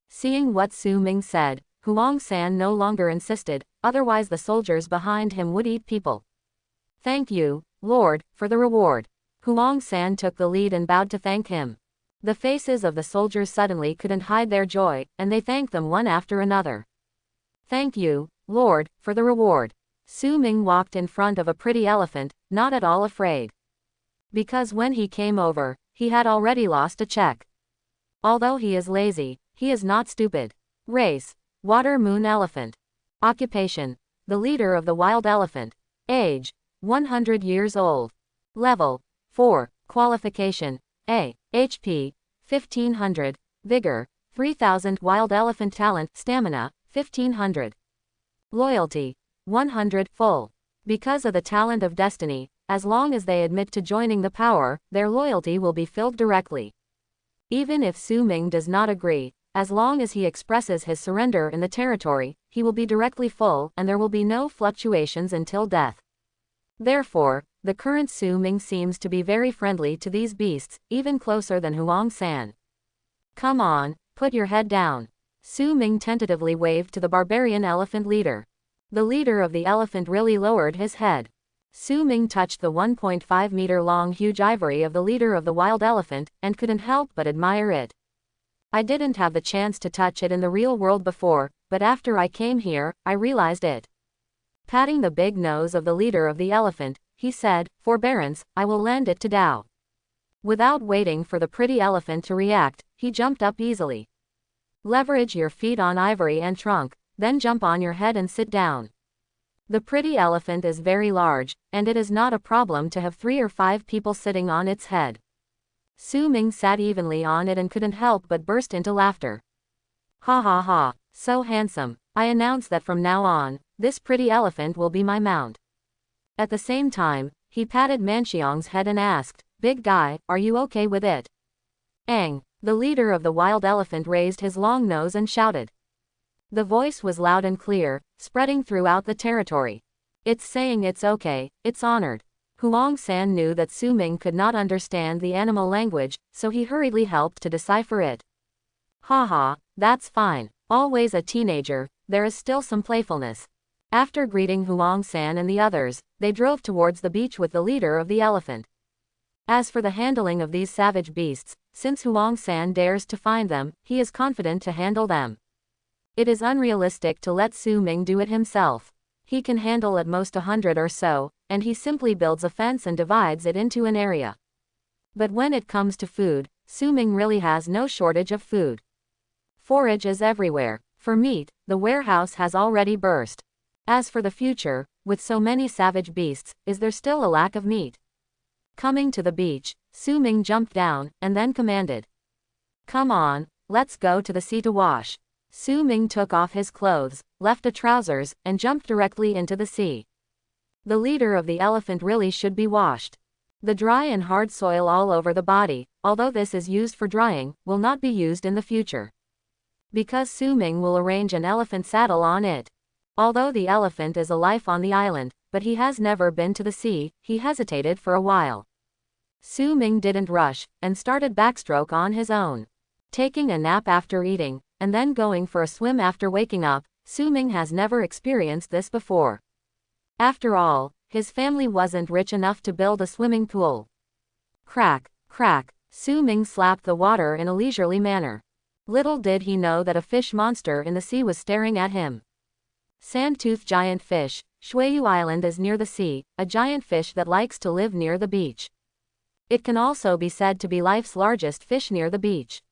Seeing what Su Ming said, Huang San no longer insisted, otherwise the soldiers behind him would eat people. Thank you, Lord, for the reward. Huang San took the lead and bowed to thank him. The faces of the soldiers suddenly couldn't hide their joy, and they thanked them one after another. Thank you, Lord, for the reward. Su Ming walked in front of a pretty elephant, not at all afraid. Because when he came over, he had already lost a check. Although he is lazy, he is not stupid. Race: Water Moon Elephant. Occupation: the leader of the wild elephant. Age: 100 years old. Level: 4. Qualification: A. HP: 1500. Vigor: 3000. Wild elephant talent: Stamina: 1500. Loyalty: 100. Full. Because of the talent of destiny, as long as they admit to joining the power, their loyalty will be filled directly. Even if Su Ming does not agree, as long as he expresses his surrender in the territory, he will be directly full, and there will be no fluctuations until death. Therefore, the current Su Ming seems to be very friendly to these beasts, even closer than Huang San. Come on, put your head down. Su Ming tentatively waved to the barbarian elephant leader. The leader of the elephant really lowered his head. Su Ming touched the 1.5-meter-long huge ivory of the leader of the wild elephant, and couldn't help but admire it. I didn't have the chance to touch it in the real world before, but after I came here, I realized it. Patting the big nose of the leader of the elephant, he said, Forbearance, I will land it to Dao. Without waiting for the pretty elephant to react, he jumped up easily. Leverage your feet on ivory and trunk, then jump on your head and sit down. The pretty elephant is very large, and it is not a problem to have 3 or 5 people sitting on its head. Su Ming sat evenly on it and couldn't help but burst into laughter. Ha ha ha, so handsome. I announce that from now on, this pretty elephant will be my mount. At the same time, he patted Manxiong's head and asked, Big guy, are you okay with it? Ang, the leader of the wild elephant raised his long nose and shouted. The voice was loud and clear, spreading throughout the territory. It's saying it's okay, it's honored. Huang San knew that Su Ming could not understand the animal language, so he hurriedly helped to decipher it. Ha ha, that's fine. Always a teenager, there is still some playfulness. After greeting Huang San and the others, they drove towards the beach with the leader of the elephant. As for the handling of these savage beasts, since Huang San dares to find them, he is confident to handle them. It is unrealistic to let Su Ming do it himself. He can handle at most 100 or so, and he simply builds a fence and divides it into an area. But when it comes to food, Su Ming really has no shortage of food. Forage is everywhere. For meat, the warehouse has already burst. As for the future, with so many savage beasts, is there still a lack of meat? Coming to the beach, Su Ming jumped down, and then commanded. Come on, let's go to the sea to wash. Su Ming took off his clothes, left the trousers, and jumped directly into the sea. The leader of the elephant really should be washed. The dry and hard soil all over the body, although this is used for drying, will not be used in the future. Because Su Ming will arrange an elephant saddle on it. Although the elephant is alive on the island, but he has never been to the sea, he hesitated for a while. Su Ming didn't rush, and started backstroke on his own. Taking a nap after eating, and then going for a swim after waking up, Su Ming has never experienced this before. After all, his family wasn't rich enough to build a swimming pool. Crack, crack, Su Ming slapped the water in a leisurely manner. Little did he know that a fish monster in the sea was staring at him. Sand-toothed giant fish. Shuiyu Island is near the sea, a giant fish that likes to live near the beach. It can also be said to be life's largest fish near the beach.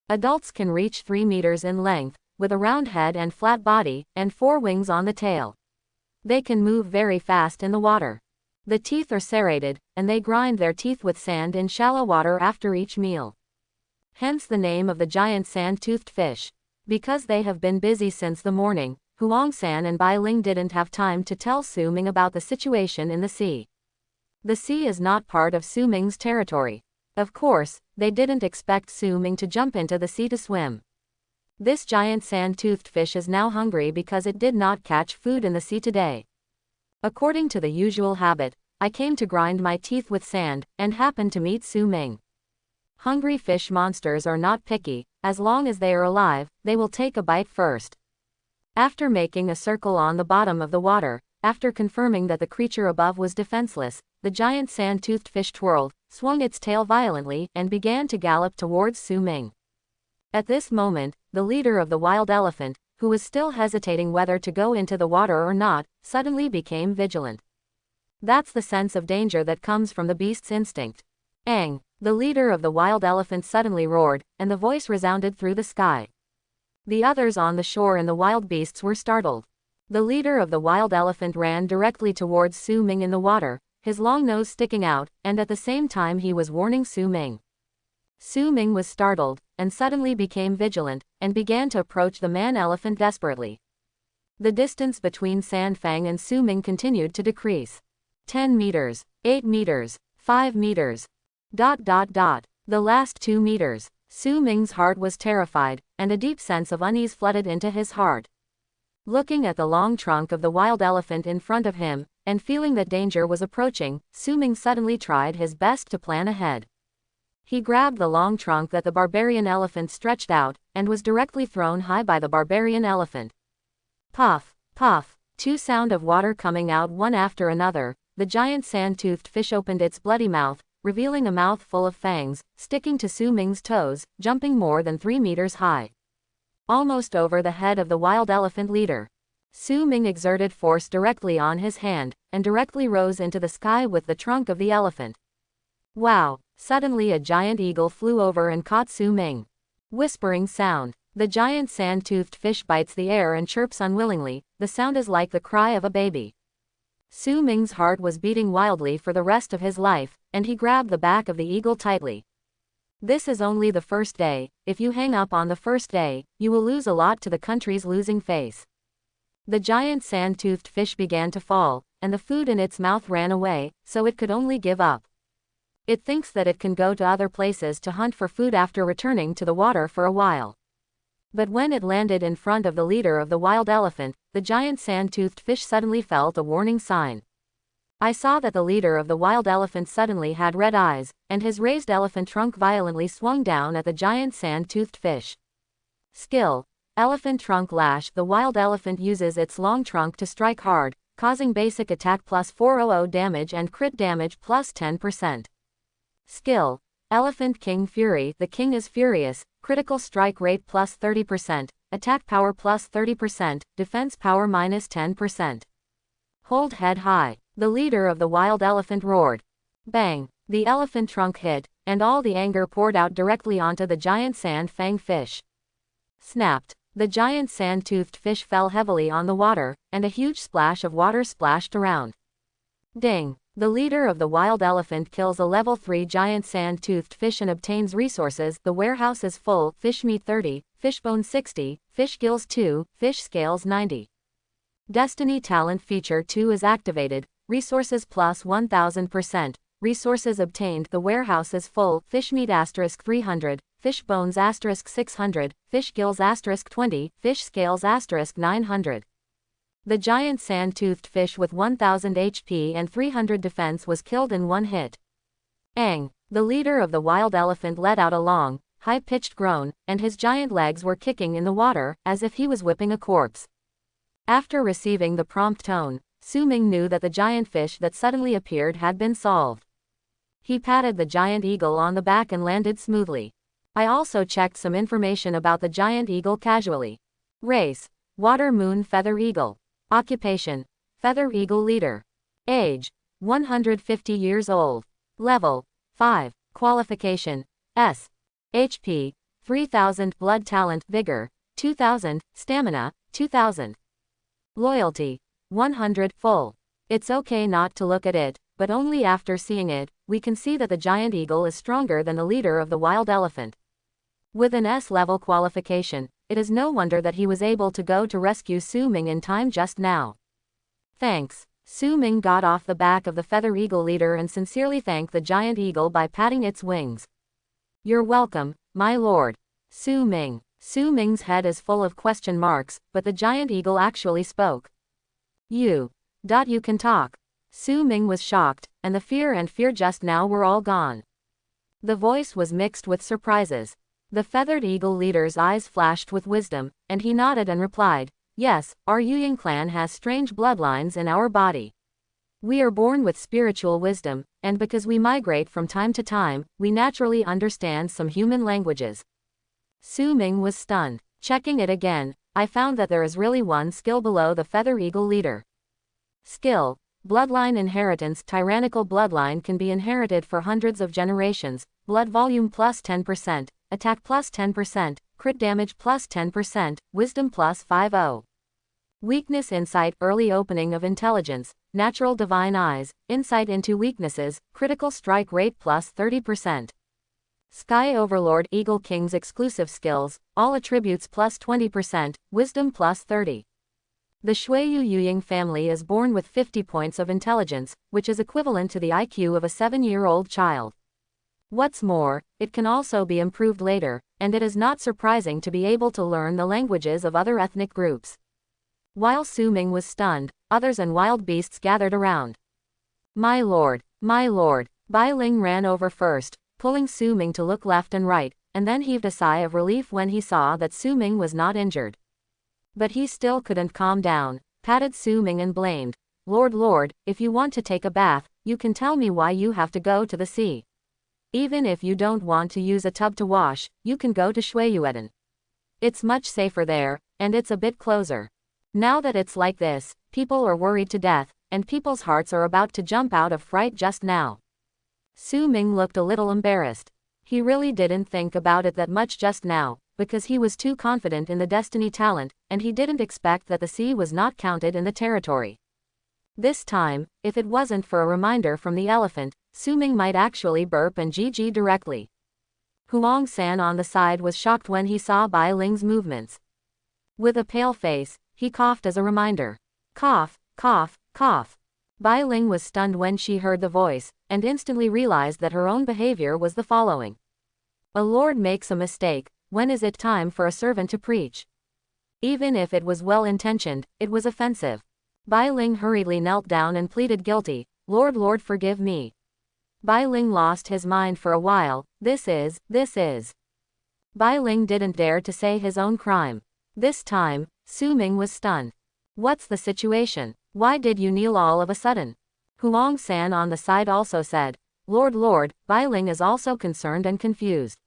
Adults can reach 3 meters in length, with a round head and flat body, and 4 wings on the tail. They can move very fast in the water. The teeth are serrated, and they grind their teeth with sand in shallow water after each meal. Hence the name of the giant sand-toothed fish. Because they have been busy since the morning, Huang San and Bai Ling didn't have time to tell Su Ming about the situation in the sea. The sea is not part of Su Ming's territory. Of course, they didn't expect Su Ming to jump into the sea to swim. This giant sand-toothed fish is now hungry because it did not catch food in the sea today. According to the usual habit, I came to grind my teeth with sand, and happened to meet Su Ming. Hungry fish monsters are not picky. As long as they are alive, they will take a bite first. After making a circle on the bottom of the water, after confirming that the creature above was defenseless, the giant sand-toothed fish twirled, swung its tail violently, and began to gallop towards Su Ming. At this moment, the leader of the wild elephant, who was still hesitating whether to go into the water or not, suddenly became vigilant. That's the sense of danger that comes from the beast's instinct. Aang, the leader of the wild elephant suddenly roared, and the voice resounded through the sky. The others on the shore and the wild beasts were startled. The leader of the wild elephant ran directly towards Su Ming in the water, his long nose sticking out, and at the same time he was warning Su Ming. Su Ming was startled, and suddenly became vigilant, and began to approach the man-elephant desperately. The distance between San Fang and Su Ming continued to decrease. 10 meters, 8 meters, 5 meters. The last 2 meters. Su Ming's heart was terrified, and a deep sense of unease flooded into his heart. Looking at the long trunk of the wild elephant in front of him, and feeling that danger was approaching, Su Ming suddenly tried his best to plan ahead. He grabbed the long trunk that the barbarian elephant stretched out, and was directly thrown high by the barbarian elephant. Puff, puff, 2 sound of water coming out one after another, the giant sand-toothed fish opened its bloody mouth, revealing a mouth full of fangs, sticking to Su Ming's toes, jumping more than 3 meters high. Almost over the head of the wild elephant leader. Su Ming exerted force directly on his hand, and directly rose into the sky with the trunk of the elephant. Wow! Suddenly a giant eagle flew over and caught Su Ming. Whispering sound. The giant sand-toothed fish bites the air and chirps unwillingly, the sound is like the cry of a baby. Su Ming's heart was beating wildly for the rest of his life, and he grabbed the back of the eagle tightly. This is only the first day. If you hang up on the first day, you will lose a lot to the country's losing face. The giant sand-toothed fish began to fall, and the food in its mouth ran away, so it could only give up. It thinks that it can go to other places to hunt for food after returning to the water for a while. But when it landed in front of the leader of the wild elephant, the giant sand-toothed fish suddenly felt a warning sign. I saw that the leader of the wild elephant suddenly had red eyes, and his raised elephant trunk violently swung down at the giant sand-toothed fish. Skill. Elephant trunk lash. The wild elephant uses its long trunk to strike hard, causing basic attack plus 400 damage and crit damage plus 10%. Skill. Elephant King Fury. The king is furious, critical strike rate plus 30%, attack power plus 30%, defense power minus 10%. Hold head high. The leader of the wild elephant roared. Bang! The elephant trunk hit, and all the anger poured out directly onto the giant sand-fang fish. Snapped. The giant sand-toothed fish fell heavily on the water, and a huge splash of water splashed around. Ding! The leader of the wild elephant kills a level 3 giant sand-toothed fish and obtains resources. The warehouse is full. Fish meat 30, fish bone 60, fish gills 2, fish scales 90. Destiny Talent Feature 2 is activated. Resources plus 1000%. Resources obtained. The warehouse is full. Fish meat * 300, fish bones * 600, fish gills * 20, fish scales * 900. The giant sand-toothed fish with 1000 HP and 300 defense was killed in one hit. Ang! The leader of the wild elephant let out a long, high-pitched groan, and his giant legs were kicking in the water, as if he was whipping a corpse. After receiving the prompt tone, Su Ming knew that the giant fish that suddenly appeared had been solved. He patted the giant eagle on the back and landed smoothly. I also checked some information about the giant eagle casually. Race: Water Moon Feather Eagle. Occupation: Feather Eagle Leader. Age: 150 years old. Level: 5. Qualification: S. HP: 3000. Blood Talent: Vigor: 2000. Stamina: 2000. Loyalty: 100. Full. It's okay not to look at it, but only after seeing it, we can see that the giant eagle is stronger than the leader of the wild elephant. With an S-level qualification, it is no wonder that he was able to go to rescue Su Ming in time just now. Thanks. Su Ming got off the back of the Feather Eagle leader and sincerely thanked the giant eagle by patting its wings. You're welcome, my lord. Su Ming. Su Ming's head is full of question marks, but the giant eagle actually spoke. You can talk. Su Ming was shocked, and the fear just now were all gone. The voice was mixed with surprises. The feathered eagle leader's eyes flashed with wisdom, and he nodded and replied, yes, our Yuying clan has strange bloodlines in our body. We are born with spiritual wisdom, and because we migrate from time to time, we naturally understand some human languages. Su Ming was stunned. Checking it again, I found that there is really one skill below the feather eagle leader. Skill: Bloodline Inheritance. Tyrannical bloodline can be inherited for hundreds of generations. Blood volume plus 10%, attack plus 10%, crit damage plus 10%, wisdom plus 50. Weakness: Insight. Early opening of intelligence, natural divine eyes, insight into weaknesses, critical strike rate plus 30%. Sky Overlord. Eagle King's exclusive skills, all attributes plus 20%, wisdom plus 30. The Shuiyu Yuying family is born with 50 points of intelligence, which is equivalent to the IQ of a 7-year-old child. What's more, it can also be improved later, and it is not surprising to be able to learn the languages of other ethnic groups. While Su Ming was stunned, others and wild beasts gathered around. My lord, Bai Ling ran over first, pulling Su Ming to look left and right, and then heaved a sigh of relief when he saw that Su Ming was not injured. But he still couldn't calm down, patted Su Ming and blamed, Lord, if you want to take a bath, you can tell me why you have to go to the sea. Even if you don't want to use a tub to wash, you can go to Shuiyueden. It's much safer there, and it's a bit closer. Now that it's like this, people are worried to death, and people's hearts are about to jump out of fright just now. Su Ming looked a little embarrassed. He really didn't think about it that much just now, because he was too confident in the destiny talent, and he didn't expect that the sea was not counted in the territory. This time, if it wasn't for a reminder from the elephant, Su Ming might actually burp and GG directly. Huang San on the side was shocked when he saw Bai Ling's movements. With a pale face, he coughed as a reminder. Cough, cough, cough. Bai Ling was stunned when she heard the voice, and instantly realized that her own behavior was the following. A lord makes a mistake. When is it time for a servant to preach? Even if it was well-intentioned, it was offensive. Bai Ling hurriedly knelt down and pleaded guilty. Lord, forgive me. Bai Ling lost his mind for a while. This is. Bai Ling didn't dare to say his own crime. This time, Su Ming was stunned. What's the situation? Why did you kneel all of a sudden? Huang San on the side also said, Lord, Bai Ling is also concerned and confused.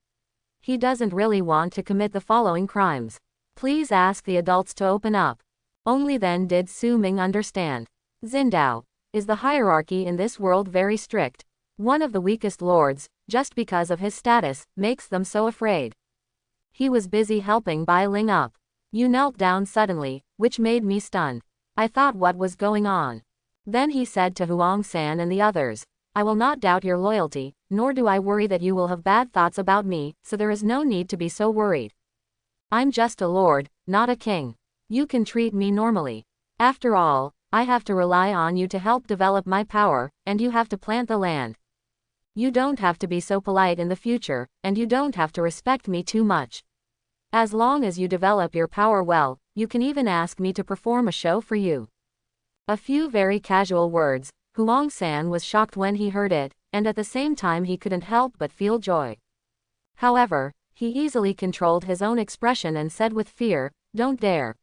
He doesn't really want to commit the following crimes. Please ask the adults to open up. Only then did Su Ming understand. Xindao. Is the hierarchy in this world very strict? One of the weakest lords, just because of his status, makes them so afraid. He was busy helping Bai Ling up. You knelt down suddenly, which made me stunned. I thought what was going on. Then he said to Huang San and the others, I will not doubt your loyalty, nor do I worry that you will have bad thoughts about me, so there is no need to be so worried. I'm just a lord, not a king. You can treat me normally. After all, I have to rely on you to help develop my power, and you have to plant the land. You don't have to be so polite in the future, and you don't have to respect me too much. As long as you develop your power well, you can even ask me to perform a show for you. A few very casual words. Huang San was shocked when he heard it, and at the same time he couldn't help but feel joy. However, he easily controlled his own expression and said with fear, Don't dare.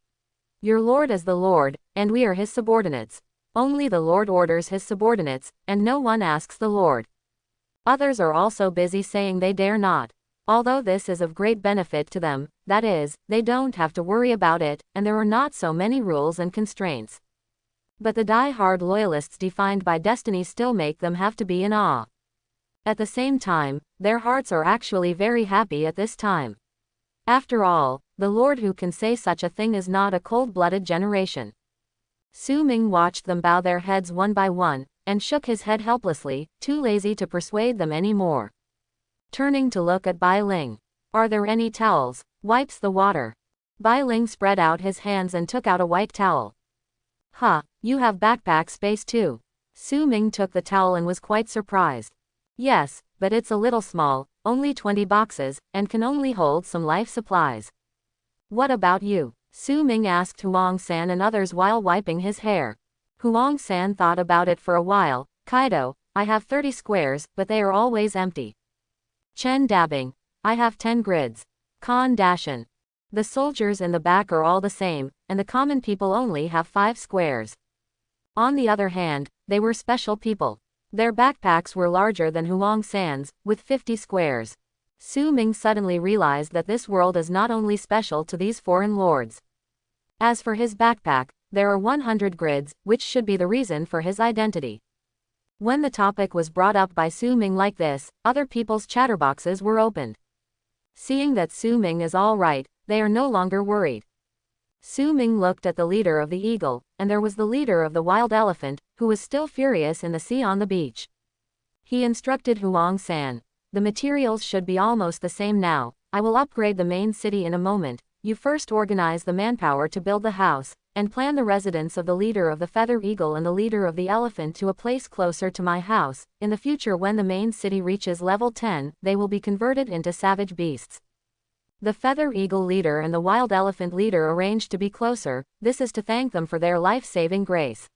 Your lord is the lord, and we are his subordinates. Only the lord orders his subordinates, and no one asks the lord. Others are also busy saying they dare not. Although this is of great benefit to them, that is, they don't have to worry about it, and there are not so many rules and constraints. But the die-hard loyalists defined by destiny still make them have to be in awe. At the same time, their hearts are actually very happy at this time. After all, the Lord who can say such a thing is not a cold-blooded generation. Su Ming watched them bow their heads one by one, and shook his head helplessly, too lazy to persuade them any more. Turning to look at Bai Ling. Are there any towels? Wipes the water. Bai Ling spread out his hands and took out a white towel. Huh, you have backpack space too. Su Ming took the towel and was quite surprised. Yes, but it's a little small, only 20 boxes, and can only hold some life supplies. What about you? Su Ming asked Huang San and others while wiping his hair. Huang San thought about it for a while. Kaido, I have 30 squares, but they are always empty. Chen dabbing. I have 10 grids. Khan Dashin. The soldiers in the back are all the same, and the common people only have 5 squares. On the other hand, they were special people. Their backpacks were larger than Huang San's, with 50 squares. Su Ming suddenly realized that this world is not only special to these foreign lords. As for his backpack, there are 100 grids, which should be the reason for his identity. When the topic was brought up by Su Ming like this, other people's chatterboxes were opened. Seeing that Su Ming is all right, they are no longer worried. Su Ming looked at the leader of the eagle, and there was the leader of the wild elephant, who was still furious in the sea on the beach. He instructed Huang San. The materials should be almost the same now. I will upgrade the main city in a moment. You first organize the manpower to build the house, and plan the residence of the leader of the feather eagle and the leader of the elephant to a place closer to my house. In the future, when the main city reaches level 10, they will be converted into savage beasts. The feather eagle leader and the wild elephant leader arranged to be closer. This is to thank them for their life-saving grace.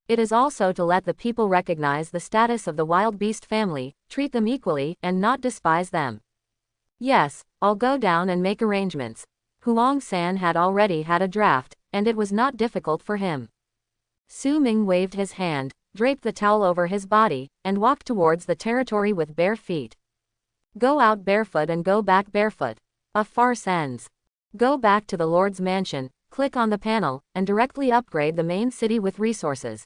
It is also to let the people recognize the status of the wild beast family, treat them equally, and not despise them. Yes, I'll go down and make arrangements. Huang San had already had a draft, and it was not difficult for him. Su Ming waved his hand, draped the towel over his body, and walked towards the territory with bare feet. Go out barefoot and go back barefoot. A farce ends. Go back to the Lord's mansion, click on the panel, and directly upgrade the main city with resources.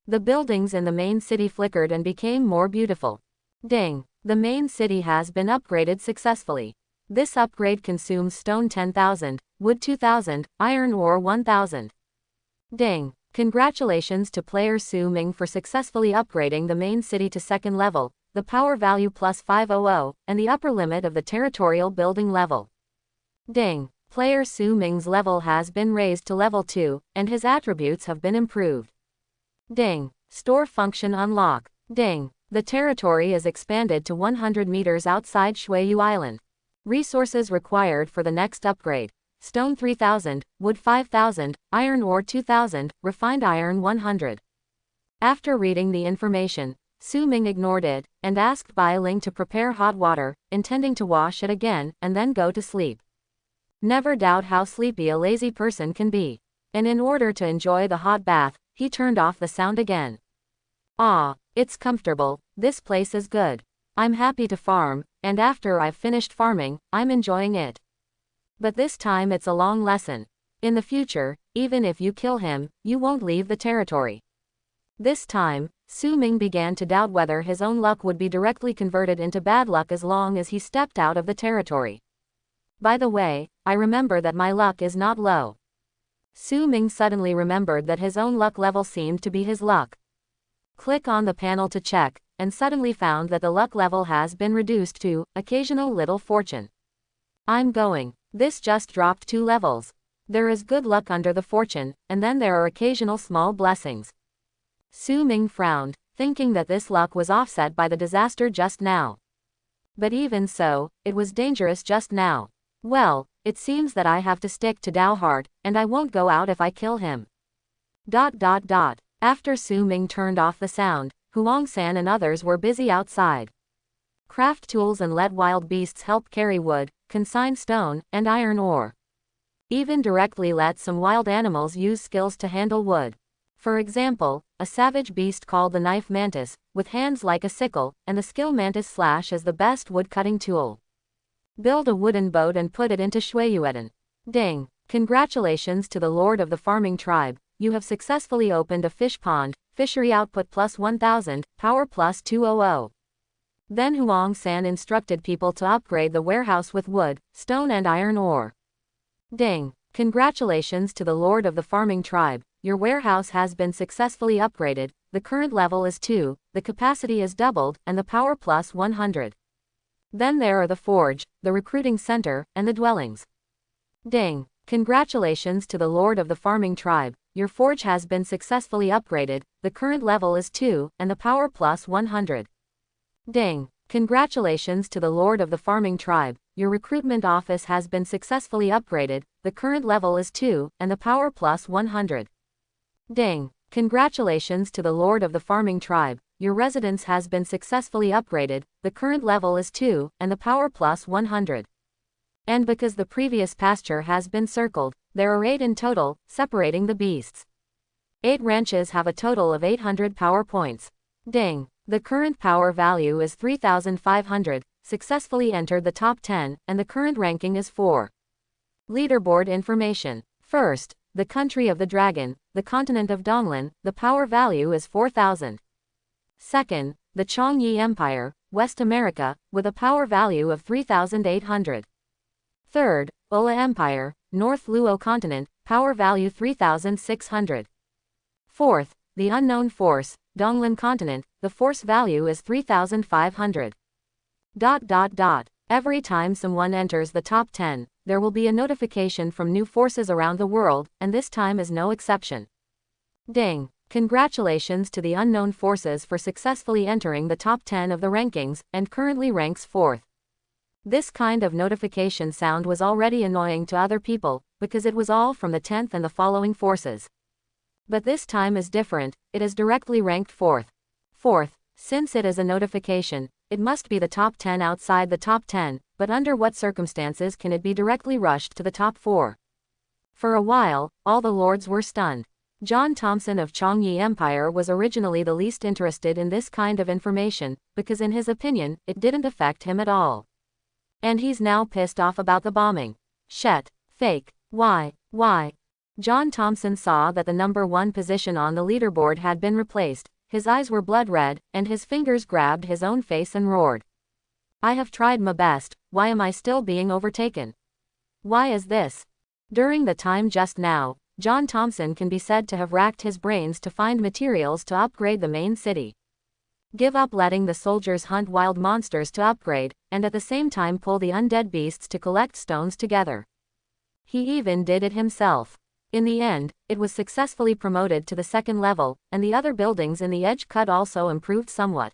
The buildings in the main city flickered and became more beautiful. Ding! The main city has been upgraded successfully. This upgrade consumes stone 10,000, wood 2,000, iron ore 1,000. Ding! Congratulations to player Su Ming for successfully upgrading the main city to second level, the power value plus 500, and the upper limit of the territorial building level. Ding! Player Su Ming's level has been raised to level 2, and his attributes have been improved. Ding! Store function unlock. Ding! The territory is expanded to 100 meters outside Shuiyu Island. Resources required for the next upgrade. Stone 3,000, wood 5,000, iron ore 2,000, refined iron 100. After reading the information, Su Ming ignored it, and asked Bai Ling to prepare hot water, intending to wash it again, and then go to sleep. Never doubt how sleepy a lazy person can be. And in order to enjoy the hot bath, he turned off the sound again. Ah, it's comfortable, this place is good. I'm happy to farm, and after I've finished farming, I'm enjoying it. But this time it's a long lesson. In the future, even if you kill him, you won't leave the territory. This time, Su Ming began to doubt whether his own luck would be directly converted into bad luck as long as he stepped out of the territory. By the way, I remember that my luck is not low. Su Ming suddenly remembered that his own luck level seemed to be his luck. Click on the panel to check, and suddenly found that the luck level has been reduced to occasional little fortune. I'm going. This just dropped 2 levels. There is good luck under the fortune, and then there are occasional small blessings. Su Ming frowned, thinking that this luck was offset by the disaster just now. But even so, it was dangerous just now. Well, it seems that I have to stick to Dao Heart, and I won't go out if I kill him. ... After Su Ming turned off the sound, Huang San and others were busy outside. Craft tools and let wild beasts help carry wood, consign stone, and iron ore. Even directly let some wild animals use skills to handle wood. For example, a savage beast called the knife mantis, with hands like a sickle, and the skill mantis slash as the best wood-cutting tool. Build a wooden boat and put it into Shuiyuedan. Ding! Congratulations to the Lord of the Farming Tribe, you have successfully opened a fish pond, fishery output plus 1000, power plus 200. Then Huang San instructed people to upgrade the warehouse with wood, stone and iron ore. Ding! Congratulations to the Lord of the Farming Tribe, your warehouse has been successfully upgraded, the current level is 2, the capacity is doubled, and the power plus 100. Then there are the forge, the recruiting center, and the dwellings. Ding! Congratulations to the Lord of the Farming Tribe, your forge has been successfully upgraded, the current level is 2, and the power plus 100. Ding! Congratulations to the Lord of the Farming Tribe, your recruitment office has been successfully upgraded, the current level is 2, and the power plus 100. Ding! Congratulations to the Lord of the Farming Tribe, your residence has been successfully upgraded, the current level is 2, and the power plus 100. And because the previous pasture has been circled, there are 8 in total, separating the beasts. 8 ranches have a total of 800 power points. Ding! The current power value is 3,500, successfully entered the top 10, and the current ranking is 4. Leaderboard information. First, the country of the dragon, the continent of Donglan, the power value is 4,000. Second, the Changyi Empire, West America, with a power value of 3,800. Third, Ola Empire, North Luo Continent, power value 3,600. Fourth, the Unknown Force, Donglan Continent, the force value is 3,500. Every time someone enters the top 10, there will be a notification from new forces around the world, and this time is no exception. Ding! Congratulations to the Unknown Forces for successfully entering the top 10 of the rankings, and currently ranks 4th. This kind of notification sound was already annoying to other people, because it was all from the 10th and the following forces. But this time is different, it is directly ranked 4th. Fourth, since it is a notification, it must be the top 10 outside the top 10, but under what circumstances can it be directly rushed to the top 4? For a while, all the lords were stunned. John Thompson of Changyi Empire was originally the least interested in this kind of information, because in his opinion, it didn't affect him at all. And he's now pissed off about the bombing. Shit. Fake. Why? John Thompson saw that the number 1 position on the leaderboard had been replaced, his eyes were blood red, and his fingers grabbed his own face and roared. I have tried my best, why am I still being overtaken? Why is this? During the time just now, John Thompson can be said to have racked his brains to find materials to upgrade the main city. Give up letting the soldiers hunt wild monsters to upgrade, and at the same time pull the undead beasts to collect stones together. He even did it himself. In the end, it was successfully promoted to the 2nd level, and the other buildings in the edge cut also improved somewhat.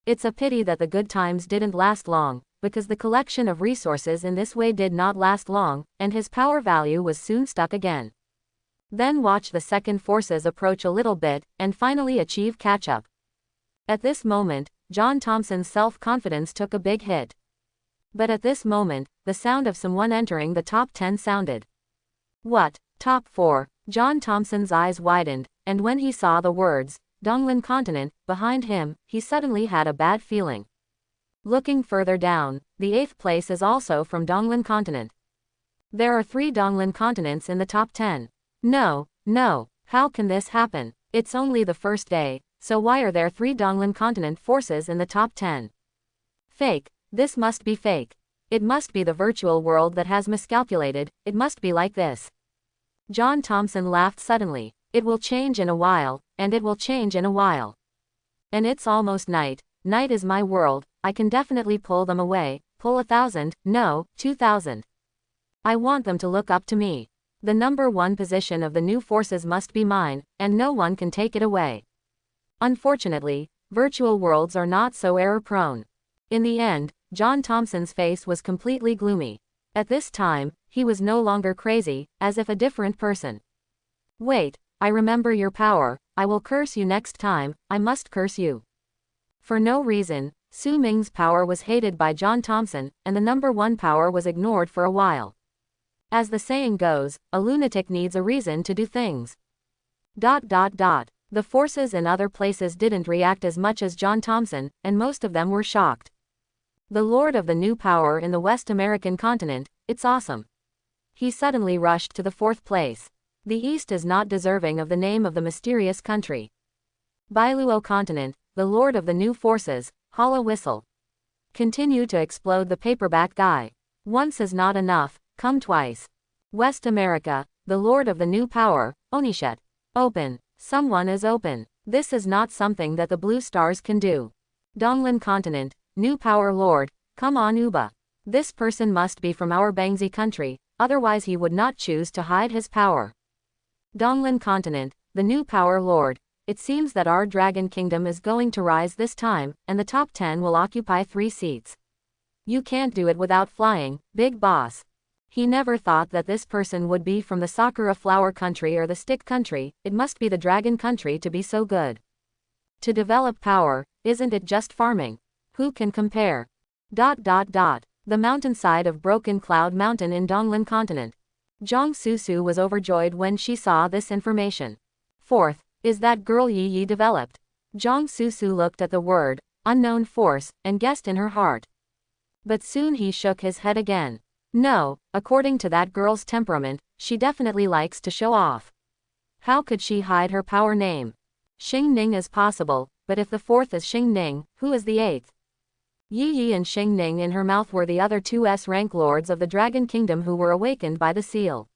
It's a pity that the good times didn't last long, because the collection of resources in this way did not last long, and his power value was soon stuck again. Then watch the second forces approach a little bit, and finally achieve catch-up. At this moment, John Thompson's self-confidence took a big hit. But at this moment, the sound of someone entering the top 10 sounded. What? Top 4? John Thompson's eyes widened, and when he saw the words, Donglan Continent, behind him, he suddenly had a bad feeling. Looking further down, the 8th place is also from Donglan Continent. There are 3 Donglan Continents in the top 10. No, how can this happen? It's only the first day, so why are there 3 Donglan Continent forces in the top 10? Fake. This must be fake. It must be the virtual world that has miscalculated, it must be like this. John Thompson laughed suddenly. It will change in a while, and it will change in a while. And it's almost night. Night is my world, I can definitely pull them away, pull 1,000, no, 2,000. I want them to look up to me. The number 1 position of the new forces must be mine, and no one can take it away. Unfortunately, virtual worlds are not so error-prone. In the end, John Thompson's face was completely gloomy. At this time, he was no longer crazy, as if a different person. Wait, I remember your power, I will curse you next time, I must curse you. For no reason, Su Ming's power was hated by John Thompson, and the number 1 power was ignored for a while. As the saying goes, a lunatic needs a reason to do things. The forces in other places didn't react as much as John Thompson, and most of them were shocked. The lord of the new power in the West American continent, it's awesome. He suddenly rushed to the 4th place. The East is not deserving of the name of the mysterious country. Bailuo continent, the lord of the new forces, hollow whistle. Continue to explode the paperback guy. Once is not enough, come twice. West America, the lord of the new power, Onishet. Open. Someone is open. This is not something that the blue stars can do. Donglan continent, new power lord, come on Uba. This person must be from our Bangzi country, otherwise he would not choose to hide his power. Donglan continent, the new power lord. It seems that our dragon kingdom is going to rise this time, and the top 10 will occupy 3 seats. You can't do it without flying, big boss. He never thought that this person would be from the Sakura flower country or the stick country, it must be the dragon country to be so good. To develop power, isn't it just farming? Who can compare? The mountainside of Broken Cloud Mountain in Donglan Continent. Zhang Susu was overjoyed when she saw this information. 4th, is that girl Yi Yi developed? Zhang Susu looked at the word, unknown force, and guessed in her heart. But soon he shook his head again. No, according to that girl's temperament, she definitely likes to show off. How could she hide her power name? Xing Ning is possible, but if the 4th is Xing Ning, who is the 8th? Yi Yi and Xing Ning in her mouth were the other 2 S-rank lords of the Dragon Kingdom who were awakened by the seal.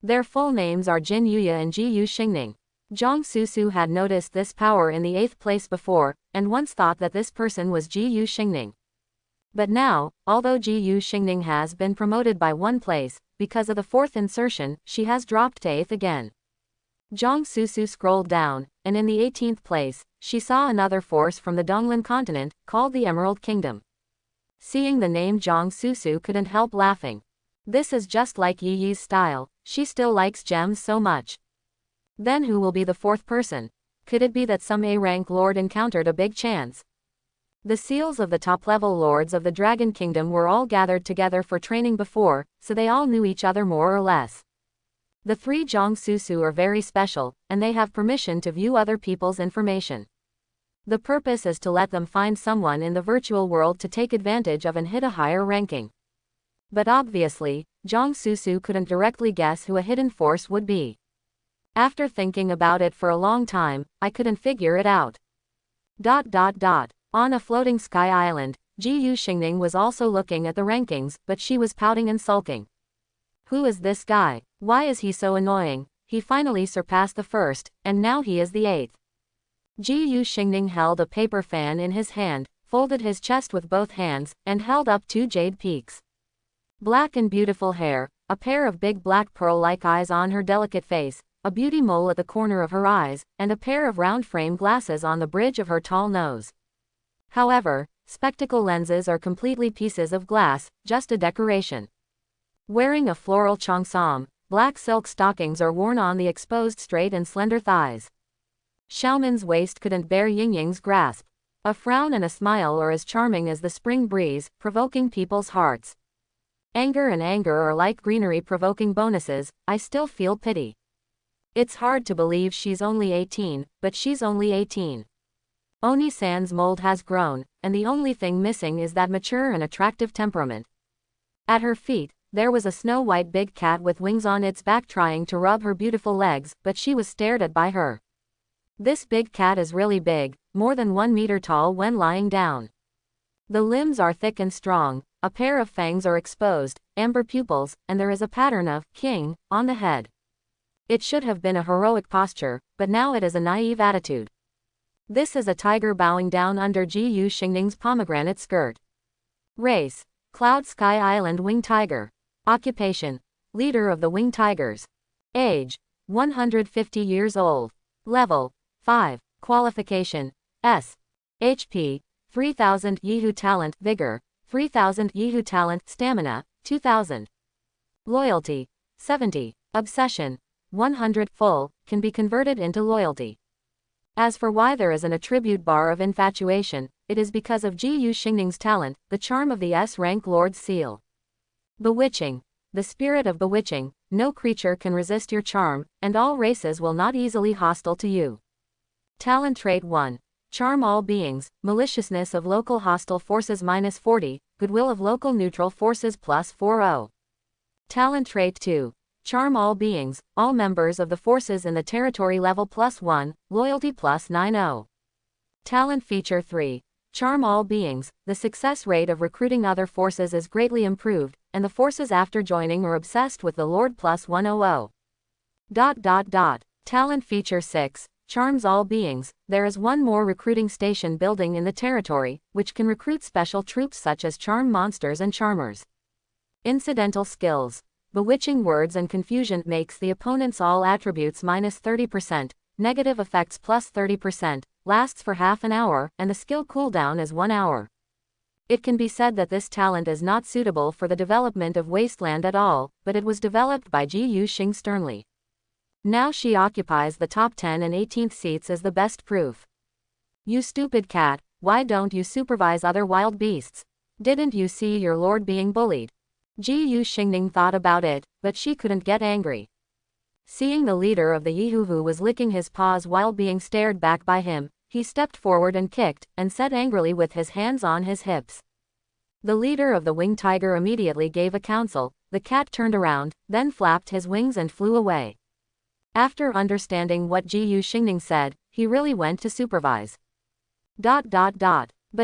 Their full names are Jin Yuya and Ji Yu Xingning. Zhang Susu had noticed this power in the 8th place before, and once thought that this person was Ji Yu Xingning. But now, although Ji Yu Xingning has been promoted by 1 place, because of the 4th insertion, she has dropped to 8th again. Zhang Susu scrolled down, and in the 18th place, she saw another force from the Donglan continent, called the Emerald Kingdom. Seeing the name Zhang Susu couldn't help laughing. This is just like Yi Yi's style, she still likes gems so much. Then who will be the 4th person? Could it be that some A-rank lord encountered a big chance? The seals of the top-level lords of the Dragon Kingdom were all gathered together for training before, so they all knew each other more or less. The 3 Zhang Susu are very special, and they have permission to view other people's information. The purpose is to let them find someone in the virtual world to take advantage of and hit a higher ranking. But obviously, Zhang Susu couldn't directly guess who a hidden force would be. After thinking about it for a long time, I couldn't figure it out. On a floating sky island, Ji Yu Xingning was also looking at the rankings, but she was pouting and sulking. Who is this guy? Why is he so annoying? He finally surpassed the 1st, and now he is the 8th. Ji Yu Xingning held a paper fan in his hand, folded his chest with both hands, and held up 2 jade peaks. Black and beautiful hair, a pair of big black pearl-like eyes on her delicate face, a beauty mole at the corner of her eyes, and a pair of round frame glasses on the bridge of her tall nose. However, spectacle lenses are completely pieces of glass, just a decoration. Wearing a floral cheongsam, black silk stockings are worn on the exposed straight and slender thighs. Xiaomin's waist couldn't bear Yingying's grasp. A frown and a smile are as charming as the spring breeze, provoking people's hearts. Anger and anger are like greenery provoking bonuses, I still feel pity. It's hard to believe she's only 18, but she's only 18. Oni-san's mold has grown, and the only thing missing is that mature and attractive temperament. At her feet, there was a snow-white big cat with wings on its back trying to rub her beautiful legs, but she was stared at by her. This big cat is really big, more than 1 meter tall when lying down. The limbs are thick and strong, a pair of fangs are exposed, amber pupils, and there is a pattern of king on the head. It should have been a heroic posture, but now it is a naive attitude. This is a tiger bowing down under Gu Xingning's pomegranate skirt. Race: Cloud Sky Island Wing Tiger. Occupation: leader of the Wing Tigers. Age: 150 years old. Level: 5. Qualification: S. HP: 3000 Yihu Talent Vigor, 3000 Yihu Talent Stamina, 2000. Loyalty: 70. Obsession: 100. Full, can be converted into loyalty. As for why there is an attribute bar of infatuation, it is because of Gu Xingning's talent, the charm of the S-rank Lord's Seal. Bewitching: the spirit of bewitching, no creature can resist your charm, and all races will not easily hostile to you. Talent trait 1. Charm all beings, maliciousness of local hostile forces -40, goodwill of local neutral forces +40. Talent trait 2. Charm all beings, all members of the forces in the territory level +1, loyalty +90. Talent feature 3. Charm all beings, the success rate of recruiting other forces is greatly improved, and the forces after joining are obsessed with the Lord +100. Talent feature 6. Charms all beings, there is one more recruiting station building in the territory, which can recruit special troops such as charm monsters and charmers. Incidental skills: bewitching words and confusion makes the opponent's all attributes -30%, negative effects +30%, lasts for half an hour, and the skill cooldown is 1 hour. It can be said that this talent is not suitable for the development of Wasteland at all, but it was developed by Gu Xing sternly. Now she occupies the top 10 and 18th seats as the best proof. You stupid cat, why don't you supervise other wild beasts? Didn't you see your lord being bullied? Gu Xingning thought about it, but she couldn't get angry. Seeing the leader of the Yihuhu was licking his paws while being stared back by him, he stepped forward and kicked, and said angrily with his hands on his hips. The leader of the Winged Tiger immediately gave a counsel. The cat turned around, then flapped his wings and flew away. After understanding what Gu Xingning said, he really went to supervise. But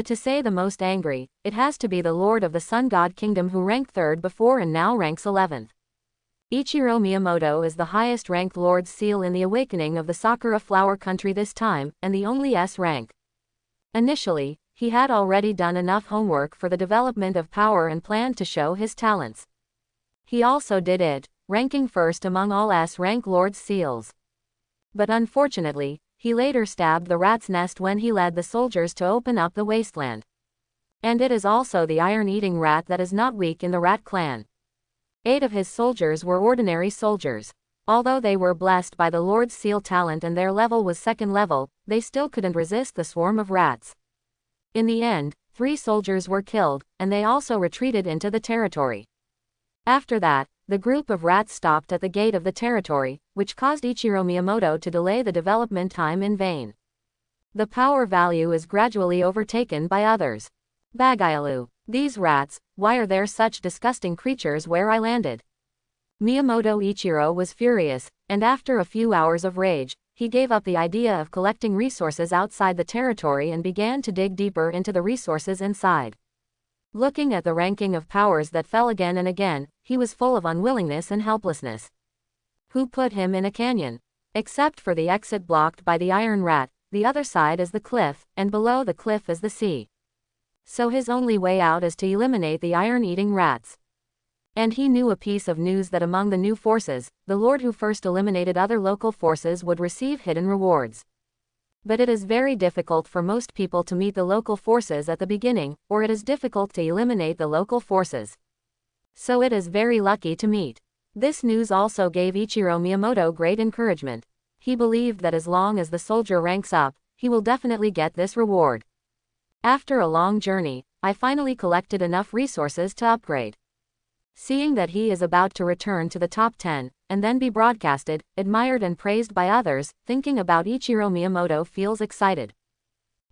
to say the most angry, it has to be the Lord of the Sun God Kingdom who ranked 3rd before and now ranks 11th. Ichiro Miyamoto is the highest ranked Lord's Seal in the Awakening of the Sakura Flower Country this time, and the only S rank. Initially, he had already done enough homework for the development of power and planned to show his talents. He also did it, ranking 1st among all S-rank Lord's Seals. But unfortunately, he later stabbed the rat's nest when he led the soldiers to open up the wasteland. And it is also the iron-eating rat that is not weak in the rat clan. 8 of his soldiers were ordinary soldiers. Although they were blessed by the Lord's Seal talent and their level was 2nd level, they still couldn't resist the swarm of rats. In the end, 3 soldiers were killed, and they also retreated into the territory. After that, the group of rats stopped at the gate of the territory, which caused Ichiro Miyamoto to delay the development time in vain. The power value is gradually overtaken by others. Bagayalu. These rats, why are there such disgusting creatures where I landed? Miyamoto Ichiro was furious, and after a few hours of rage, he gave up the idea of collecting resources outside the territory and began to dig deeper into the resources inside. Looking at the ranking of powers that fell again and again, he was full of unwillingness and helplessness. Who put him in a canyon? Except for the exit blocked by the iron rat, the other side is the cliff, and below the cliff is the sea. So his only way out is to eliminate the iron-eating rats. And he knew a piece of news that among the new forces, the lord who first eliminated other local forces would receive hidden rewards. But it is very difficult for most people to meet the local forces at the beginning, or it is difficult to eliminate the local forces. So it is very lucky to meet. This news also gave Ichiro Miyamoto great encouragement. He believed that as long as the soldier ranks up, he will definitely get this reward. After a long journey, I finally collected enough resources to upgrade. Seeing that he is about to return to the top 10, and then be broadcasted, admired and praised by others, thinking about Ichiro Miyamoto feels excited.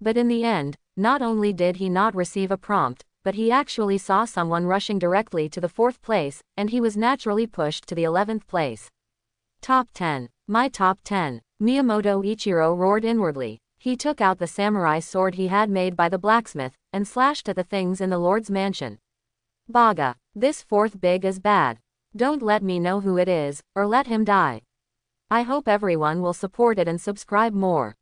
But in the end, not only did he not receive a prompt, but he actually saw someone rushing directly to the 4th place, and he was naturally pushed to the 11th place. Top 10. My top 10. Miyamoto Ichiro roared inwardly. He took out the samurai sword he had made by the blacksmith, and slashed at the things in the Lord's mansion. Baga. This 4th big is bad. Don't let me know who it is, or let him die. I hope everyone will support it and subscribe more.